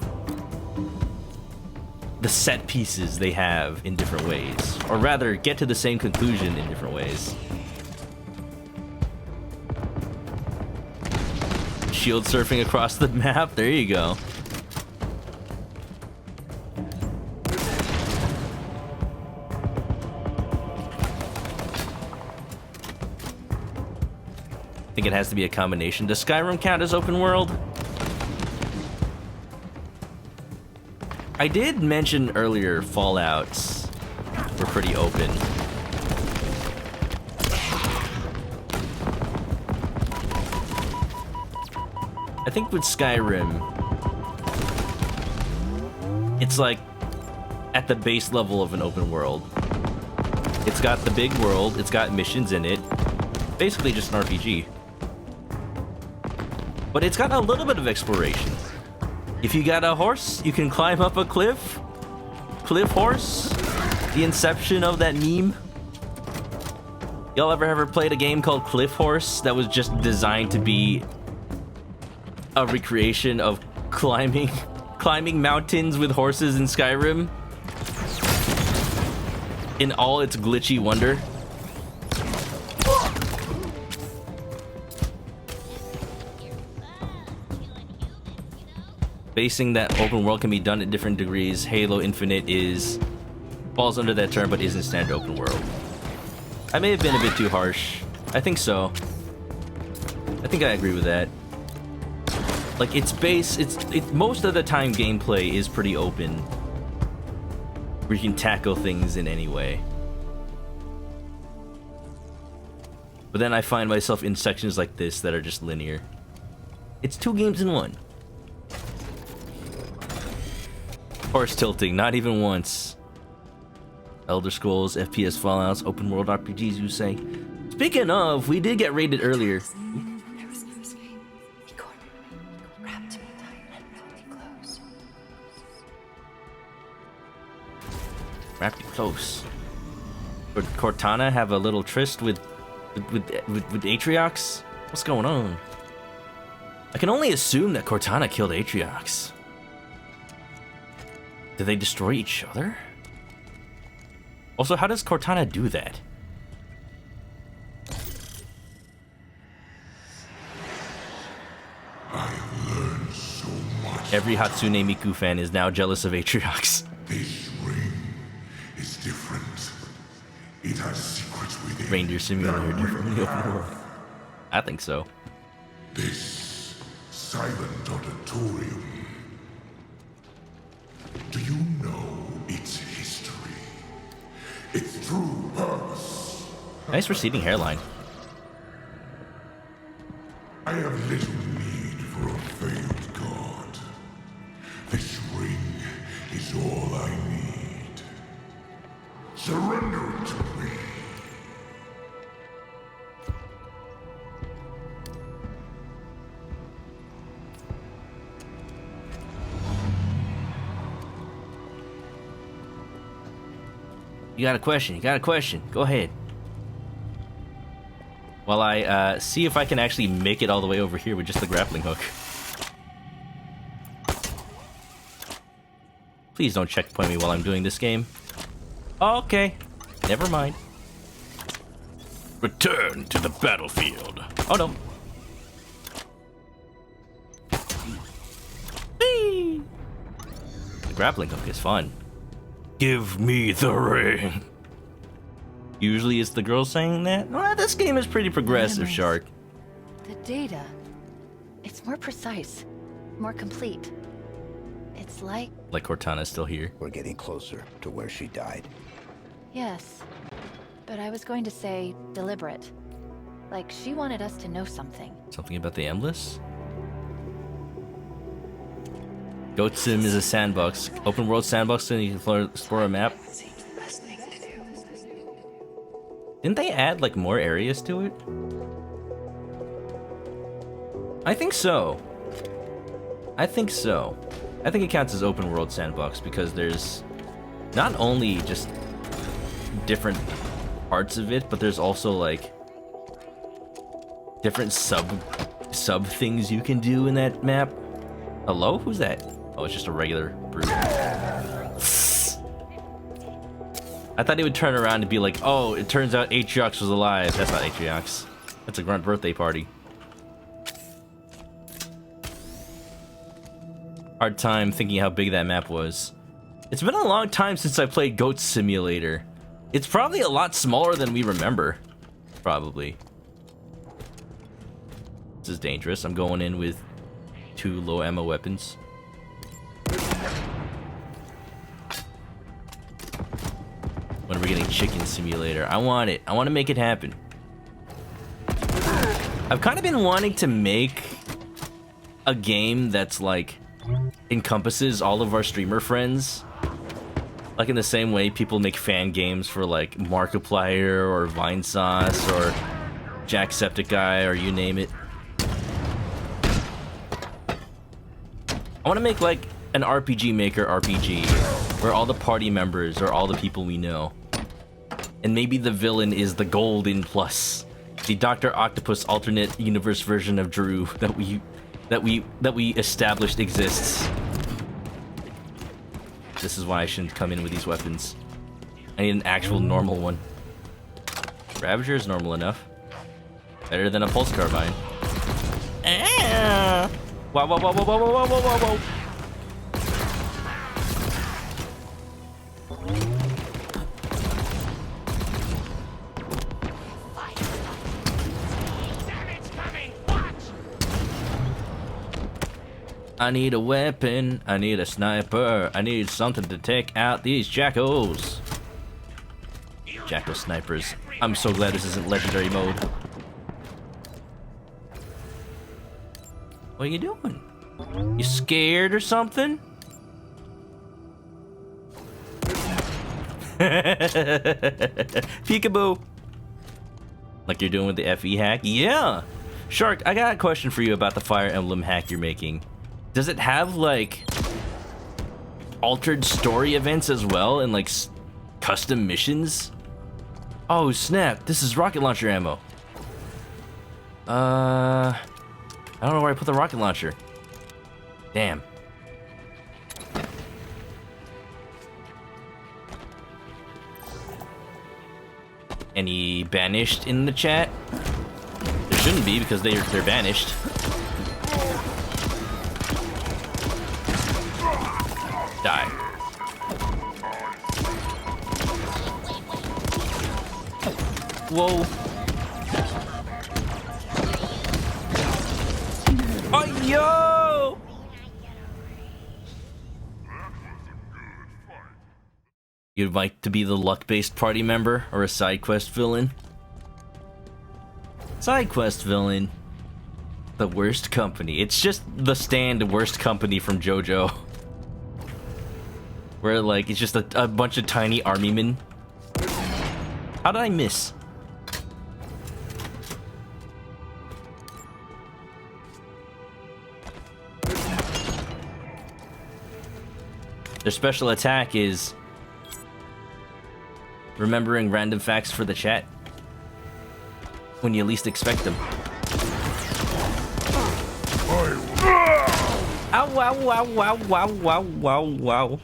A: the set pieces they have in different ways. Or rather, get to the same conclusion in different ways. Shield surfing across the map, there you go. I think it has to be a combination. Does Skyrim count as open world? I did mention earlier Fallouts were pretty open. I think with Skyrim, it's like at the base level of an open world. It's got the big world, it's got missions in it, basically just an RPG. But it's got a little bit of exploration. If you got a horse, you can climb up a cliff. Cliff horse. The inception of that meme. Y'all ever played a game called Cliff Horse that was just designed to be a recreation of climbing mountains with horses in Skyrim? In all its glitchy wonder. Basing that open world can be done at different degrees. Halo Infinite falls under that term, but isn't standard open world. I may have been a bit too harsh. I think so. I think I agree with that. Like, its base, most of the time gameplay is pretty open, where you can tackle things in any way. But then I find myself in sections like this that are just linear. It's 2 games in 1. Horse tilting, not even once. Elder Scrolls, FPS Fallouts, open world RPGs, you say? Speaking of, we did get raided earlier. Wrapped you close. Would Cortana have a little tryst with Atriox? What's going on? I can only assume that Cortana killed Atriox. Did they destroy each other? Also, how does Cortana do that?
E: I've learned so much
A: Every Hatsune Miku fan is now jealous of Atriox.
E: This ring is different. It has secrets within.
A: Reindeer Simulator different from the open world. I think so.
E: This silent auditorium. Do you know its history? Its true purpose?
A: Nice receding hairline.
E: I have little need for a failed god. This ring is all I need. Surrender it to me.
A: You got a question, you got a question. Go ahead. While I see if I can actually make it all the way over here with just the grappling hook. Please don't checkpoint me while I'm doing this game. Okay, never mind. Return to the battlefield. Oh no. Whee! The grappling hook is fun. Give me the ring. Usually it's the girl saying that. Well, this game is pretty progressive,
C: Memories.
A: Shark.
C: The data. It's more precise, more complete. It's like...
A: Like Cortana's still here.
D: We're getting closer to where she died.
C: Yes. But I was going to say deliberate. Like she wanted us to know something.
A: Something about the Endless? Goat Sim is a sandbox. Open world sandbox, and you can explore a map. Didn't they add like more areas to it? I think so. I think so. I think it counts as open world sandbox because there's not only just different parts of it, but there's also like different sub things you can do in that map. Hello? Who's that? Oh, it's just a regular brute. I thought he would turn around and be like, oh, it turns out Atriox was alive. That's not Atriox. That's a grunt birthday party. Hard time thinking how big that map was. It's been a long time since I played Goat Simulator. It's probably a lot smaller than we remember. Probably. This is dangerous. I'm going in with 2 low ammo weapons. When are we getting Chicken Simulator? I want it. I want to make it happen. I've kind of been wanting to make a game that's like encompasses all of our streamer friends. Like in the same way people make fan games for like Markiplier or Vinesauce or Jacksepticeye or you name it. I want to make like an RPG Maker RPG where all the party members are all the people we know. And maybe the villain is the Golden Plus, the Dr. Octopus alternate universe version of Drew that we established exists. This is why I shouldn't come in with these weapons. I need an actual normal one. Ravager is normal enough. Better than a pulse carbine. Ah! Whoa, whoa, whoa, whoa, whoa, whoa, whoa, whoa, whoa. I need a weapon, I need a sniper, I need something to take out these jackals. Jackal snipers. I'm so glad this isn't legendary mode. What are you doing? You scared or something? Peekaboo. Like you're doing with the FE hack? Yeah! Shark, I got a question for you about the Fire Emblem hack you're making. Does it have, like, altered story events as well and, like, custom missions? Oh, snap. This is rocket launcher ammo. I don't know where I put the rocket launcher. Damn. Any banished in the chat? There shouldn't be because they're banished. Die. Whoa. Oh, yo! You'd like to be the luck-based party member or a side quest villain? Side quest villain. The worst company. It's just the stand worst company from JoJo. Where, like, it's just a bunch of tiny army men. How did I miss? Their special attack is remembering random facts for the chat when you least expect them. Ow, wow, wow, wow, wow, wow, wow, wow.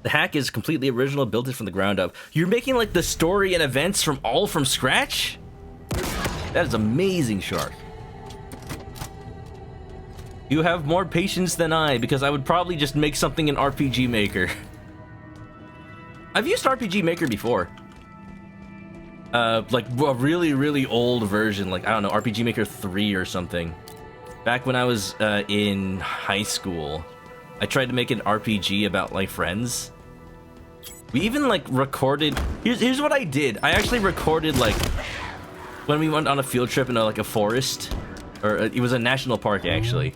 A: The hack is completely original, built it from the ground up. You're making like the story and events from scratch? That is amazing, Shark. You have more patience than I, because I would probably just make something in RPG Maker. I've used RPG Maker before. Like a really, really old version, like, I don't know, RPG Maker 3 or something. Back when I was in high school, I tried to make an RPG about, like, friends. We even, like, recorded... Here's what I did. I actually recorded, like, when we went on a field trip in, like, a forest. Or it was a national park, actually.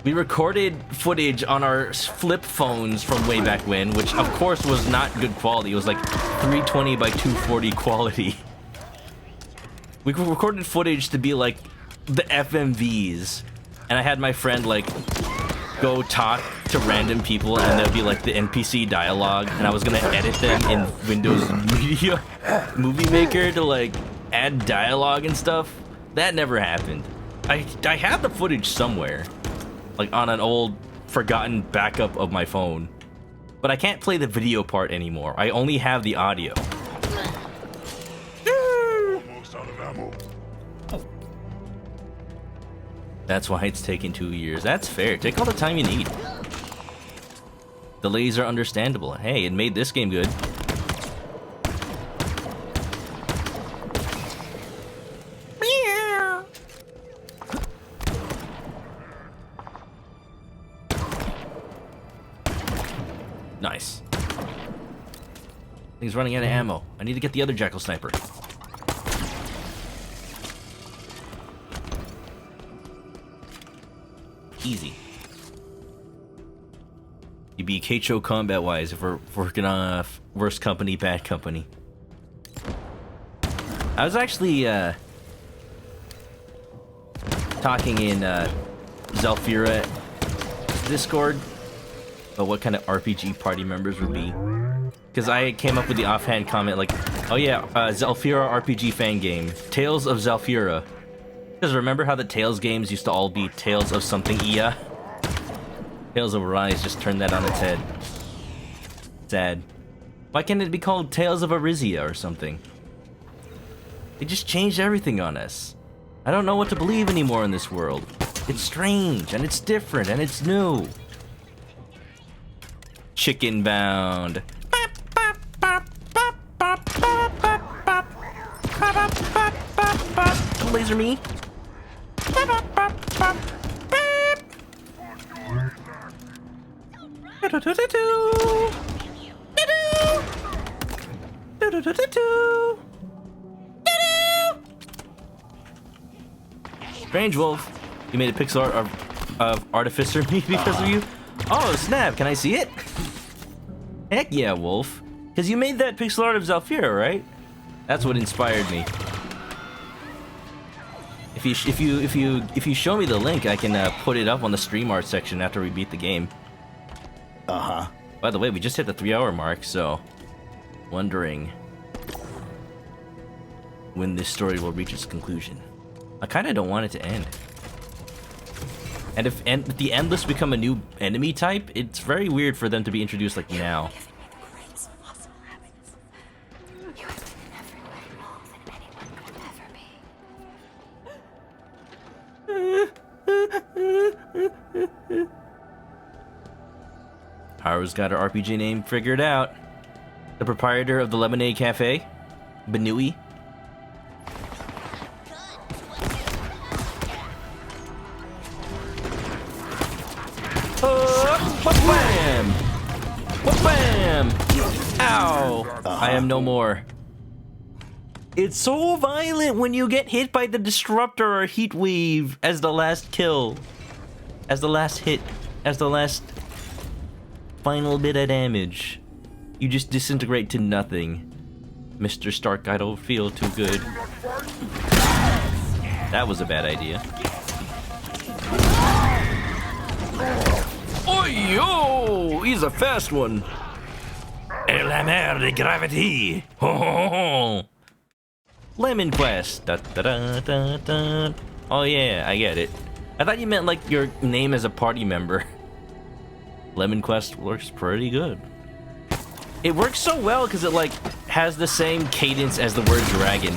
A: We recorded footage on our flip phones from way back when, which of course was not good quality. It was like 320 by 240 quality. We recorded footage to be like the FMVs, and I had my friend like go talk to random people, and there'd be like the NPC dialogue, and I was gonna edit them in Windows Media Movie Maker to like add dialogue and stuff. That never happened. I have the footage somewhere. Like on an old, forgotten backup of my phone. But I can't play the video part anymore. I only have the audio.
E: Almost out of ammo.
A: That's why it's taken 2 years. That's fair. Take all the time you need. Delays are understandable. Hey, it made this game good. Nice. He's running out of ammo. I need to get the other Jackal Sniper. Easy. You'd be Keicho combat-wise if we're working on a worst company, bad company. I was actually, talking in, Zelfira Discord about what kind of RPG party members would be. Because I came up with the offhand comment like, oh yeah, Zelfira RPG fan game. Tales of Zelfira. Because remember how the Tales games used to all be Tales of something Ia? Tales of Arise just turned that on its head. Sad. Why can't it be called Tales of Arisia or something? They just changed everything on us. I don't know what to believe anymore in this world. It's strange, and it's different, and it's new. Chicken bound. Don't laser me. Strange Wolf, you made a pixel art of Artificer me because of you? Oh snap, can I see it? Heck yeah, Wolf. Because you made that pixel art of Zelfira, right? That's what inspired me. If you show me the link, I can put it up on the stream art section after we beat the game.
D: Uh-huh.
A: By the way, we just hit the 3-hour mark, so wondering when this story will reach its conclusion. I kind of don't want it to end. And if the Endless become a new enemy type, it's very weird for them to be introduced like now. Haru's got her RPG name figured out. The proprietor of the Lemonade Cafe, Banui. Wham! Wham! Ow! I am no more. It's so violent when you get hit by the disruptor or heat wave as the last kill. As the last hit. As the last final bit of damage. You just disintegrate to nothing. Mr. Stark, I don't feel too good. That was a bad idea. Oh, yo! He's a fast one. Et la mer de gravity. Ho, ho, ho. Lemon Quest. Da, da, da, da, da. Oh yeah, I get it. I thought you meant like your name as a party member. Lemon Quest works pretty good. It works so well because it like has the same cadence as the word dragon.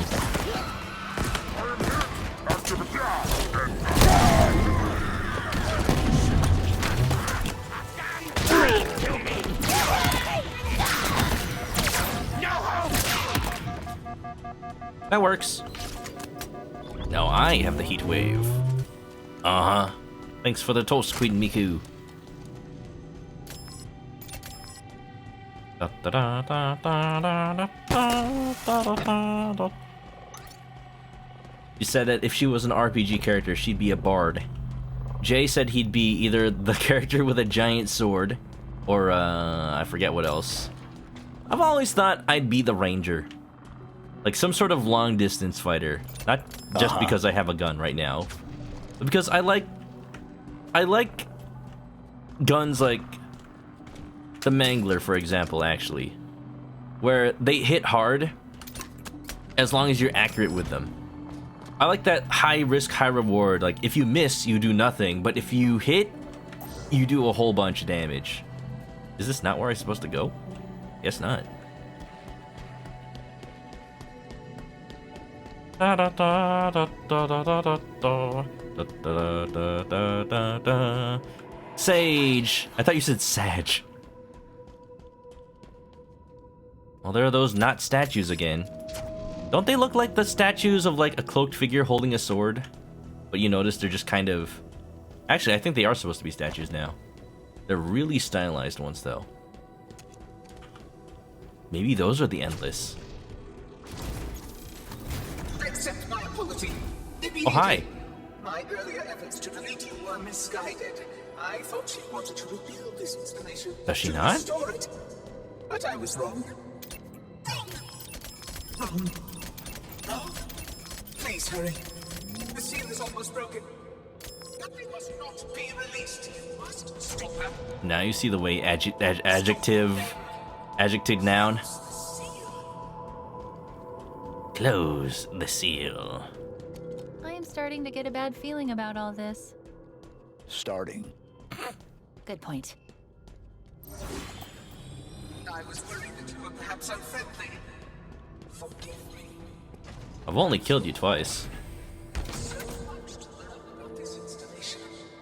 A: That works. Now I have the heat wave. Uh-huh. Thanks for the toast, Queen Miku. You said that if she was an RPG character, she'd be a bard. Jay said he'd be either the character with a giant sword, or I forget what else. I've always thought I'd be the ranger. Like some sort of long distance fighter. Not just because I have a gun right now, but because I like guns like the Mangler, for example, actually, where they hit hard as long as you're accurate with them. I like that high risk, high reward. Like if you miss, you do nothing, but if you hit, you do a whole bunch of damage. Is this not where I'm supposed to go? Guess not. Da da da da da da da da da da da da da. Sage. I thought you said Sag. Well, there are those not statues again. Don't they look like the statues of like a cloaked figure holding a sword? But you notice they're just kind of... Actually, I think they are supposed to be statues now. They're really stylized ones, though. Maybe those are the Endless.
L: Accept my apology.
A: Oh, hi.
L: My earlier efforts to delete you were misguided. I thought she wanted to rebuild this installation.
A: Does she not?
L: Restore it. But I was wrong. Wrong. Please hurry. The seal is almost broken. Nothing must not be released. You must stop her.
A: Now you see the way adjective noun. Close the seal.
K: I am starting to get a bad feeling about all this.
D: Starting.
K: Good point.
L: I was worried that you were perhaps unfriendly. Forgive me.
A: I've only killed you twice.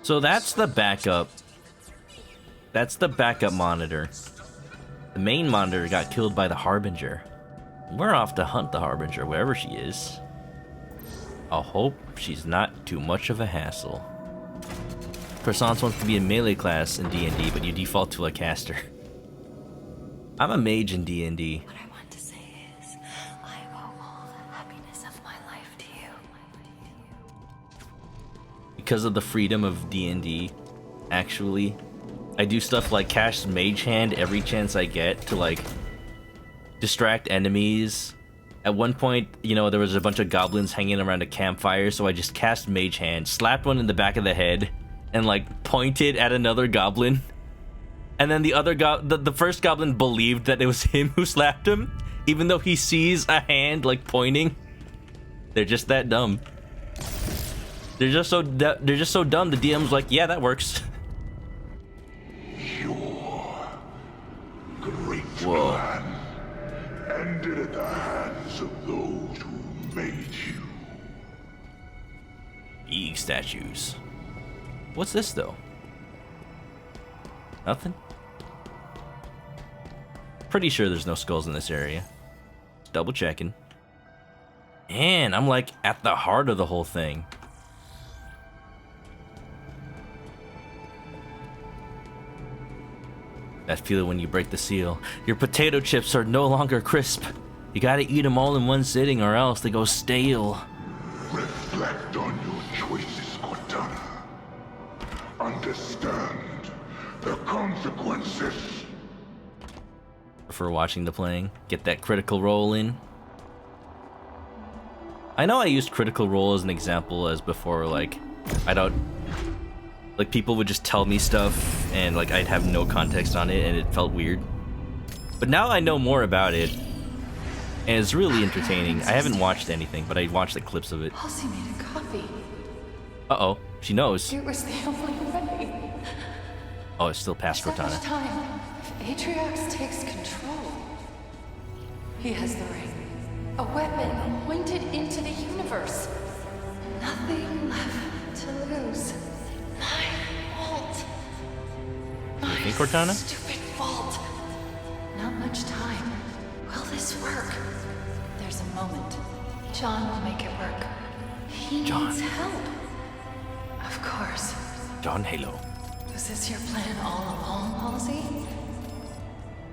A: So that's the backup. That's the backup monitor. The main monitor got killed by the Harbinger. We're off to hunt the Harbinger wherever she is. I hope she's not too much of a hassle. Croissants wants to be a melee class in D&D, but you default to a caster. I'm a mage in D&D.
C: What I want to say is, I owe all the happiness of my life to you.
A: Because of the freedom of D&D, actually, I do stuff like cast Mage Hand every chance I get to, like, distract enemies. At one point, you know, there was a bunch of goblins hanging around a campfire, so I just cast Mage Hand, slapped one in the back of the head, and, like, pointed at another goblin. And then the other the first goblin believed that it was him who slapped him, even though he sees a hand, like, pointing. They're just that dumb. They're just so dumb. The DM's like, yeah, that works.
E: Your great
A: Whoa.
E: plan ended at the hands of those who made you.
A: Eeg statues. What's this, though? Nothing? pretty sure there's no skulls in this area. Double checking. And I'm like at the heart of the whole thing. That feeling when you break the seal. Your potato chips are no longer crisp. You gotta eat them all in one sitting or else they go stale.
E: Reflect on your choices, Cortana. Understand the consequences.
A: For watching the playing. Get that critical role in. I know I used critical role as an example as before, like, I don't... Like, people would just tell me stuff, and, like, I'd have no context on it, and it felt weird. But now I know more about it, and it's really entertaining. I haven't watched anything, but I watched the clips of it.
B: Halsey made a copy.
A: Uh-oh, she knows.
B: It was the only way.
A: Oh, it's still past
B: So much
A: Cortana.
B: time. If Atriox takes control, he has the ring. A weapon pointed into the universe. Nothing left to lose. My fault.
A: You think, Cortana?
B: Stupid fault. Not much time. Will this work? There's a moment. John will make it work. He needs help. Of course.
A: John Halo.
B: Was this your plan all along, Halsey?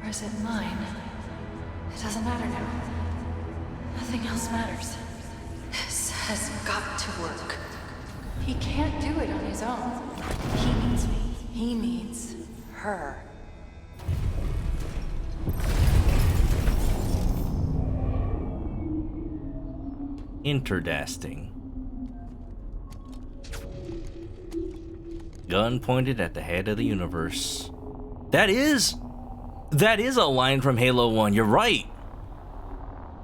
B: Or is it mine? It doesn't matter now. Nothing else matters. This has got to work. He can't do it on his own. He needs me. He needs her.
A: Interdasting. Gun pointed at the head of the universe. That is a line from Halo 1. You're right.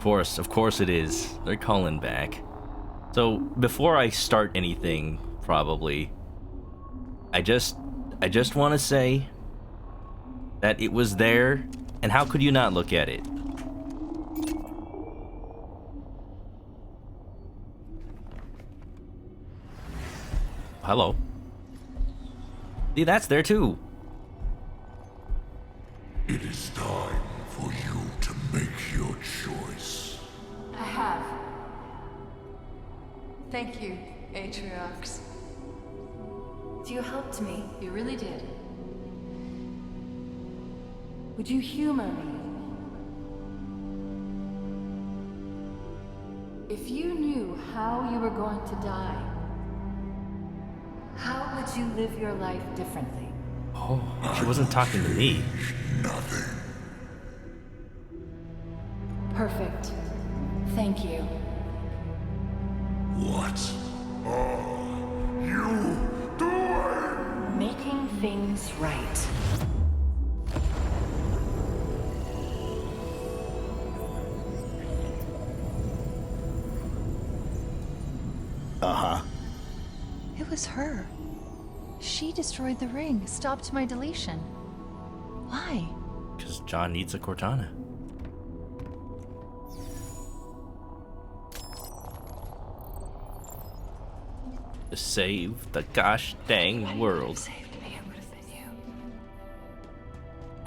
A: Of course it is. They're calling back. So before I start anything, probably, I just want to say that it was there, and how could you not look at it? Hello. See, that's there too.
E: It is time for you to make your choice.
B: I have. Thank you, Atriox. You helped me. You really did. Would you humor me? If you knew how you were going to die, how would you live your life differently?
A: Oh, she wasn't talking to me.
E: Nothing.
B: Perfect. Thank you.
E: What are you doing?
B: Making things right.
D: Uh-huh.
C: It was her. She destroyed the ring, stopped my deletion. Why?
A: Because John needs a Cortana. To save the gosh dang world.
B: Saved me, it would have been you.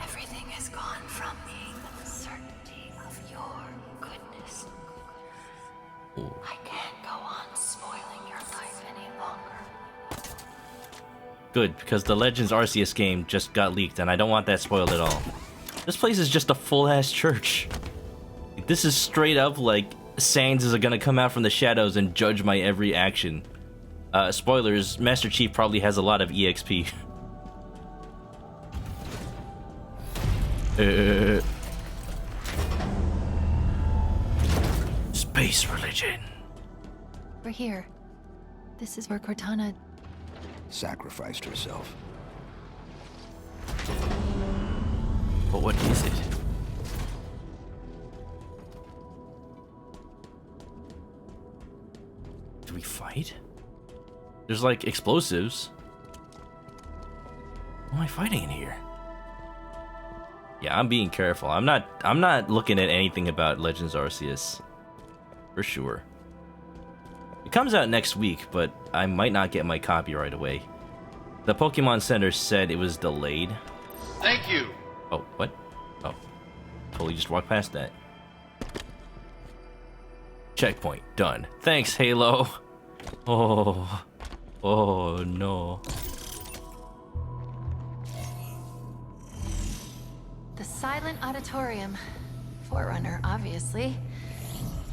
B: Everything has gone from me. The certainty of your goodness.
A: Ooh.
B: I can't go on spoiling your life any longer.
A: Good, because the Legends Arceus game just got leaked, and I don't want that spoiled at all. This place is just a full-ass church. This is straight up like Sans is gonna come out from the shadows and judge my every action. Spoilers, Master Chief probably has a lot of EXP. Space religion.
C: We're here. This is where Cortana...
D: Sacrificed herself.
A: But what is it? Do we fight? There's like explosives. What am I fighting in here? Yeah, I'm being careful. I'm not looking at anything about Legends Arceus. For sure. It comes out next week, but I might not get my copy right away. The Pokemon Center said it was delayed.
I: Thank you.
A: Oh, what? Oh. totally just walked past that. Checkpoint. Done. Thanks, Halo. Oh. Oh, no.
C: The silent auditorium. Forerunner, obviously.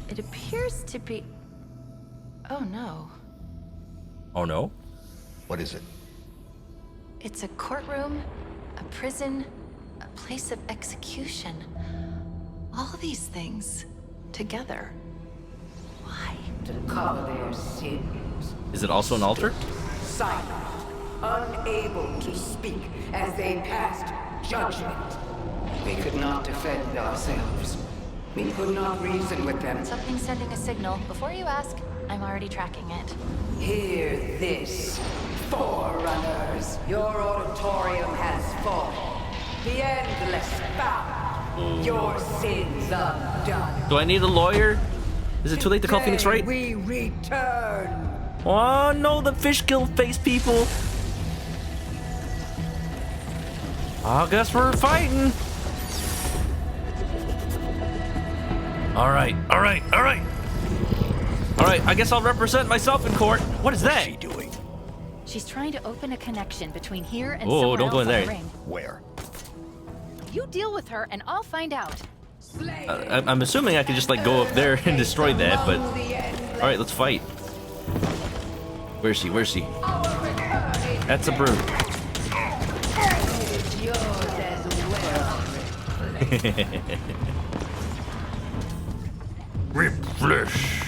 C: It appears to be... Oh, no.
A: Oh, no?
D: What is it?
C: It's a courtroom, a prison, a place of execution. All these things together. Why?
F: To cover their sins.
A: Is it also an altar?
F: Silent, unable to speak as they passed judgment. We could not defend ourselves. We could not reason with them.
C: Something's sending a signal. Before you ask, I'm already tracking it.
F: Hear this, Forerunners. Your auditorium has fallen. The endless bound. Your sins undone.
A: Do I need a lawyer? Is it too late to call Phoenix Wright?
F: We return.
A: Oh no, the fish kill face people. I guess we're fighting. Alright, alright, alright. Alright, I guess I'll represent myself in court. What is that?
D: What's she doing?
K: She's trying to open a connection between here and
A: Oh,
K: somewhere
A: don't go
K: else
A: in
K: on the
A: there.
K: ring.
D: Where?
K: You deal with her and I'll find out.
A: I'm assuming I could just like go up there and destroy that, but... Alright, let's fight. Where's she? Where's she? That's a broom. Rip flesh.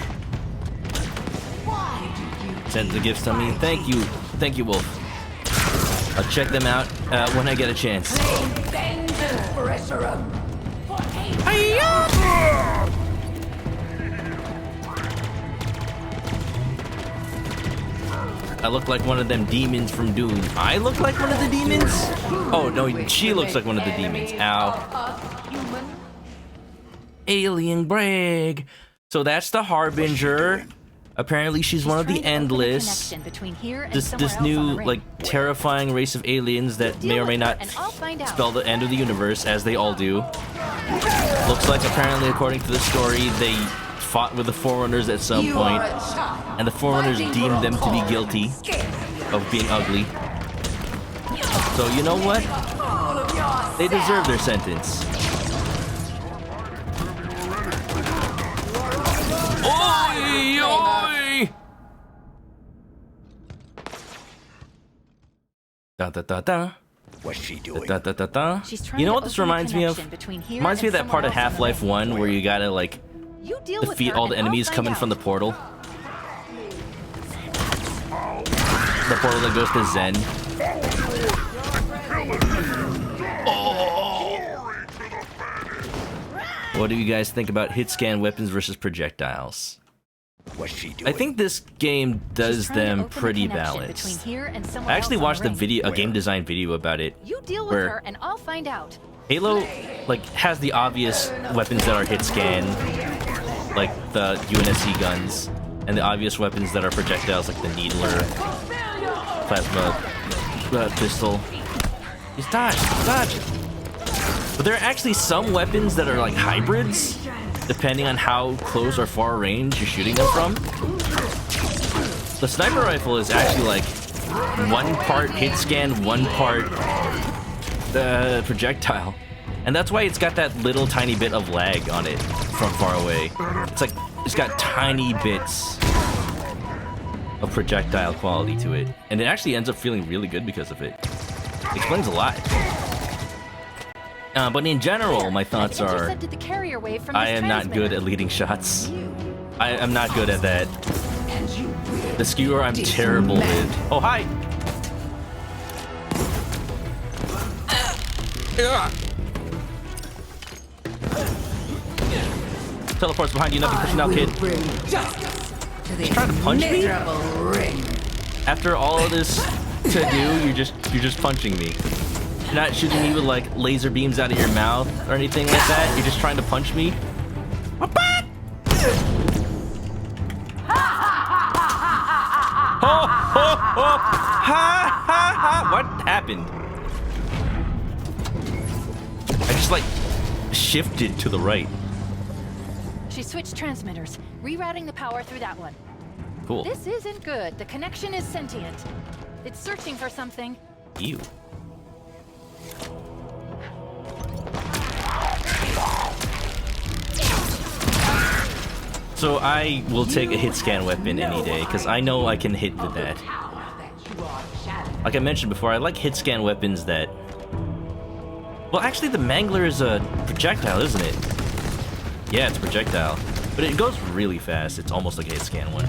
A: Send the gifts to me. Thank you. Thank you, Wolf. I'll check them out when I get a chance. I look like one of them demons from Doom. I look like one of the demons? Oh, no, she looks like one of the demons. Ow. Alien brag. So that's the Harbinger. Apparently she's one of the Endless. This new, like, terrifying race of aliens that may or may not spell the end of the universe, as they all do. Looks like, apparently, according to the story, they fought with the Forerunners at some point, and the Forerunners deemed them to be guilty of being ugly. So, you know what? They deserve their sentence. Oi! Oi! Da da da da.
D: What's she doing?
A: Da da da da. You know what this reminds me of? Reminds me of that part of Half-Life 1 where you gotta like defeat all the enemies coming from the portal. The portal that goes to Zen. What do you guys think about hit scan weapons versus projectiles?
D: What's she doing?
A: I think this game does them pretty balanced. I actually watched a game design video about it.
K: You deal with her and I'll find out.
A: Halo like has the obvious weapons that are hit scan, like the UNSC guns, and the obvious weapons that are projectiles like the needler, plasma pistol. He's dodge. But there are actually some weapons that are like hybrids, depending on how close or far range you're shooting them from. The sniper rifle is actually like one part hit scan, one part projectile. And that's why it's got that little tiny bit of lag on it from far away. It's like, it's got tiny bits of projectile quality to it. And it actually ends up feeling really good because of it. It explains a lot. But in general, my thoughts are, I am not good at leading shots. I am not good at that. The skewer I'm terrible with. Oh, hi! Teleport's behind you, nothing pushing out, kid. He's trying to punch me? After all of this to do, you're just punching me. You're not shooting me with like laser beams out of your mouth or anything like that. You're just trying to punch me. Oh, ho, ho. Ha, ha, ha. What happened? I just like shifted to the right.
K: She switched transmitters, rerouting the power through that one.
A: Cool.
K: This isn't good. The connection is sentient. It's searching for something.
A: Ew. So I will take a hit scan weapon any day, because I know I can hit with that. Like I mentioned before, I like hit scan weapons that... Well, actually the Mangler is a projectile, isn't it? Yeah, it's a projectile. But it goes really fast. It's almost like a hit scan one.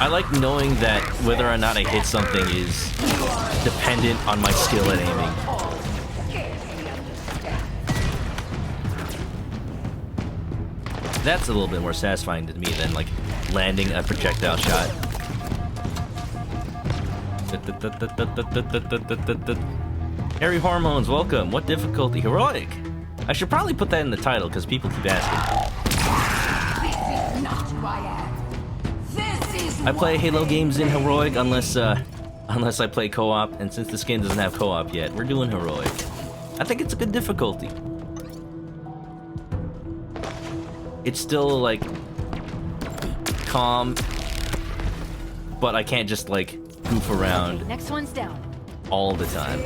A: I like knowing that whether or not I hit something is dependent on my skill at aiming. That's a little bit more satisfying to me than like landing a projectile shot. Harry Hormones, welcome. What difficulty? Heroic. I should probably put that in the title because people keep asking. I play Halo games in Heroic unless I play co-op, and since this game doesn't have co-op yet, we're doing Heroic. I think it's a good difficulty. It's still like calm, but I can't just like goof around.
K: Okay, next one's down.
A: All the time.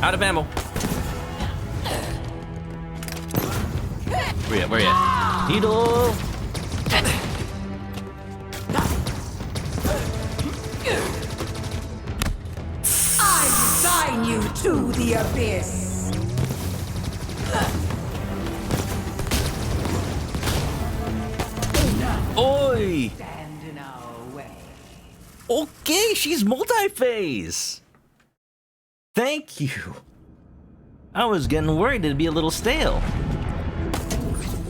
A: Out of ammo. Where you at? Where you at? Needle!
F: I resign you to the abyss.
A: Oi!
F: Stand in our way.
A: Okay, she's multi-phase! Thank you! I was getting worried it'd be a little stale.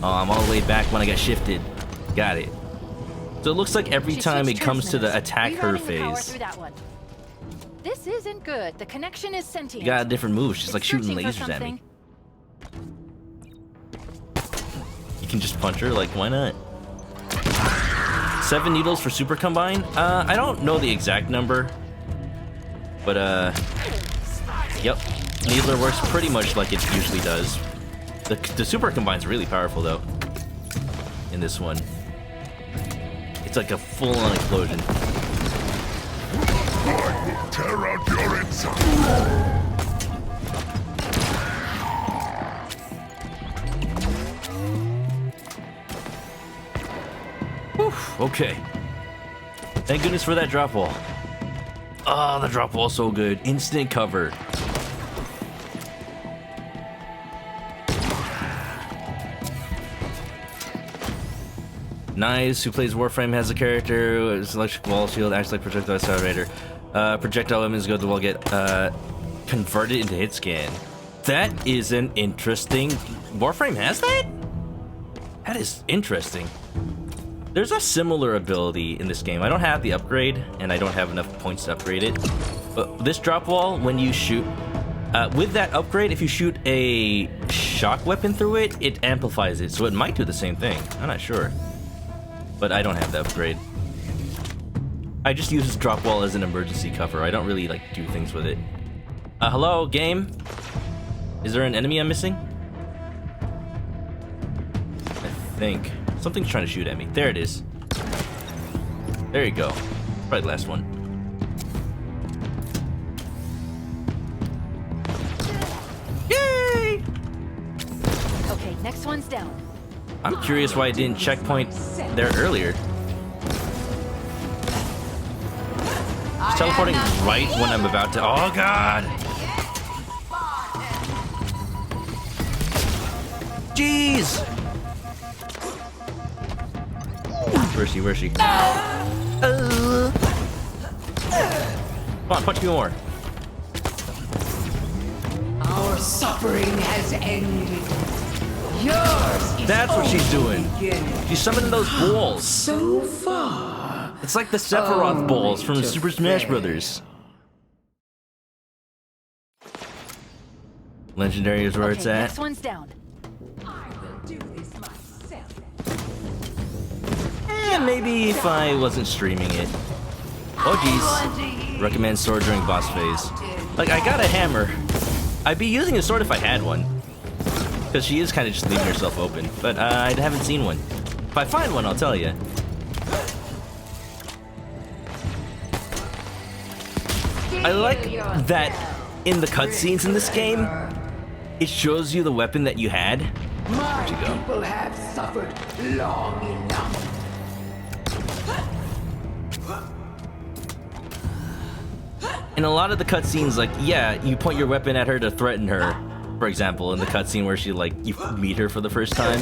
A: Oh, I'm all the way back when I got shifted. Got it. So it looks like every time it comes to the attack her phase,
K: This isn't good. The connection is sentient.
A: you got a different move. She's like shooting
K: searching for
A: lasers at me.
K: something.
A: You can just punch her, like, why not? 7 needles for super combine? I don't know the exact number. But, yep. Needler works pretty much like it usually does. The super combine's really powerful, though. In this one. It's like a full-on explosion.
E: I will tear out your insides.
A: Okay. Thank goodness for that drop wall. Oh, the drop wall's so good. Instant cover. Nice, who plays Warframe, has a character, his electric wall shield, acts like projectile accelerator. Projectile weapons go to wall get converted into hit scan. That is an interesting... Warframe has that? That is interesting. There's a similar ability in this game. I don't have the upgrade, and I don't have enough points to upgrade it. But this drop wall, when you shoot... with that upgrade, if you shoot a shock weapon through it, it amplifies it. So it might do the same thing. I'm not sure. But I don't have the upgrade. I just use this drop wall as an emergency cover. I don't really, like, do things with it. Hello, game? Is there an enemy I'm missing? I think. Something's trying to shoot at me. There it is. There you go. Probably the last one. Yay!
K: Okay, next one's down.
A: I'm curious why I didn't checkpoint there earlier. It's teleporting right when I'm about to... Oh, God! Jeez! Where's she? Where's she? Come on, punch me more.
F: Our suffering has ended. Yours is
A: That's what she's doing.
F: beginning.
A: She's summoning those balls.
F: So far.
A: It's like the Sephiroth balls from Super Smash Brothers. Legendary is where
K: Okay,
A: it's at.
K: next one's down.
F: I will do this myself.
A: maybe if I wasn't streaming it. Oh geez. Recommend sword during boss phase. Like, I got a hammer. I'd be using a sword if I had one. Because she is kind of just leaving herself open. But I haven't seen one. If I find one, I'll tell you. I like that in the cutscenes in this game, it shows you the weapon that you had. Where'd you go?
F: People have suffered long enough.
A: In a lot of the cutscenes, like, yeah, you point your weapon at her to threaten her. For example, in the cutscene where she, like, you meet her for the first time.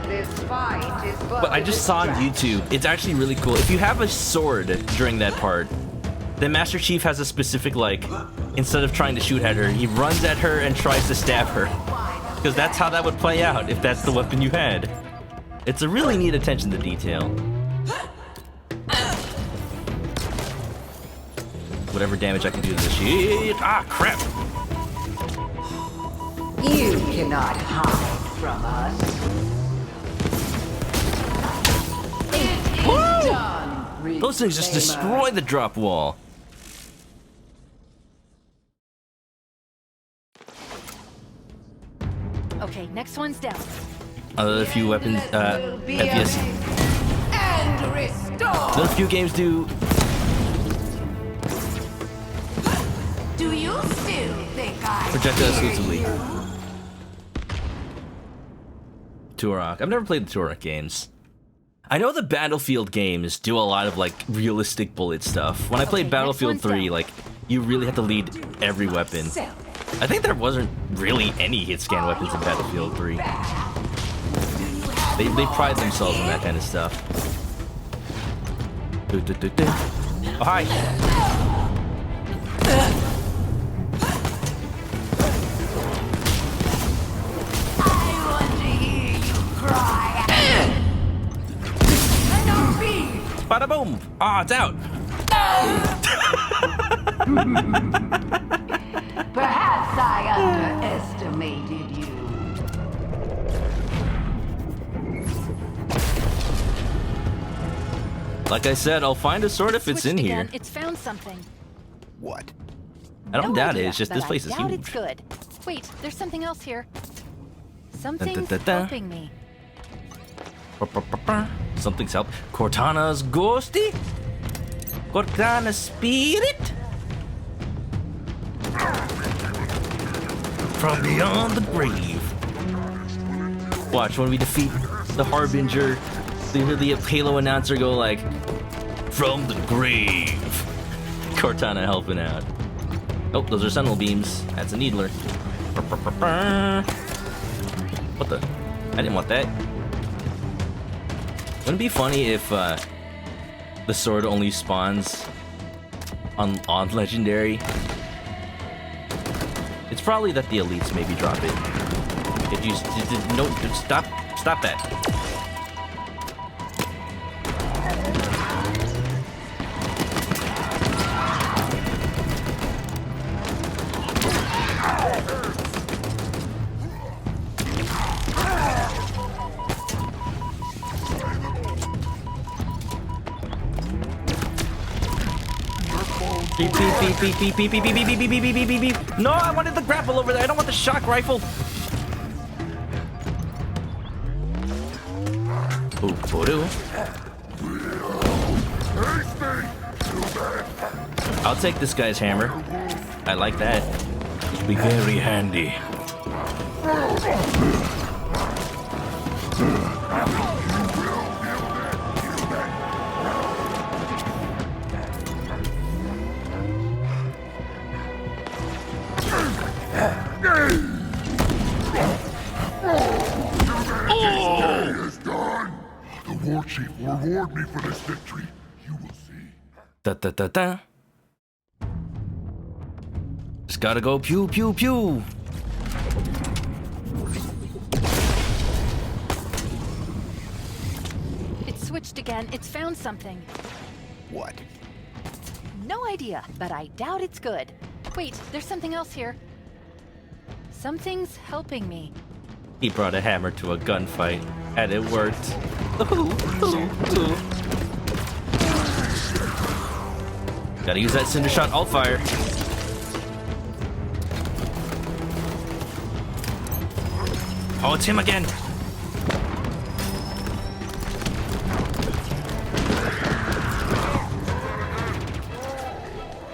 F: This fight is
A: But I just saw on YouTube, it's actually really cool. If you have a sword during that part, then Master Chief has a specific, like, instead of trying to shoot at her, he runs at her and tries to stab her. Because that's how that would play out if that's the weapon you had. It's a really neat attention to detail. Whatever damage I can do to this shit. Ah, crap!
F: You cannot hide from us. It is done.
A: Those things just destroy the drop wall.
K: Okay, next one's down.
A: Another few weapons, FPS.
F: And restore.
A: Another few games do.
F: Do you still think I
A: Projectile exclusively. Turok. I've never played the Turok games. I know the Battlefield games do a lot of, like, realistic bullet stuff. When I played Battlefield 3, like, you really had to lead every weapon. I think there wasn't really any hit scan weapons in Battlefield 3. They pride themselves on that kind of stuff. Oh, hi! Bada boom! Ah, it's out!
F: Perhaps I underestimated you.
A: Like I said, I'll find a sword if it's in here.
K: Again. It's found something.
D: What?
A: I don't
K: No
A: doubt it,
K: idea,
A: it's just
K: but
A: this place
K: I
A: is
K: doubt
A: huge.
K: It's good. Wait, there's something else here. Something's
A: Da-da-da-da.
K: helping me.
A: Something's help. Cortana's ghosty? Cortana's spirit? From beyond the grave. Watch, when we defeat the Harbinger, you hear the Halo announcer go like, from the grave. Cortana helping out. Oh, those are Sentinel beams. That's a Needler. What the? I didn't want that. Wouldn't it be funny if the sword only spawns on Legendary? It's probably that the elites maybe drop it. If you no, stop that. Beep, beep, beep, beep, beep, beep, beep, beep, beep, beep, beep, beep, beep, beep, beep. No, I wanted the grapple over there. I don't want the shock rifle. Ooh, voodoo. I'll take this guy's hammer. I like that. It'll be very handy.
E: The war chief will reward me for this victory. You will see.
A: Da da da da. Just gotta go pew pew pew.
K: It's switched again. It's found something.
D: What?
K: No idea, but I doubt it's good. Wait, there's something else here. Something's helping me.
A: He brought a hammer to a gunfight, and it worked. Gotta use that Cinder Shot alt fire. Oh, it's him again.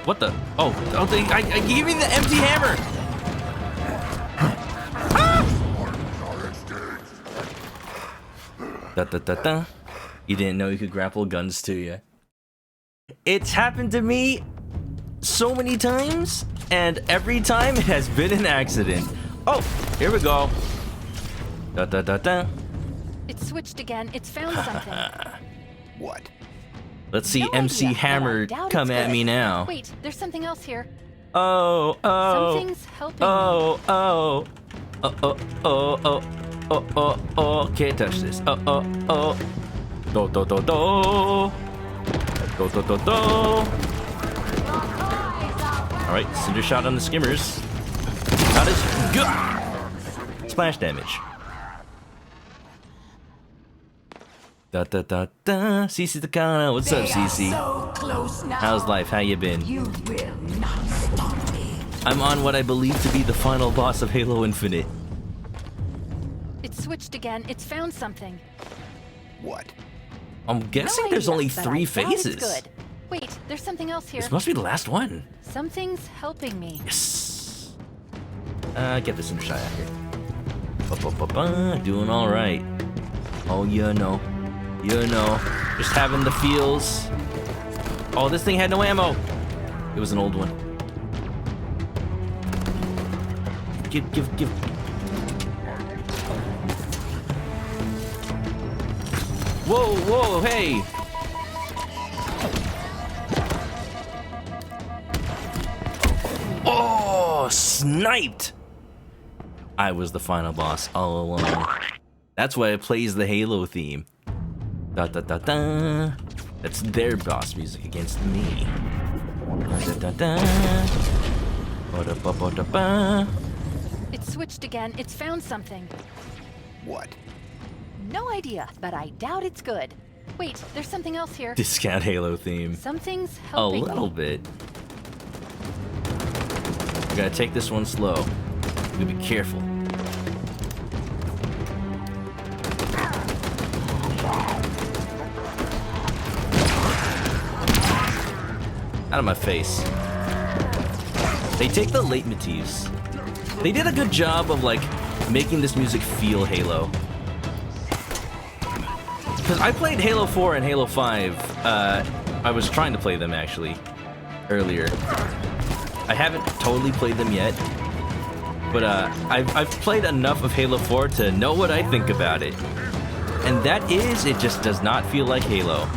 A: What the? Oh, I gave me the empty hammer. Da. You didn't know you could grapple guns to you. It's happened to me so many times, and every time it has been an accident. Oh, here we go. Da.
K: It switched again. It's found something.
D: What?
A: Let's see
K: No
A: MC
K: idea, but I
A: Hammer
K: doubt
A: come
K: it's
A: at
K: good.
A: me now.
K: Wait, there's something else here.
A: Oh.
K: Something's helping
A: Oh. Can't touch this. Do. Alright, Cinder Shot on the skimmers. That is good. Splash damage. Da. Cece Takano, what's up, Cece? How's life? How you been?
F: You will not stop me.
A: I'm on what I believe to be the final boss of Halo Infinite.
K: It switched again. It's found something.
D: What?
A: I'm guessing there's only 3 phases.
K: It's good. Wait, there's something else here.
A: This must be the last one.
K: Something's helping me.
A: Yes. Get this Cinder Shot out here. Doing all right. Oh, you know, just having the feels. Oh, this thing had no ammo. It was an old one. Give. Whoa, hey. Oh, sniped. I was the final boss all along. That's why it plays the Halo theme. Da. That's their boss music against me. Da.
K: It switched again. It's found something.
D: What?
K: No idea, but I doubt it's good. Wait, there's something else here.
A: Discount Halo theme.
K: Something's
A: A
K: helping
A: little
K: me.
A: bit. We gotta take this one slow. We gotta be careful. Out of my face. They take the leitmotifs. They did a good job of like making this music feel Halo. Because I played Halo 4 and Halo 5. I was trying to play them actually earlier. I haven't totally played them yet, but I've played enough of Halo 4 to know what I think about it. And that is, it just does not feel like Halo.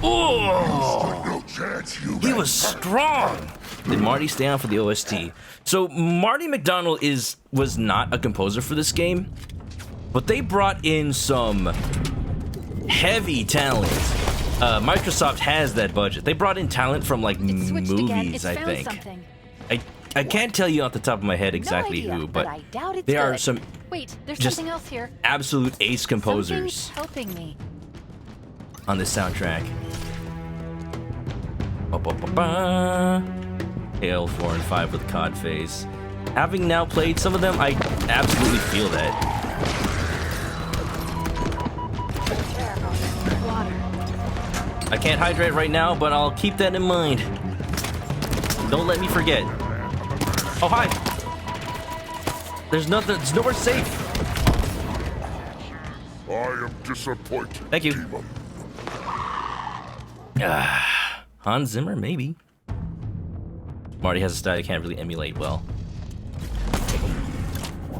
A: Oh! He was strong! Did Marty stay on for the OST? So Marty McDonald was not a composer for this game, but they brought in some heavy talent. Microsoft has that budget. They brought in talent from like movies, I think. I can't tell you off the top of my head exactly who, but
K: I doubt it's
A: there are
K: good.
A: some
K: Wait, there's
A: just
K: something else here.
A: absolute ace composers
K: Something's helping me.
A: on this soundtrack. Ba-ba-ba-ba. Halo 4 and 5 with COD phase. Having now played some of them, I absolutely feel that. I can't hydrate right now, but I'll keep that in mind. Don't let me forget. Oh, hi. There's nowhere safe.
E: I am disappointed.
A: Thank you. Hans Zimmer, maybe. Marty has a style I can't really emulate well.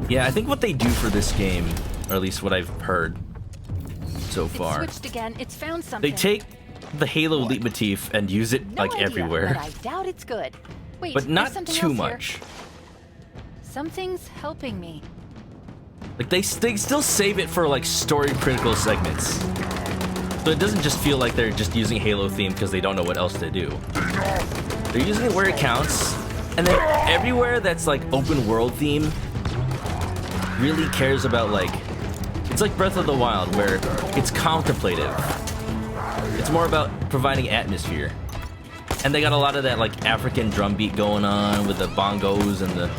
A: Yeah, I think what they do for this game, or at least what I've heard so far,
K: It switched again. It's found something.
A: they take the Halo leitmotif and use it
K: No
A: like
K: idea,
A: everywhere,
K: But I doubt it's good. Wait,
A: but
K: there's
A: not
K: something
A: too
K: else here.
A: much.
K: Something's helping me.
A: Like they still save it for like story critical segments. So it doesn't just feel like they're just using Halo theme because they don't know what else to do. They're using it where it counts, And then everywhere that's like open world theme really cares about like, it's like Breath of the Wild where it's contemplative. It's more about providing atmosphere. And they got a lot of that like African drum beat going on with the bongos and the...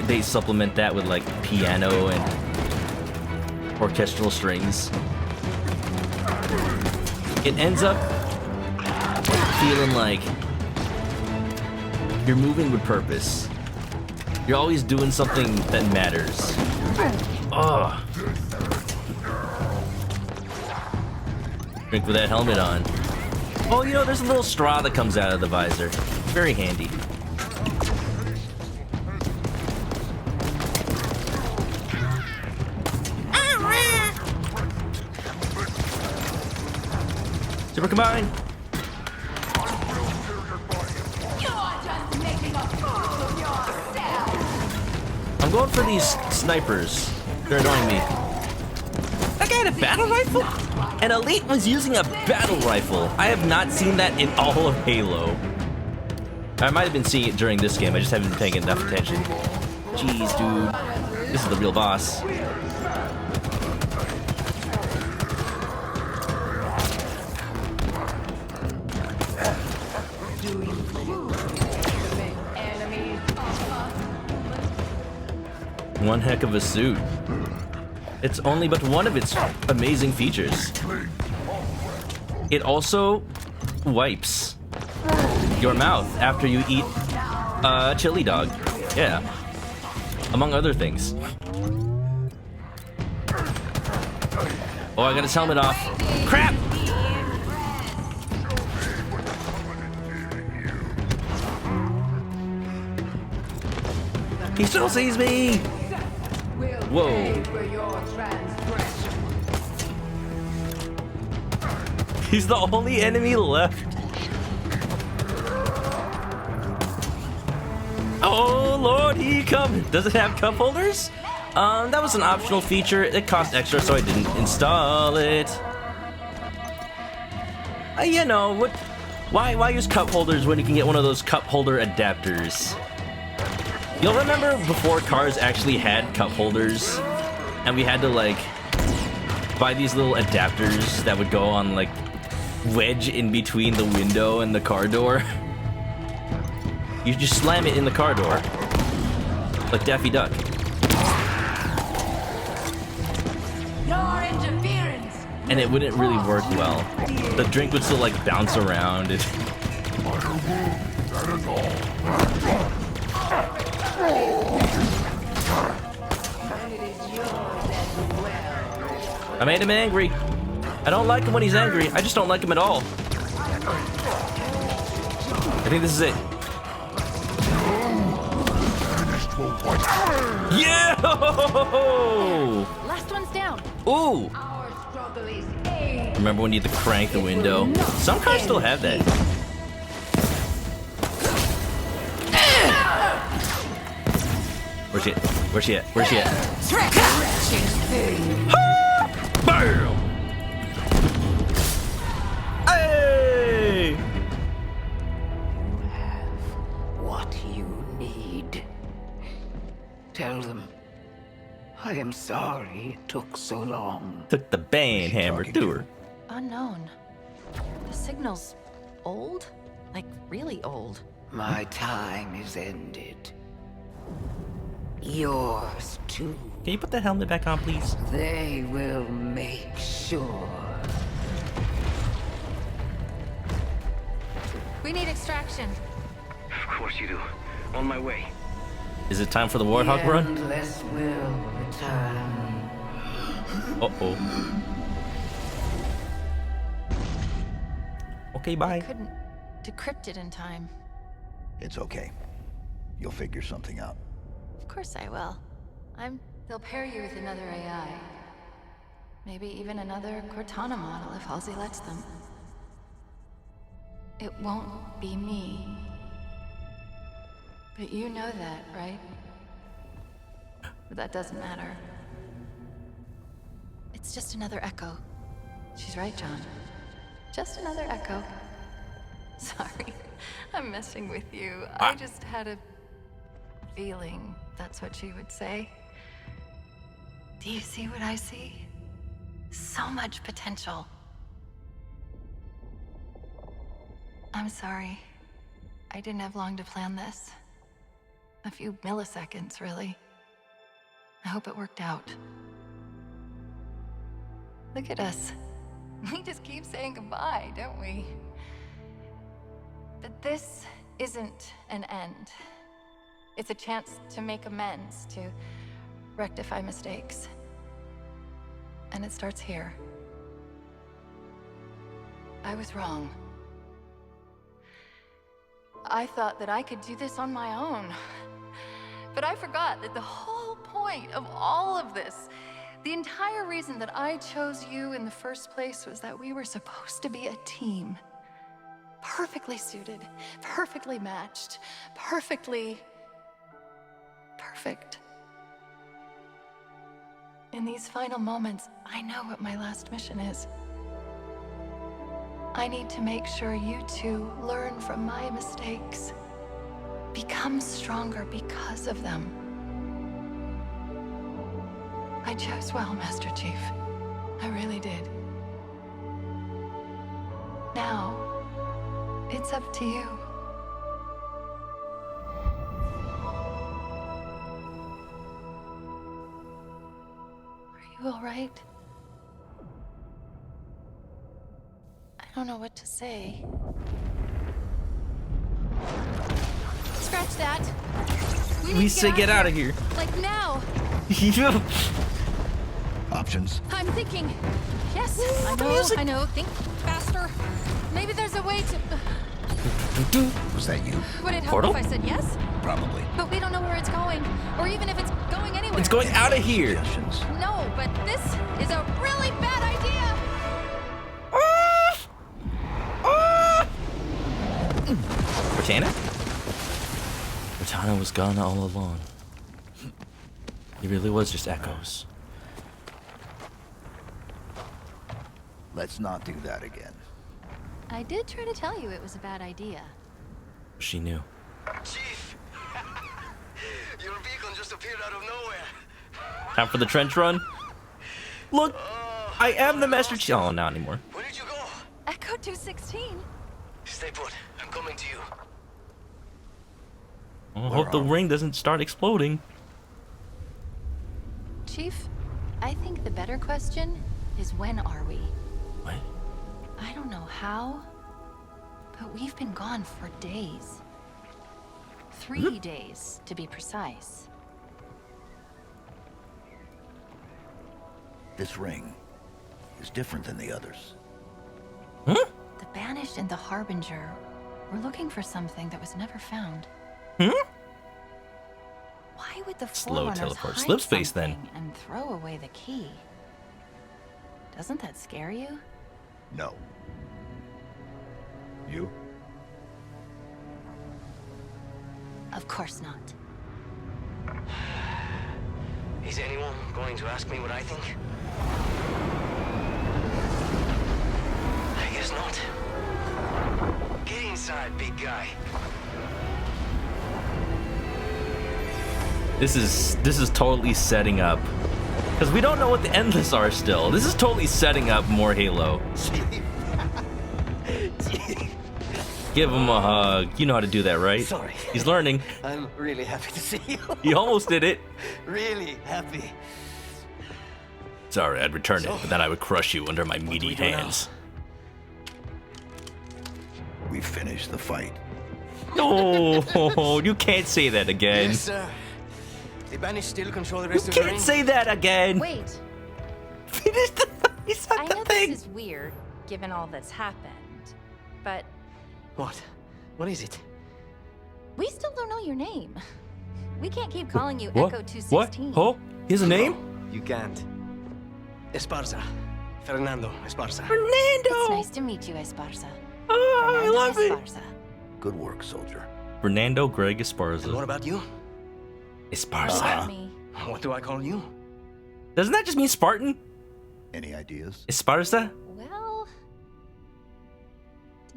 A: They supplement that with like piano and orchestral strings. It ends up feeling like you're moving with purpose. You're always doing something that matters. Ugh. Drink with that helmet on. Oh, you know, there's a little straw that comes out of the visor. Very handy. Super combine. I'm going for these snipers. They're annoying me. That guy had a battle rifle? An elite was using a battle rifle. I have not seen that in all of Halo. I might have been seeing it during this game. I just haven't been paying enough attention. Jeez, dude. This is the real boss. One heck of a suit. It's only but one of its amazing features. It also wipes your mouth after you eat a chili dog. Yeah. Among other things. Oh, I got his helmet off. Crap! He still sees me! Whoa. He's the only enemy left. Oh Lord, he come. Does it have cup holders? That was an optional feature. It cost extra, so I didn't install it. You know, what? Why use cup holders when you can get one of those cup holder adapters? You'll remember before cars actually had cup holders, and we had to like buy these little adapters that would go on like wedge in between the window and the car door. You just slam it in the car door, like Daffy Duck.
F: Your interference.
A: And it wouldn't really work well. The drink would still like bounce around. I made him angry. I don't like him when he's angry. I just don't like him at all. I think this is it. Yeah!
K: Last one's down.
A: Ooh! Remember when you had to crank the window? Some cars still have that. Where's she at? Where's she at? Where's she at? Bam! Hey!
F: What you need. Tell them. I am sorry it took so long.
A: Took the bane hammer to her.
C: Unknown. The signal's old? Like, really old.
F: My time is ended. Yours too.
A: Can you put the helmet back on, please?
F: They will make sure.
J: We need extraction.
I: Of course you do. On my way.
A: Is it time for the Warthog run?
F: Endless will return.
A: Uh-oh. Okay, bye.
C: Couldn't decrypt it in time.
D: It's okay. You'll figure something out.
C: Of course I will. They'll pair you with another AI. Maybe even another Cortana model if Halsey lets them. It won't be me. But you know that, right? But that doesn't matter. It's just another echo. She's right, John. Just another echo. Sorry, I'm messing with you. I just had a feeling that's what she would say. Do you see what I see? So much potential. I'm sorry. I didn't have long to plan this. A few milliseconds, really. I hope it worked out. Look at us. We just keep saying goodbye, don't we? But this isn't an end. It's a chance to make amends, to rectify mistakes. And it starts here. I was wrong. I thought that I could do this on my own. But I forgot that the whole point of all of this, the entire reason that I chose you in the first place, was that we were supposed to be a team. Perfectly suited, perfectly matched, perfect. In these final moments, I know what my last mission is. I need to make sure you two learn from my mistakes. Become stronger because of them. I chose well, Master Chief. I really did. Now, it's up to you. Are you all right? I don't know what to say.
J: Scratch that.
A: We
J: need to
A: say get out of here.
J: Like now.
D: Options?
J: I'm thinking. Yes, I know. Think faster. Maybe there's a way to.
D: Was that you?
J: Would it help
A: Portal?
J: if I said yes?
D: Probably.
J: But we don't know where it's going, or even if it's going anywhere.
A: It's going out of here.
D: Suggestions?
J: No, but this is a really bad idea.
A: Cortana? Cortana was gone all along. He really was just echoes.
D: Let's not do that again.
K: I did try to tell you it was a bad idea.
A: She knew.
I: Chief! Your beacon just appeared out of nowhere.
A: Time for the trench run. Look, I am the Master Chief. Oh, not anymore.
I: Where did you go?
C: Echo 216.
I: Stay put. I'm coming to you.
A: I hope the ring doesn't start exploding.
C: Chief, I think the better question is when are we?
A: What?
C: I don't know how, but we've been gone for days. 3 days, to be precise.
D: This ring is different than the others.
A: Huh?
C: The Banished and the Harbinger were looking for something that was never found.
A: Hmm?
C: Why would the
A: Slow
C: Forerunners
A: teleport.
C: hide
A: Slip space, then.
C: something and throw away the key? Doesn't that scare you?
D: No. You?
C: Of course not.
I: Is anyone going to ask me what I think? I guess not. Get inside, big guy.
A: This is totally setting up. Because we don't know what the Endless are still. This is totally setting up more Halo. Give him a hug. You know how to do that, right?
I: Sorry.
A: He's learning.
I: I'm really happy to see you.
A: You almost did it.
I: Really happy.
A: Sorry, I'd return it, but then I would crush you under my meaty
I: we do now?
A: hands.
D: We finished the fight.
A: No, you can't say that again.
I: Yes, sir. The Banished still control the
A: You
I: rest of the ring.
A: can't say that again.
G: Wait,
A: Finish the He's
G: I
A: not
G: know
A: the thing.
G: this is weird, given all that's happened, but
I: What? What is it?
G: we still don't know your name. We can't keep calling you
A: What?
G: Echo
A: What?
G: 216.
A: Oh, he has a name?
I: No, you can't. Esparza. Fernando Esparza.
C: It's
A: Fernando.
C: nice to meet you, Esparza.
A: Oh, I love it.
C: Esparza.
D: Good work, soldier.
A: Fernando Greg
I: And what
A: Esparza.
I: about you?
A: Esparza.
G: Me.
I: What do I call you?
A: Doesn't that just mean Spartan?
D: Any ideas?
A: Esparza?
G: Well,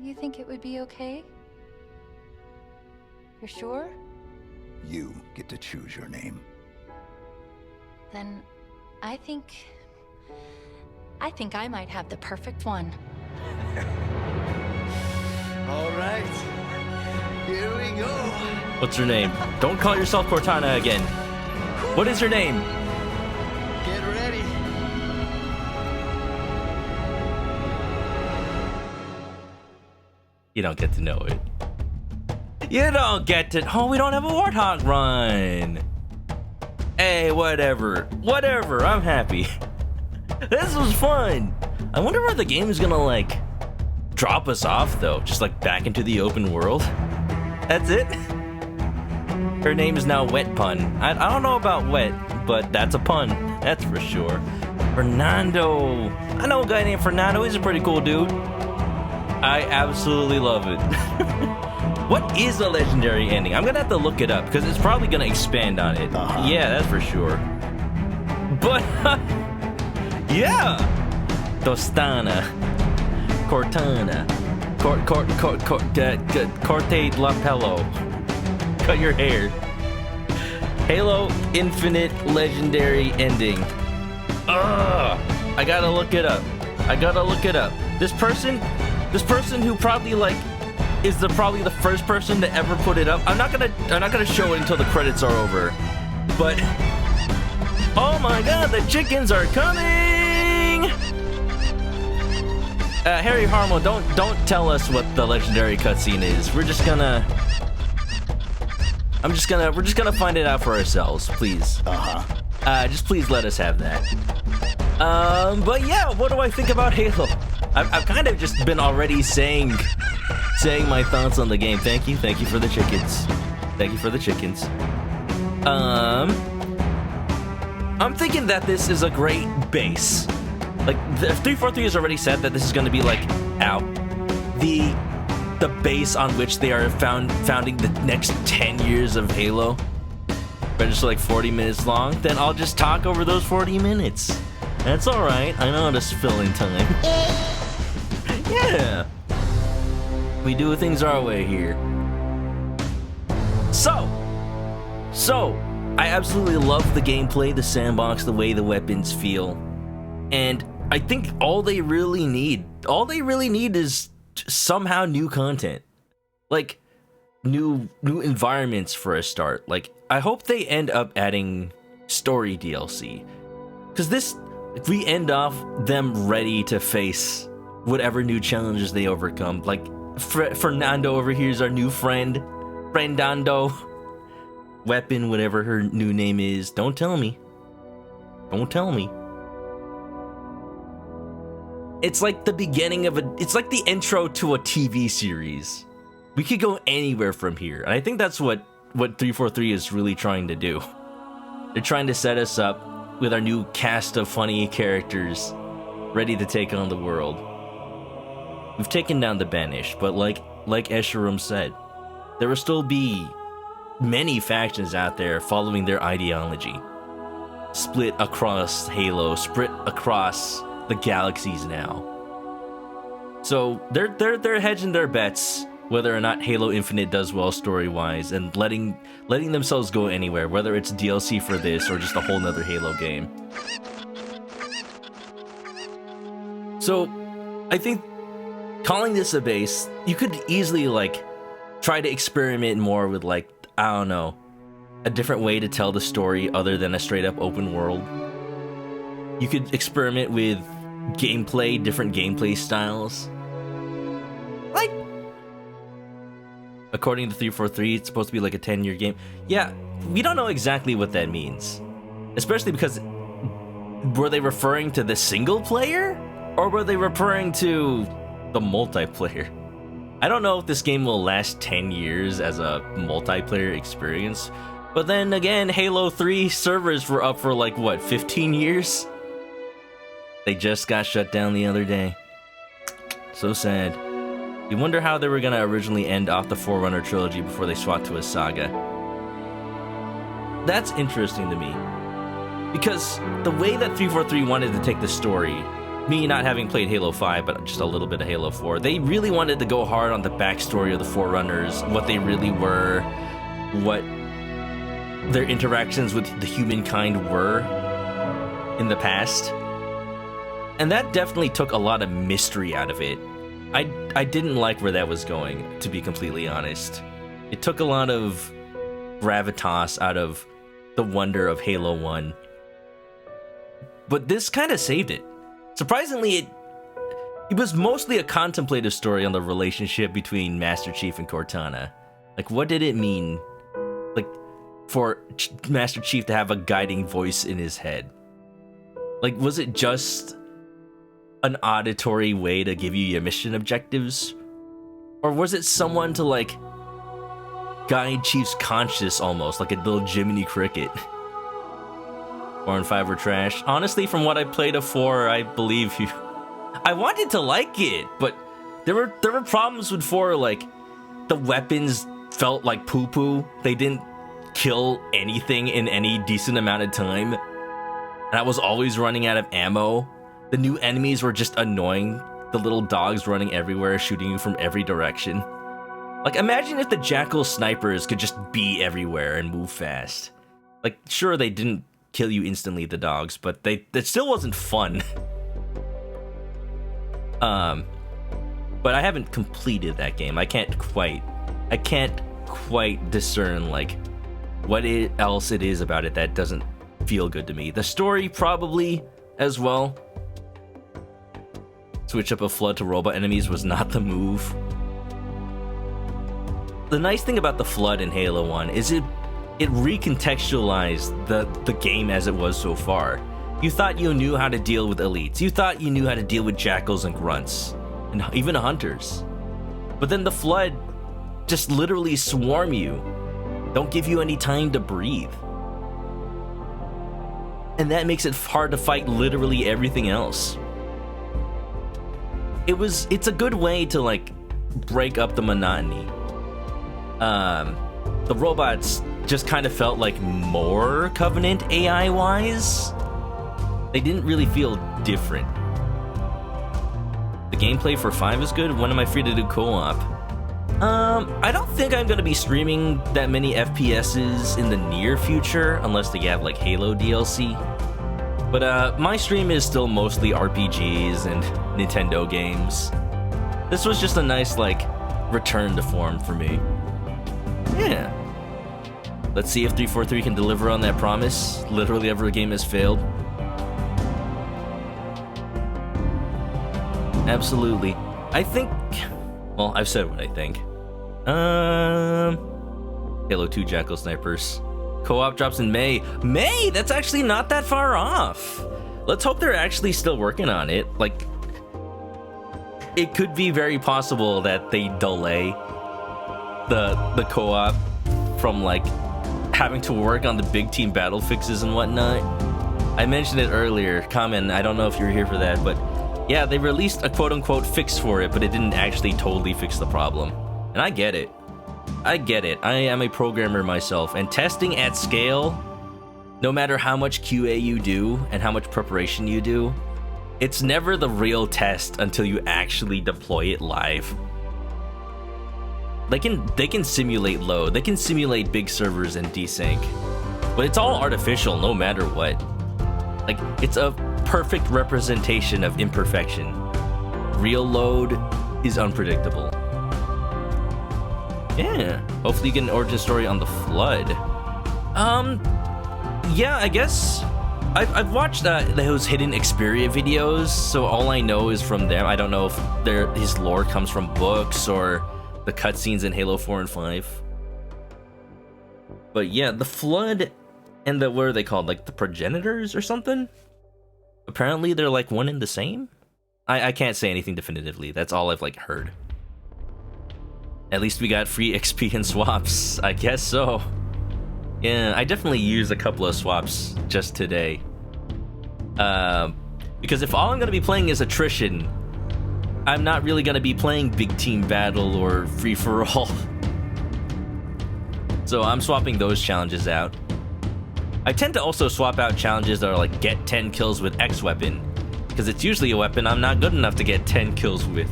C: You think it would be okay? You're sure?
D: You get to choose your name.
C: Then I think I might have the perfect one.
I: All right. Here we go.
A: What's your name? Don't call yourself Cortana again. What is your name?
I: Get ready.
A: You don't get to know it. You don't get to. Oh, we don't have a Warthog run. Hey, whatever. Whatever. I'm happy. This was fun. I wonder where the game is gonna, like, drop us off, though. Just, like, back into the open world. That's it? Her name is now Wet Pun. I don't know about wet, but that's a pun. That's for sure. Fernando. I know a guy named Fernando. He's a pretty cool dude. I absolutely love it. What is the legendary ending? I'm gonna have to look it up because it's probably gonna expand on it. Yeah, that's for sure. But yeah, Tostana, Cortana, Corte Lapello. Cut your hair. Halo Infinite legendary ending. I gotta look it up. I gotta look it up. This person who probably like is probably the first person to ever put it up. I'm not gonna show it until the credits are over. But oh my god, the chickens are coming! Harry Harmo, don't tell us what the legendary cutscene is. We're just gonna find it out for ourselves, please. Just please let us have that. But yeah, what do I think about Halo? I've kind of just been already saying my thoughts on the game. Thank you for the chickens. Thank you for the chickens. I'm thinking that this is a great base. Like, 343 has already said that this is going to be like, the base on which they are founding the next 10 years of Halo. But it's like 40 minutes long. Then I'll just talk over those 40 minutes. That's alright. I know how to fill in time. Yeah. We do things our way here. So, I absolutely love the gameplay, the sandbox, the way the weapons feel. And I think all they really need is somehow new content. Like, new environments for a start. Like, I hope they end up adding story DLC. Because if we end off them ready to face whatever new challenges they overcome, like Fernando over here is our new friend, Friendando, Weapon, whatever her new name is. Don't tell me. It's like the beginning of it's like the intro to a TV series. We could go anywhere from here, and I think that's what 343 is really trying to do. They're trying to set us up with our new cast of funny characters ready to take on the world. We've taken down the Banished, but like Escharum said, there will still be many factions out there following their ideology. Split across Halo, split across the galaxies now. So they're hedging their bets whether or not Halo Infinite does well story-wise, and letting themselves go anywhere, whether it's DLC for this or just a whole nother Halo game. So, I think calling this a base, you could easily, like, try to experiment more with, like, I don't know, a different way to tell the story other than a straight-up open world. You could experiment with gameplay, different gameplay styles. Like, according to 343, it's supposed to be like a 10-year game. Yeah, we don't know exactly what that means. Especially because, were they referring to the single player? Or were they referring to the multiplayer? I don't know if this game will last 10 years as a multiplayer experience. But then again, Halo 3 servers were up for like, what, 15 years? They just got shut down the other day. So sad. You wonder how they were gonna originally end off the Forerunner trilogy before they swapped to a saga. That's interesting to me. Because the way that 343 wanted to take the story me not having played Halo 5, but just a little bit of Halo 4, they really wanted to go hard on the backstory of the Forerunners, what they really were, what their interactions with the humankind were in the past. And that definitely took a lot of mystery out of it. I didn't like where that was going, to be completely honest. It took a lot of gravitas out of the wonder of Halo 1. But this kind of saved it. Surprisingly, it was mostly a contemplative story on the relationship between Master Chief and Cortana. Like, what did it mean, like, for Master Chief to have a guiding voice in his head? Like, was it just an auditory way to give you your mission objectives? Or was it someone to, like, guide Chief's conscience almost, like a little Jiminy Cricket? 4 and 5 were trash. Honestly, from what I played of 4, I believe you. I wanted to like it, but there were problems with 4, like, the weapons felt like poo-poo. They didn't kill anything in any decent amount of time. And I was always running out of ammo. The new enemies were just annoying. The little dogs running everywhere, shooting you from every direction. Like, imagine if the Jackal snipers could just be everywhere and move fast. Like, sure, they didn't kill you instantly, the dogs, but that still wasn't fun. But I haven't completed that game. I can't quite discern, like, what else it is about it that doesn't feel good to me. The story, probably, as well. Switch up a flood to robot enemies was not the move. The nice thing about the flood in Halo 1 is it recontextualized the game as it was so far. You thought you knew how to deal with elites. You thought you knew how to deal with jackals and grunts, and even hunters. But then the flood just literally swarm you. Don't give you any time to breathe. And that makes it hard to fight literally everything else. It's a good way to, like, break up the monotony. The robots just kind of felt like more Covenant AI-wise. They didn't really feel different. The gameplay for 5 is good. When am I free to do co-op? I don't think I'm gonna be streaming that many FPSs in the near future, unless they have, like, Halo DLC. But my stream is still mostly RPGs and Nintendo games. This was just a nice, like, return to form for me. Yeah. Let's see if 343 can deliver on that promise. Literally every game has failed. Absolutely. I think... Well, I've said what I think. Halo 2 Jackal Snipers. Co-op drops in May. May? That's actually not that far off. Let's hope they're actually still working on it. Like, it could be very possible that they delay the co-op from, like, having to work on the big team battle fixes and whatnot. I mentioned it earlier. Comment, I don't know if you were here for that, but yeah, they released a quote-unquote fix for it, but it didn't actually totally fix the problem. And I get it. I get it. I am a programmer myself, and testing at scale, no matter how much QA you do and how much preparation you do, it's never the real test until you actually deploy it live. They can simulate load, they can simulate big servers and desync, but it's all artificial no matter what. Like, it's a perfect representation of imperfection. Real load is unpredictable. Yeah, hopefully you get an origin story on the flood. Yeah, I guess I've watched those hidden Xperia videos, so all I know is from them. I don't know if his lore comes from books or the cutscenes in Halo 4 and 5. But yeah, the flood and what are they called? Like the progenitors or something? Apparently they're like one and the same? I can't say anything definitively. That's all I've, like, heard. At least we got free XP and swaps. I guess so. Yeah, I definitely used a couple of swaps just today. Because if all I'm gonna be playing is attrition, I'm not really gonna be playing big team battle or free for all. So I'm swapping those challenges out. I tend to also swap out challenges that are like get 10 kills with X weapon, because it's usually a weapon I'm not good enough to get 10 kills with.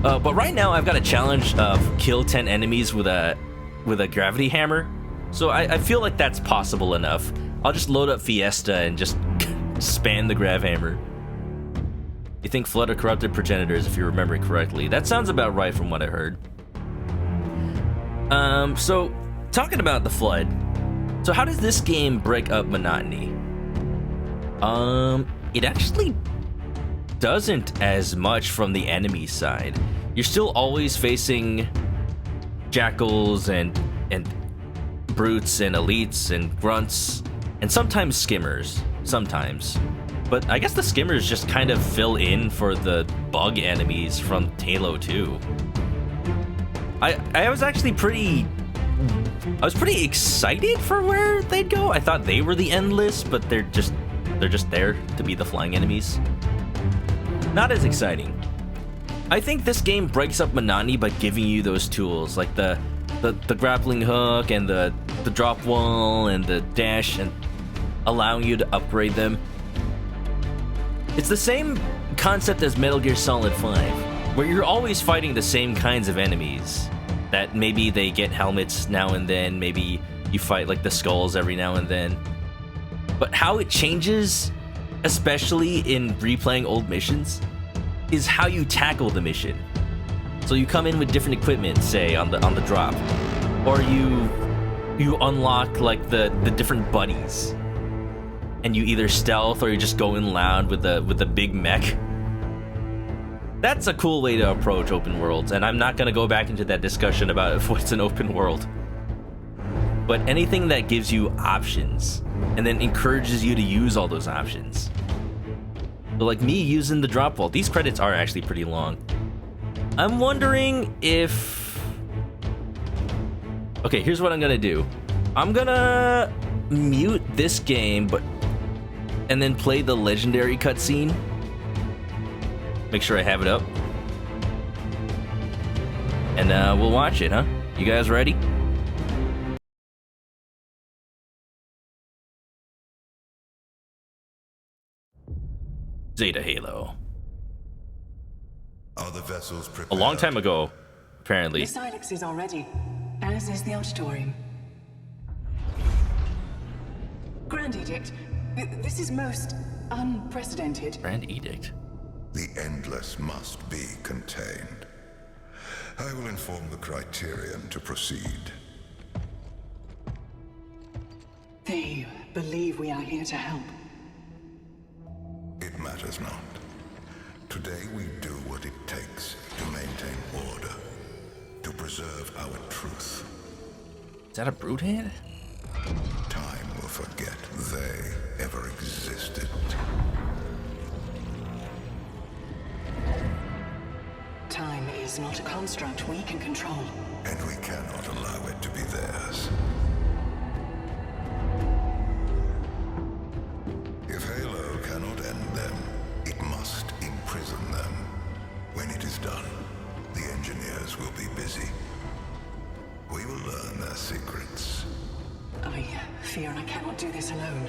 A: But right now I've got a challenge of kill 10 enemies with a gravity hammer, so I feel like that's possible enough. I'll just load up Fiesta and just spam the grav hammer. You think Flood are corrupted progenitors, if you're remembering correctly. That sounds about right from what I heard. So talking about the Flood, so how does this game break up monotony? It actually doesn't as much from the enemy side. You're still always facing jackals and brutes and elites and grunts and sometimes skimmers, sometimes. But I guess the skimmers just kind of fill in for the bug enemies from Halo 2. I was actually pretty excited for where they'd go. I thought they were the endless, but they're just there to be the flying enemies. Not as exciting. I think this game breaks up monotony by giving you those tools, like the grappling hook and the drop wall and the dash, and allowing you to upgrade them. It's the same concept as Metal Gear Solid 5, where you're always fighting the same kinds of enemies. That maybe they get helmets now and then, maybe you fight like the skulls every now and then. But how it changes, especially in replaying old missions, is how you tackle the mission. So you come in with different equipment, say on the drop, or you unlock like the different buddies, and you either stealth or you just go in loud with the big mech. That's a cool way to approach open worlds, and I'm not gonna go back into that discussion about what's an open world. But anything that gives you options and then encourages you to use all those options. So like me using the drop vault, these credits are actually pretty long. I'm wondering if... Okay, here's what I'm gonna do. I'm gonna mute this game, and then play the legendary cutscene. Make sure I have it up. And we'll watch it, huh? You guys ready? Zeta Halo.
M: Are the vessels prepared?
A: A long time ago, apparently.
N: The Silexes are ready, as is the auditorium. Grand Edict. This is most unprecedented.
A: Grand Edict.
M: The Endless must be contained. I will inform the Criterion to proceed.
N: They believe we are here to help.
M: It matters not. Today we do what it takes to maintain order, to preserve our truth.
A: Is that a brute head?
M: Time will forget they ever existed.
N: Time is not a construct we can control.
M: And we cannot allow it to be theirs. If Halo cannot end them, it must imprison them. When it is done, the engineers will be busy. We will learn their secrets.
N: I fear I cannot do this alone.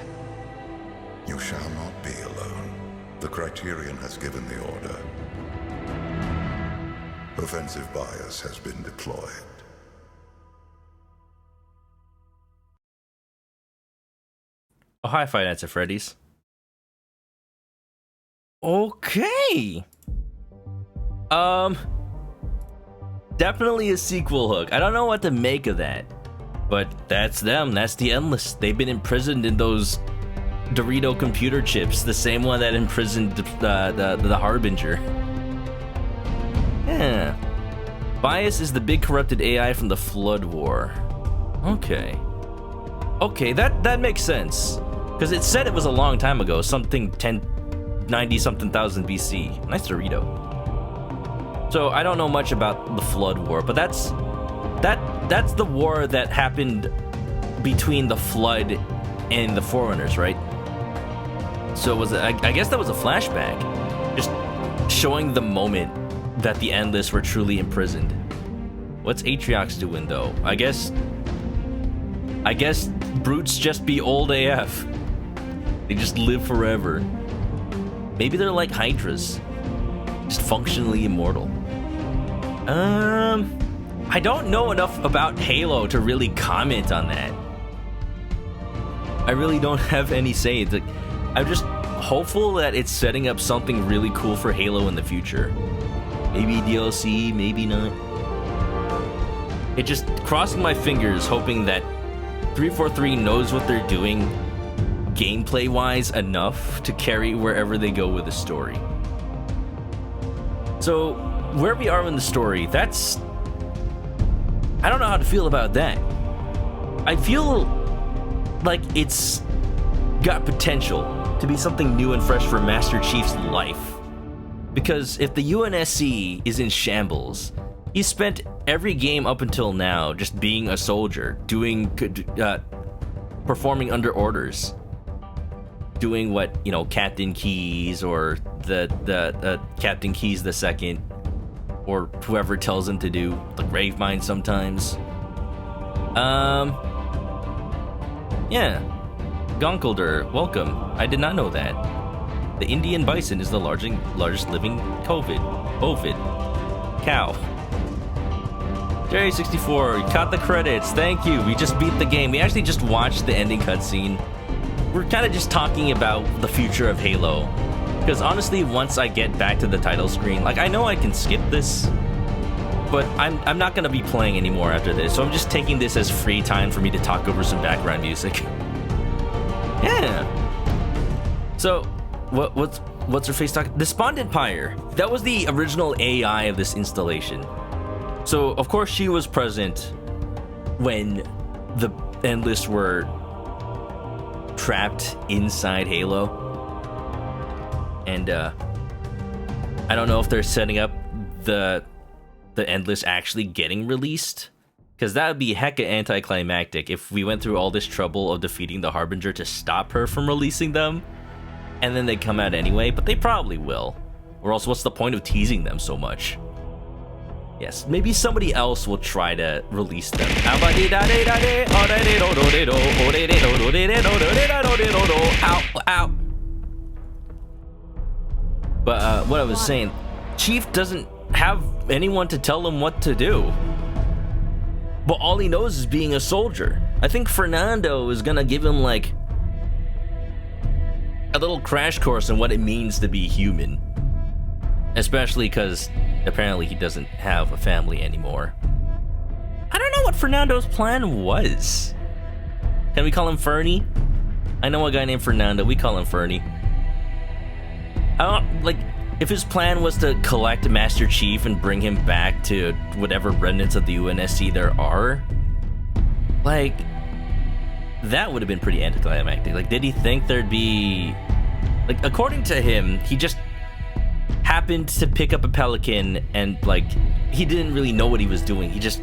M: You shall not be alone. The Criterion has given the order. Offensive bias has been deployed.
A: Oh, hi, Five Nights at Freddy's. Okay. Definitely a sequel hook. I don't know what to make of that. But that's them. That's the Endless. They've been imprisoned in those Dorito computer chips. The same one that imprisoned the Harbinger. Yeah. Bias is the big corrupted AI from the Flood War. Okay. Okay, that makes sense. Because it said it was a long time ago. Something 90-something thousand BC. Nice Dorito. So I don't know much about the Flood War, but that's the war that happened between the Flood and the Forerunners, right? So was it, I guess that was a flashback, just showing the moment that the Endless were truly imprisoned. What's Atriox doing though? I guess brutes just be old AF. They just live forever. Maybe they're like Hydras, just functionally immortal. I don't know enough about Halo to really comment on that. I really don't have any say. Like, I'm just hopeful that it's setting up something really cool for Halo in the future. Maybe DLC, maybe not. It just crossing my fingers, hoping that 343 knows what they're doing gameplay-wise enough to carry wherever they go with the story. So, where we are in the story, that's... I don't know how to feel about that. I feel like it's got potential to be something new and fresh for Master Chief's life. Because if the UNSC is in shambles, he spent every game up until now just being a soldier, performing under orders, doing what, you know, Captain Keyes or the Captain Keyes II, or whoever tells him to do, like Gravemind sometimes. Yeah. Gonkalder, welcome. I did not know that. The Indian bison is the largest living ovid cow. Jerry64, you caught the credits. Thank you. We just beat the game. We actually just watched the ending cutscene. We're kind of just talking about the future of Halo. Because honestly, once I get back to the title screen, like, I know I can skip this, but I'm not going to be playing anymore after this. So I'm just taking this as free time for me to talk over some background music. Yeah. So, what's her face talking? Despondent Pyre. That was the original AI of this installation. So, of course, she was present when the Endless were trapped inside Halo. And, I don't know if they're setting up the Endless actually getting released. Because that would be hecka anticlimactic if we went through all this trouble of defeating the Harbinger to stop her from releasing them. And then they come out anyway, but they probably will. Or else what's the point of teasing them so much? Yes, maybe somebody else will try to release them. Ow. But what I was saying, Chief doesn't have anyone to tell him what to do. But all he knows is being a soldier. I think Fernando is gonna give him like a little crash course on what it means to be human. Especially because apparently he doesn't have a family anymore. I don't know what Fernando's plan was. Can we call him Fernie? I know a guy named Fernando, we call him Fernie. I don't, like, if his plan was to collect Master Chief and bring him back to whatever remnants of the UNSC there are, like, that would have been pretty anticlimactic. Like, did he think there'd be... Like, according to him, he just happened to pick up a pelican and, like, he didn't really know what he was doing. He just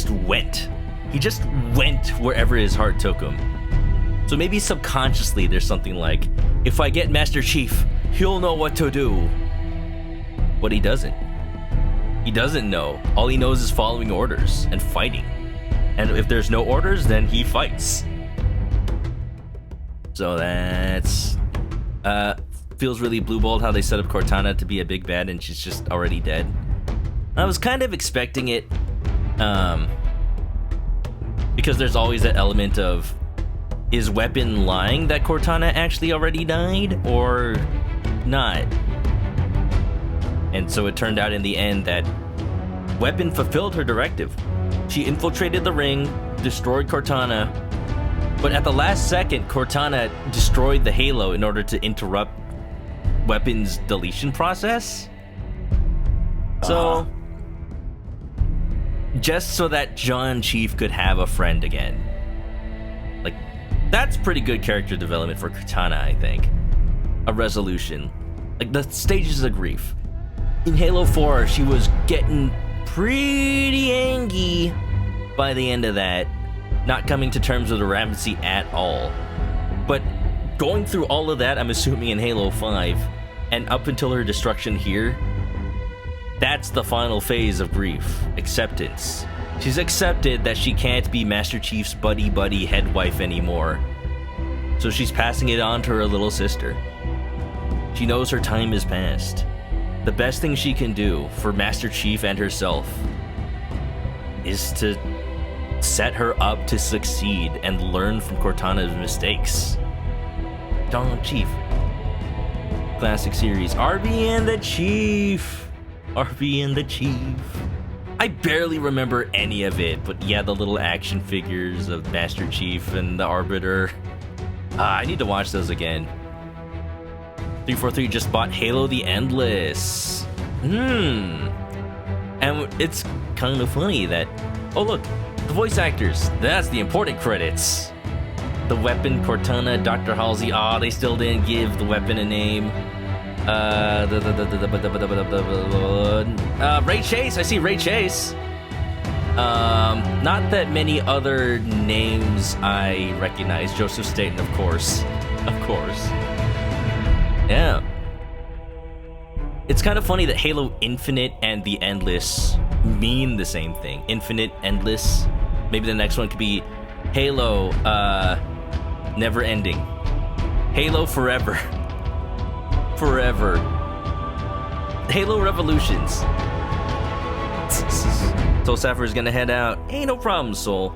A: went. He just went wherever his heart took him. So maybe subconsciously there's something like, if I get Master Chief, he'll know what to do. But he doesn't. He doesn't know. All he knows is following orders and fighting. And if there's no orders, then he fights. So that's... feels really blue-balled how they set up Cortana to be a big bad and she's just already dead. I was kind of expecting it, because there's always that element of, is Weapon lying that Cortana actually already died, or not? And so it turned out in the end that Weapon fulfilled her directive. She infiltrated the ring, destroyed Cortana, but at the last second, Cortana destroyed the Halo in order to interrupt Weapon's deletion process. So, just so that John Chief could have a friend again. Like, that's pretty good character development for Cortana, I think. A resolution. Like, the stages of grief. In Halo 4, she was getting pretty angry by the end of that, not coming to terms with the rampancy at all. But going through all of that, I'm assuming in Halo 5, and up until her destruction here, that's the final phase of grief. Acceptance. She's accepted that she can't be Master Chief's buddy head wife anymore. So she's passing it on to her little sister. She knows her time is past. The best thing she can do for Master Chief and herself is to set her up to succeed and learn from Cortana's mistakes. Dawn Chief. Classic series. RB and the Chief. RB and the Chief. I barely remember any of it, but yeah, the little action figures of Master Chief and the Arbiter. I need to watch those again. 343 just bought Halo the Endless. And it's kind of funny that... Oh look, the voice actors. That's the important credits. The weapon, Cortana, Dr. Halsey. They still didn't give the weapon a name. Ray Chase. I see Ray Chase. Not that many other names I recognize. Joseph Staten, of course. Of course. Yeah. It's kind of funny that Halo Infinite and the Endless mean the same thing. Infinite, Endless. Maybe the next one could be Halo, Never Ending. Halo Forever. Forever. Halo Revolutions. Soul Sapphire's gonna head out. Ain't no problem, Soul.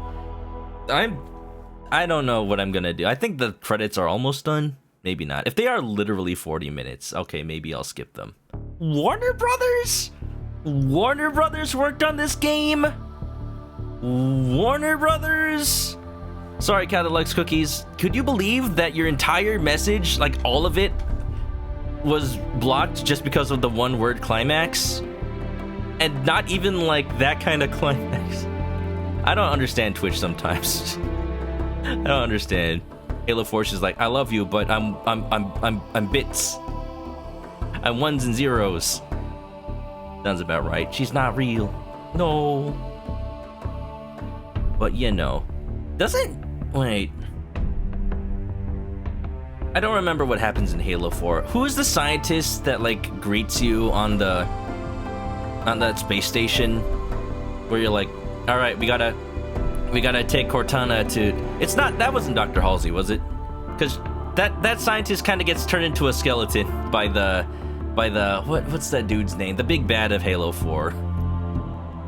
A: I don't know what I'm gonna do. I think the credits are almost done. Maybe not. If they are literally 40 minutes, okay, maybe I'll skip them. Warner Brothers? Warner Brothers worked on this game? Warner Brothers? Sorry, Cadillacs Cookies. Could you believe that your entire message, like all of it, was blocked just because of the one-word climax? And not even like that kind of climax. I don't understand Twitch sometimes. I don't understand. Halo Force is like, I love you, but I'm bits. I'm ones and zeros. Sounds about right. She's not real. No. But you know. Wait. I don't remember what happens in Halo 4. Who is the scientist that like greets you on that space station where you're like, all right, we gotta take Cortana to... That wasn't Dr. Halsey, was it? Because that scientist kind of gets turned into a skeleton by the what's that dude's name? The big bad of Halo 4.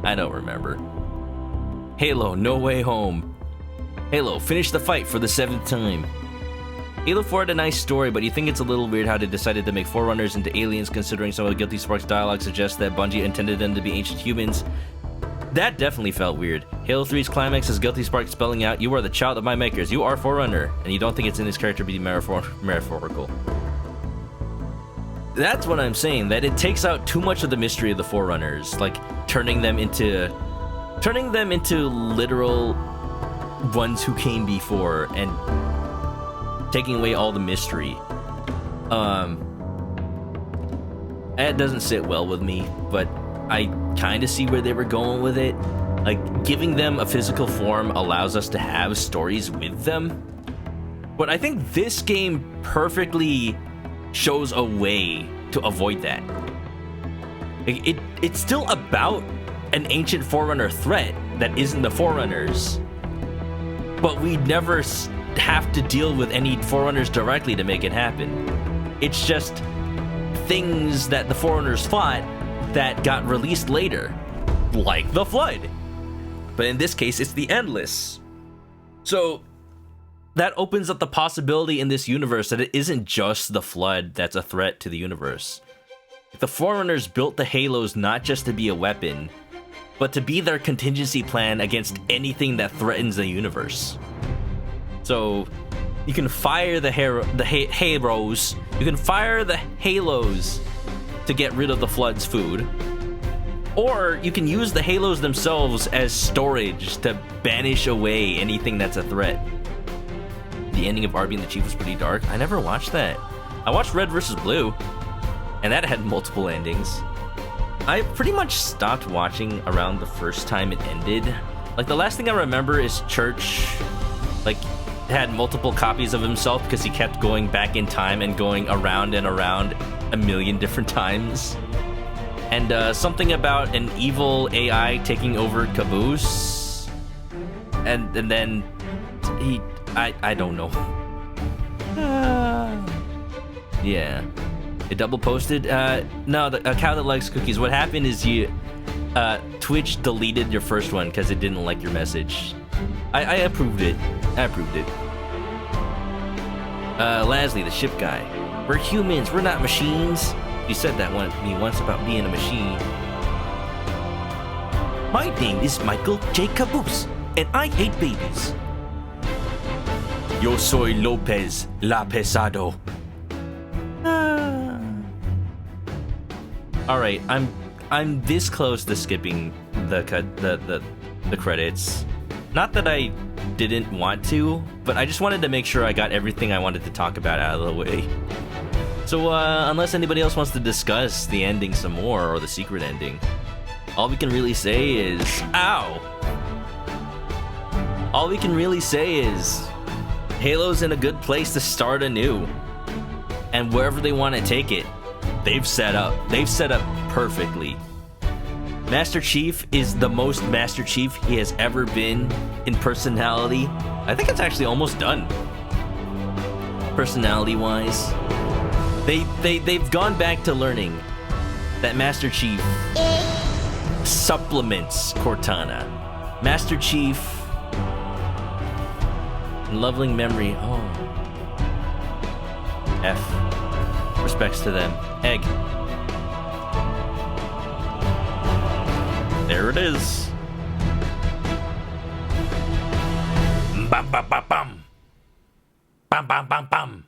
A: I don't remember. Halo, No Way Home. Halo, finish the fight for the 7th time. Halo 4 had a nice story, but you think it's a little weird how they decided to make Forerunners into aliens, considering some of Guilty Spark's dialogue suggests that Bungie intended them to be ancient humans. That definitely felt weird. Halo 3's climax is Guilty Spark spelling out, "You are the child of my makers, you are Forerunner," and you don't think it's in his character being metaphorical. That's what I'm saying, that it takes out too much of the mystery of the Forerunners, like turning them into literal ones who came before and taking away all the mystery. That doesn't sit well with me, but I kind of see where they were going with it. Like, giving them a physical form allows us to have stories with them. But I think this game perfectly shows a way to avoid that. It's still about an ancient Forerunner threat that isn't the Forerunners. But we never have to deal with any Forerunners directly to make it happen. It's just things that the Forerunners fought that got released later, like the Flood. But in this case, it's the Endless. So that opens up the possibility in this universe that it isn't just the Flood that's a threat to the universe. The Forerunners built the Halos not just to be a weapon, but to be their contingency plan against anything that threatens the universe. So you can fire the Halos, you can fire the Halos to get rid of the Flood's food, or you can use the Halos themselves as storage to banish away anything that's a threat. The ending of RB and the Chief was pretty dark. I never watched that. I watched Red vs. Blue, and that had multiple endings. I pretty much stopped watching around the first time it ended. Like, the last thing I remember is Church, like, had multiple copies of himself because he kept going back in time and going around and around a million different times. And something about an evil AI taking over Caboose. And then I don't know. Yeah. It double posted? No, a cow that likes cookies. What happened is Twitch deleted your first one because it didn't like your message. I approved it. Lasley, the ship guy. We're humans, we're not machines. You said that to me once about being a machine. My name is Michael J. Caboose, and I hate babies. Yo soy Lopez La Pesado. Alright, I'm this close to skipping the credits. Not that I didn't want to, but I just wanted to make sure I got everything I wanted to talk about out of the way. So, unless anybody else wants to discuss the ending some more, or the secret ending, all we can really say is... Ow! All we can really say is... Halo's in a good place to start anew. And wherever they want to take it, they've set up perfectly. Master Chief is the most Master Chief he has ever been in personality. I think it's actually almost done. Personality-wise. They've gone back to learning that Master Chief supplements Cortana. Master Chief in loving memory. Oh. F. Respects to them. Egg. There it is. Bam bam bam bam. Bam bam bam bam.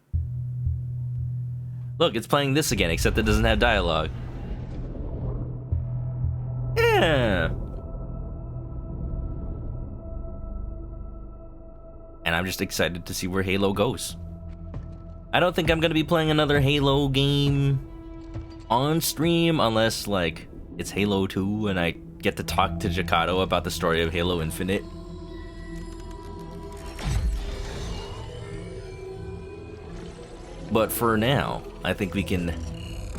A: Look, it's playing this again, except it doesn't have dialogue. Yeah. And I'm just excited to see where Halo goes. I don't think I'm gonna be playing another Halo game on stream unless, like, it's Halo 2 and I get to talk to Jakato about the story of Halo Infinite. But for now, I think we can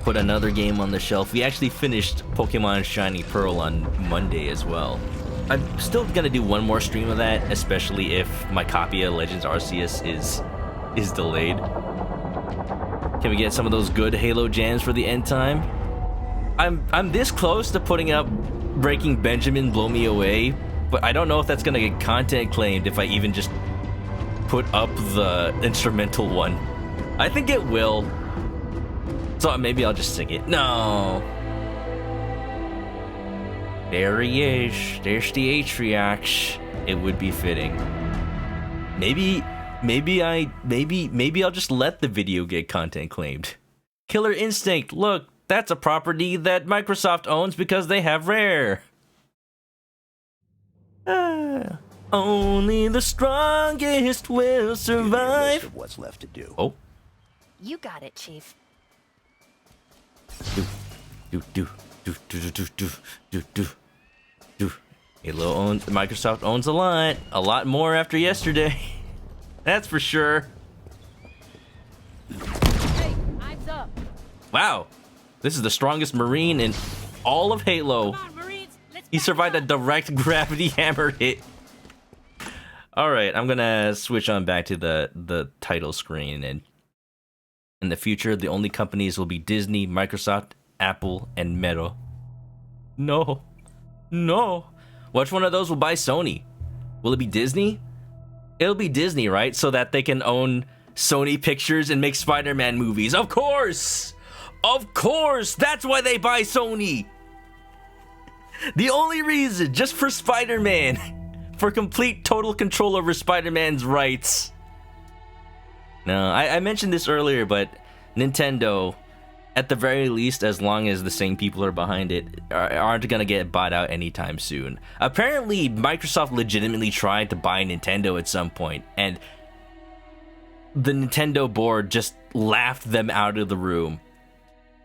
A: put another game on the shelf. We actually finished Pokemon Shiny Pearl on Monday as well. I'm still gonna do one more stream of that, especially if my copy of Legends Arceus is delayed. Can we get some of those good Halo jams for the end time? I'm this close to putting up Breaking Benjamin Blow Me Away, but I don't know if that's gonna get content claimed if I even just put up the instrumental one. I think it will. So maybe I'll just sing it. No. There he is. There's the Atriox. It would be fitting. Maybe I'll just let the video get content claimed. Killer Instinct. Look, that's a property that Microsoft owns because they have Rare. Only the strongest will survive.
D: What's left to do?
A: Oh.
G: You got it, Chief.
A: Do. Microsoft owns a lot more after yesterday. That's for sure.
J: Hey, eyes up.
A: Wow, this is the strongest Marine in all of Halo.
J: Come on, Marines, let's
A: He survived a direct gravity hammer hit. All right, I'm gonna switch on back to the title screen, and in the future, the only companies will be Disney, Microsoft, Apple, and Meta. No. Which one of those will buy Sony? Will it be Disney? It'll be Disney, right? So that they can own Sony Pictures and make Spider-Man movies. Of course! Of course! That's why they buy Sony! The only reason, just for Spider-Man. For complete, total control over Spider-Man's rights. No, I mentioned this earlier, but Nintendo, at the very least, as long as the same people are behind it, aren't gonna get bought out anytime soon. Apparently, Microsoft legitimately tried to buy Nintendo at some point, and the Nintendo board just laughed them out of the room.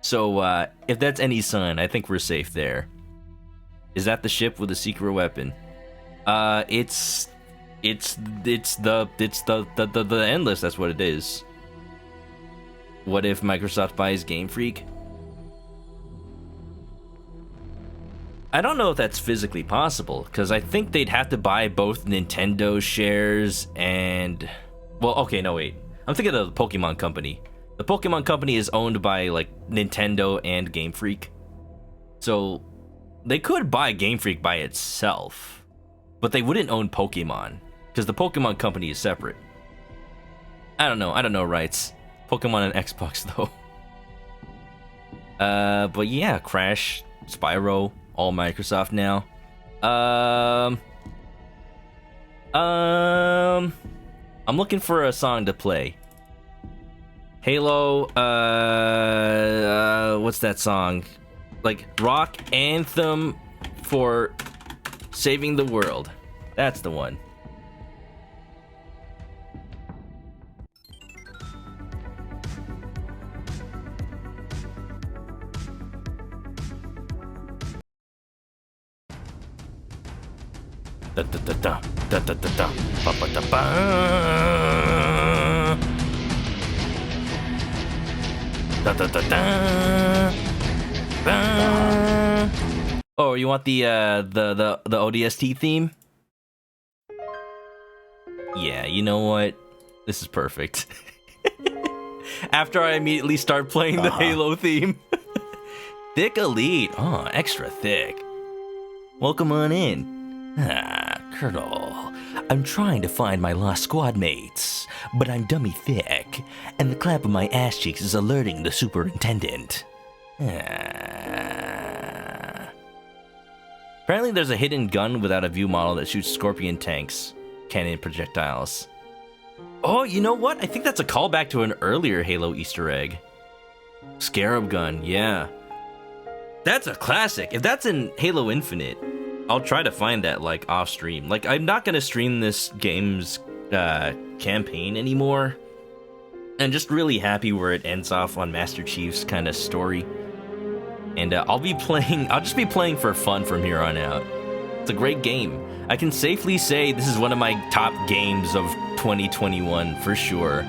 A: So, if that's any sign, I think we're safe there. Is that the ship with the secret weapon? It's the Endless, that's what it is. What if Microsoft buys Game Freak? I don't know if that's physically possible, because I think they'd have to buy both Nintendo shares and... Well, okay, no, wait. I'm thinking of the Pokemon Company. The Pokemon Company is owned by like Nintendo and Game Freak. So they could buy Game Freak by itself, but they wouldn't own Pokemon because the Pokemon Company is separate. I don't know rights. Pokemon on Xbox though. But yeah, Crash, Spyro, all Microsoft now. I'm looking for a song to play. Halo, what's that song? Like, rock anthem for saving the world. That's the one. Da da da da da da da da ba ba da ba. Da da da da. Ba. Oh, you want the ODST theme? Yeah, you know what? This is perfect. After I immediately start playing the Halo theme. Thick Elite. Oh, extra thick. Welcome on in. Colonel, I'm trying to find my lost squad mates, but I'm dummy thick, and the clap of my ass cheeks is alerting the superintendent. Apparently there's a hidden gun without a view model that shoots scorpion tanks, cannon projectiles. Oh, you know what? I think that's a callback to an earlier Halo Easter egg. Scarab gun, yeah. That's a classic. If that's in Halo Infinite, I'll try to find that, like, off-stream. Like, I'm not gonna stream this game's campaign anymore. I'm just really happy where it ends off on Master Chief's kind of story. And I'll just be playing for fun from here on out. It's a great game. I can safely say this is one of my top games of 2021, for sure.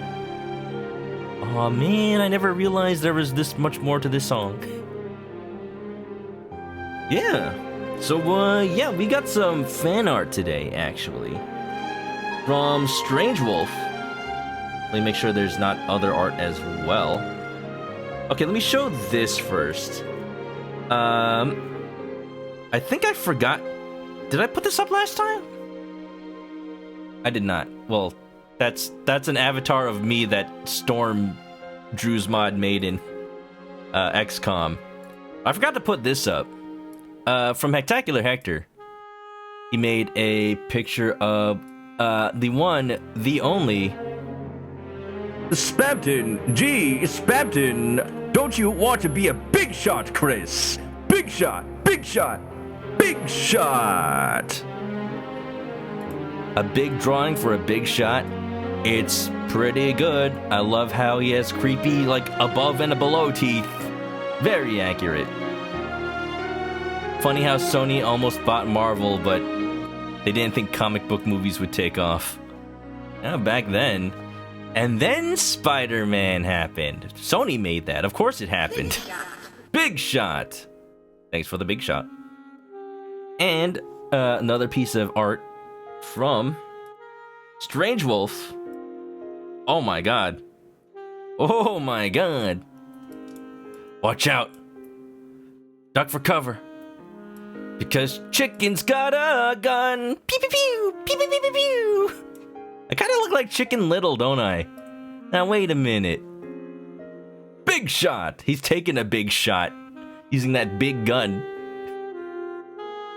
A: Aw, man, I never realized there was this much more to this song. Yeah. So, yeah, we got some fan art today, actually. From Strange Wolf. Let me make sure there's not other art as well. Okay, let me show this first. I think I forgot. Did I put this up last time? I did not. Well, that's an avatar of me that Storm Drew's mod made in XCOM. I forgot to put this up. From Hectacular Hector, he made a picture of the one, the only Spabton. Gee, Spabton, don't you want to be a big shot, Chris? Big shot, big shot, big shot. A big drawing for a big shot. It's pretty good. I love how he has creepy, like, above and below teeth. Very accurate. Funny how Sony almost bought Marvel, but they didn't think comic book movies would take off. Yeah, back then. And then Spider-Man happened. Sony made that. Of course it happened. Big shot. Thanks for the big shot. And another piece of art from Strange Wolf. Oh my god. Oh my god. Watch out. Duck for cover. Because Chicken's got a gun. Pew pew pew. Pew pew pew pew pew. I kind of look like Chicken Little, don't I? Now wait a minute. Big shot. He's taking a big shot. Using that big gun.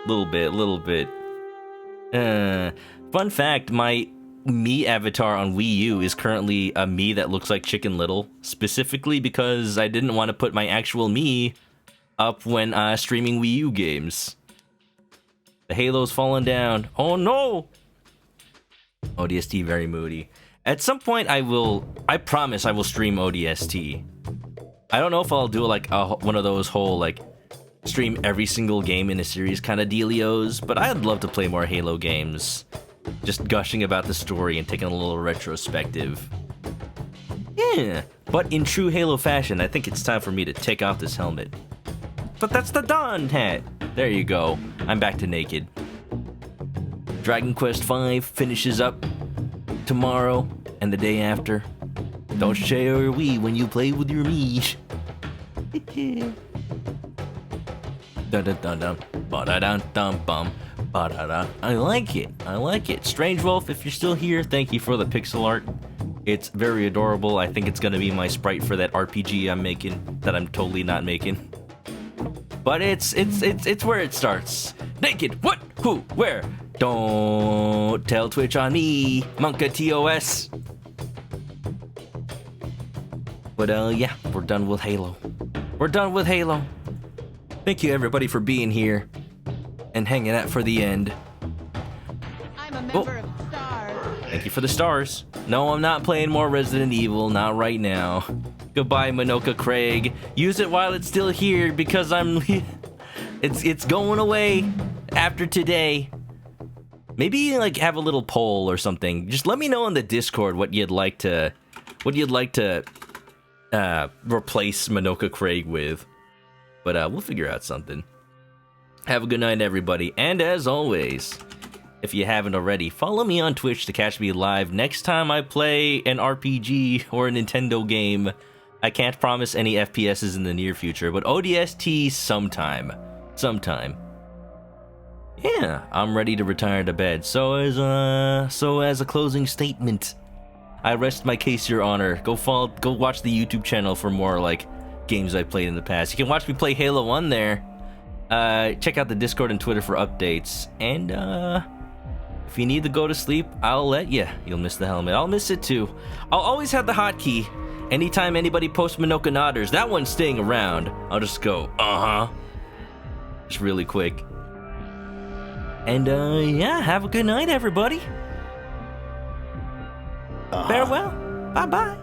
A: Little bit. Fun fact, my me avatar on Wii U is currently a me that looks like Chicken Little. Specifically because I didn't want to put my actual me up when streaming Wii U games. The Halo's fallen down. Oh no! ODST very moody. At some point I promise I will stream ODST. I don't know if I'll do like one of those whole like stream every single game in a series kind of dealios, but I'd love to play more Halo games. Just gushing about the story and taking a little retrospective. Yeah, but in true Halo fashion, I think it's time for me to take off this helmet. But that's the Dawn hat! There you go. I'm back to naked. Dragon Quest V finishes up tomorrow and the day after. Don't share we when you play with your me. Dun dun dun dun. Ba-da-dun dun bum. Ba-da-da. I like it. I like it. Strange Wolf, if you're still here, thank you for the pixel art. It's very adorable. I think it's gonna be my sprite for that RPG I'm making, that I'm totally not making. But it's where it starts. Naked. What? Who? Where? Don't tell Twitch on me. Monka TOS. But yeah, we're done with Halo. We're done with Halo. Thank you everybody for being here and hanging out for the end.
H: I'm a member of STARS.
A: Thank you for the stars. No, I'm not playing more Resident Evil, not right now. Goodbye, Manoka Craig. Use it while it's still here because I'm it's going away after today. Maybe like have a little poll or something. Just let me know in the Discord what you'd like to replace Manoka Craig with. But we'll figure out something. Have a good night, everybody. And as always, if you haven't already, follow me on Twitch to catch me live next time I play an RPG or a Nintendo game. I can't promise any FPSs in the near future, but ODST sometime. Yeah, I'm ready to retire to bed. So as a closing statement, I rest my case, Your Honor. Go watch the YouTube channel for more like games I played in the past. You can watch me play Halo 1 there. Check out the Discord and Twitter for updates. And if you need to go to sleep, I'll let you. You'll miss the helmet. I'll miss it too. I'll always have the hotkey. Anytime anybody posts ManokAdobo, that one's staying around. I'll just go, just really quick. And yeah, have a good night, everybody. Farewell. Bye-bye.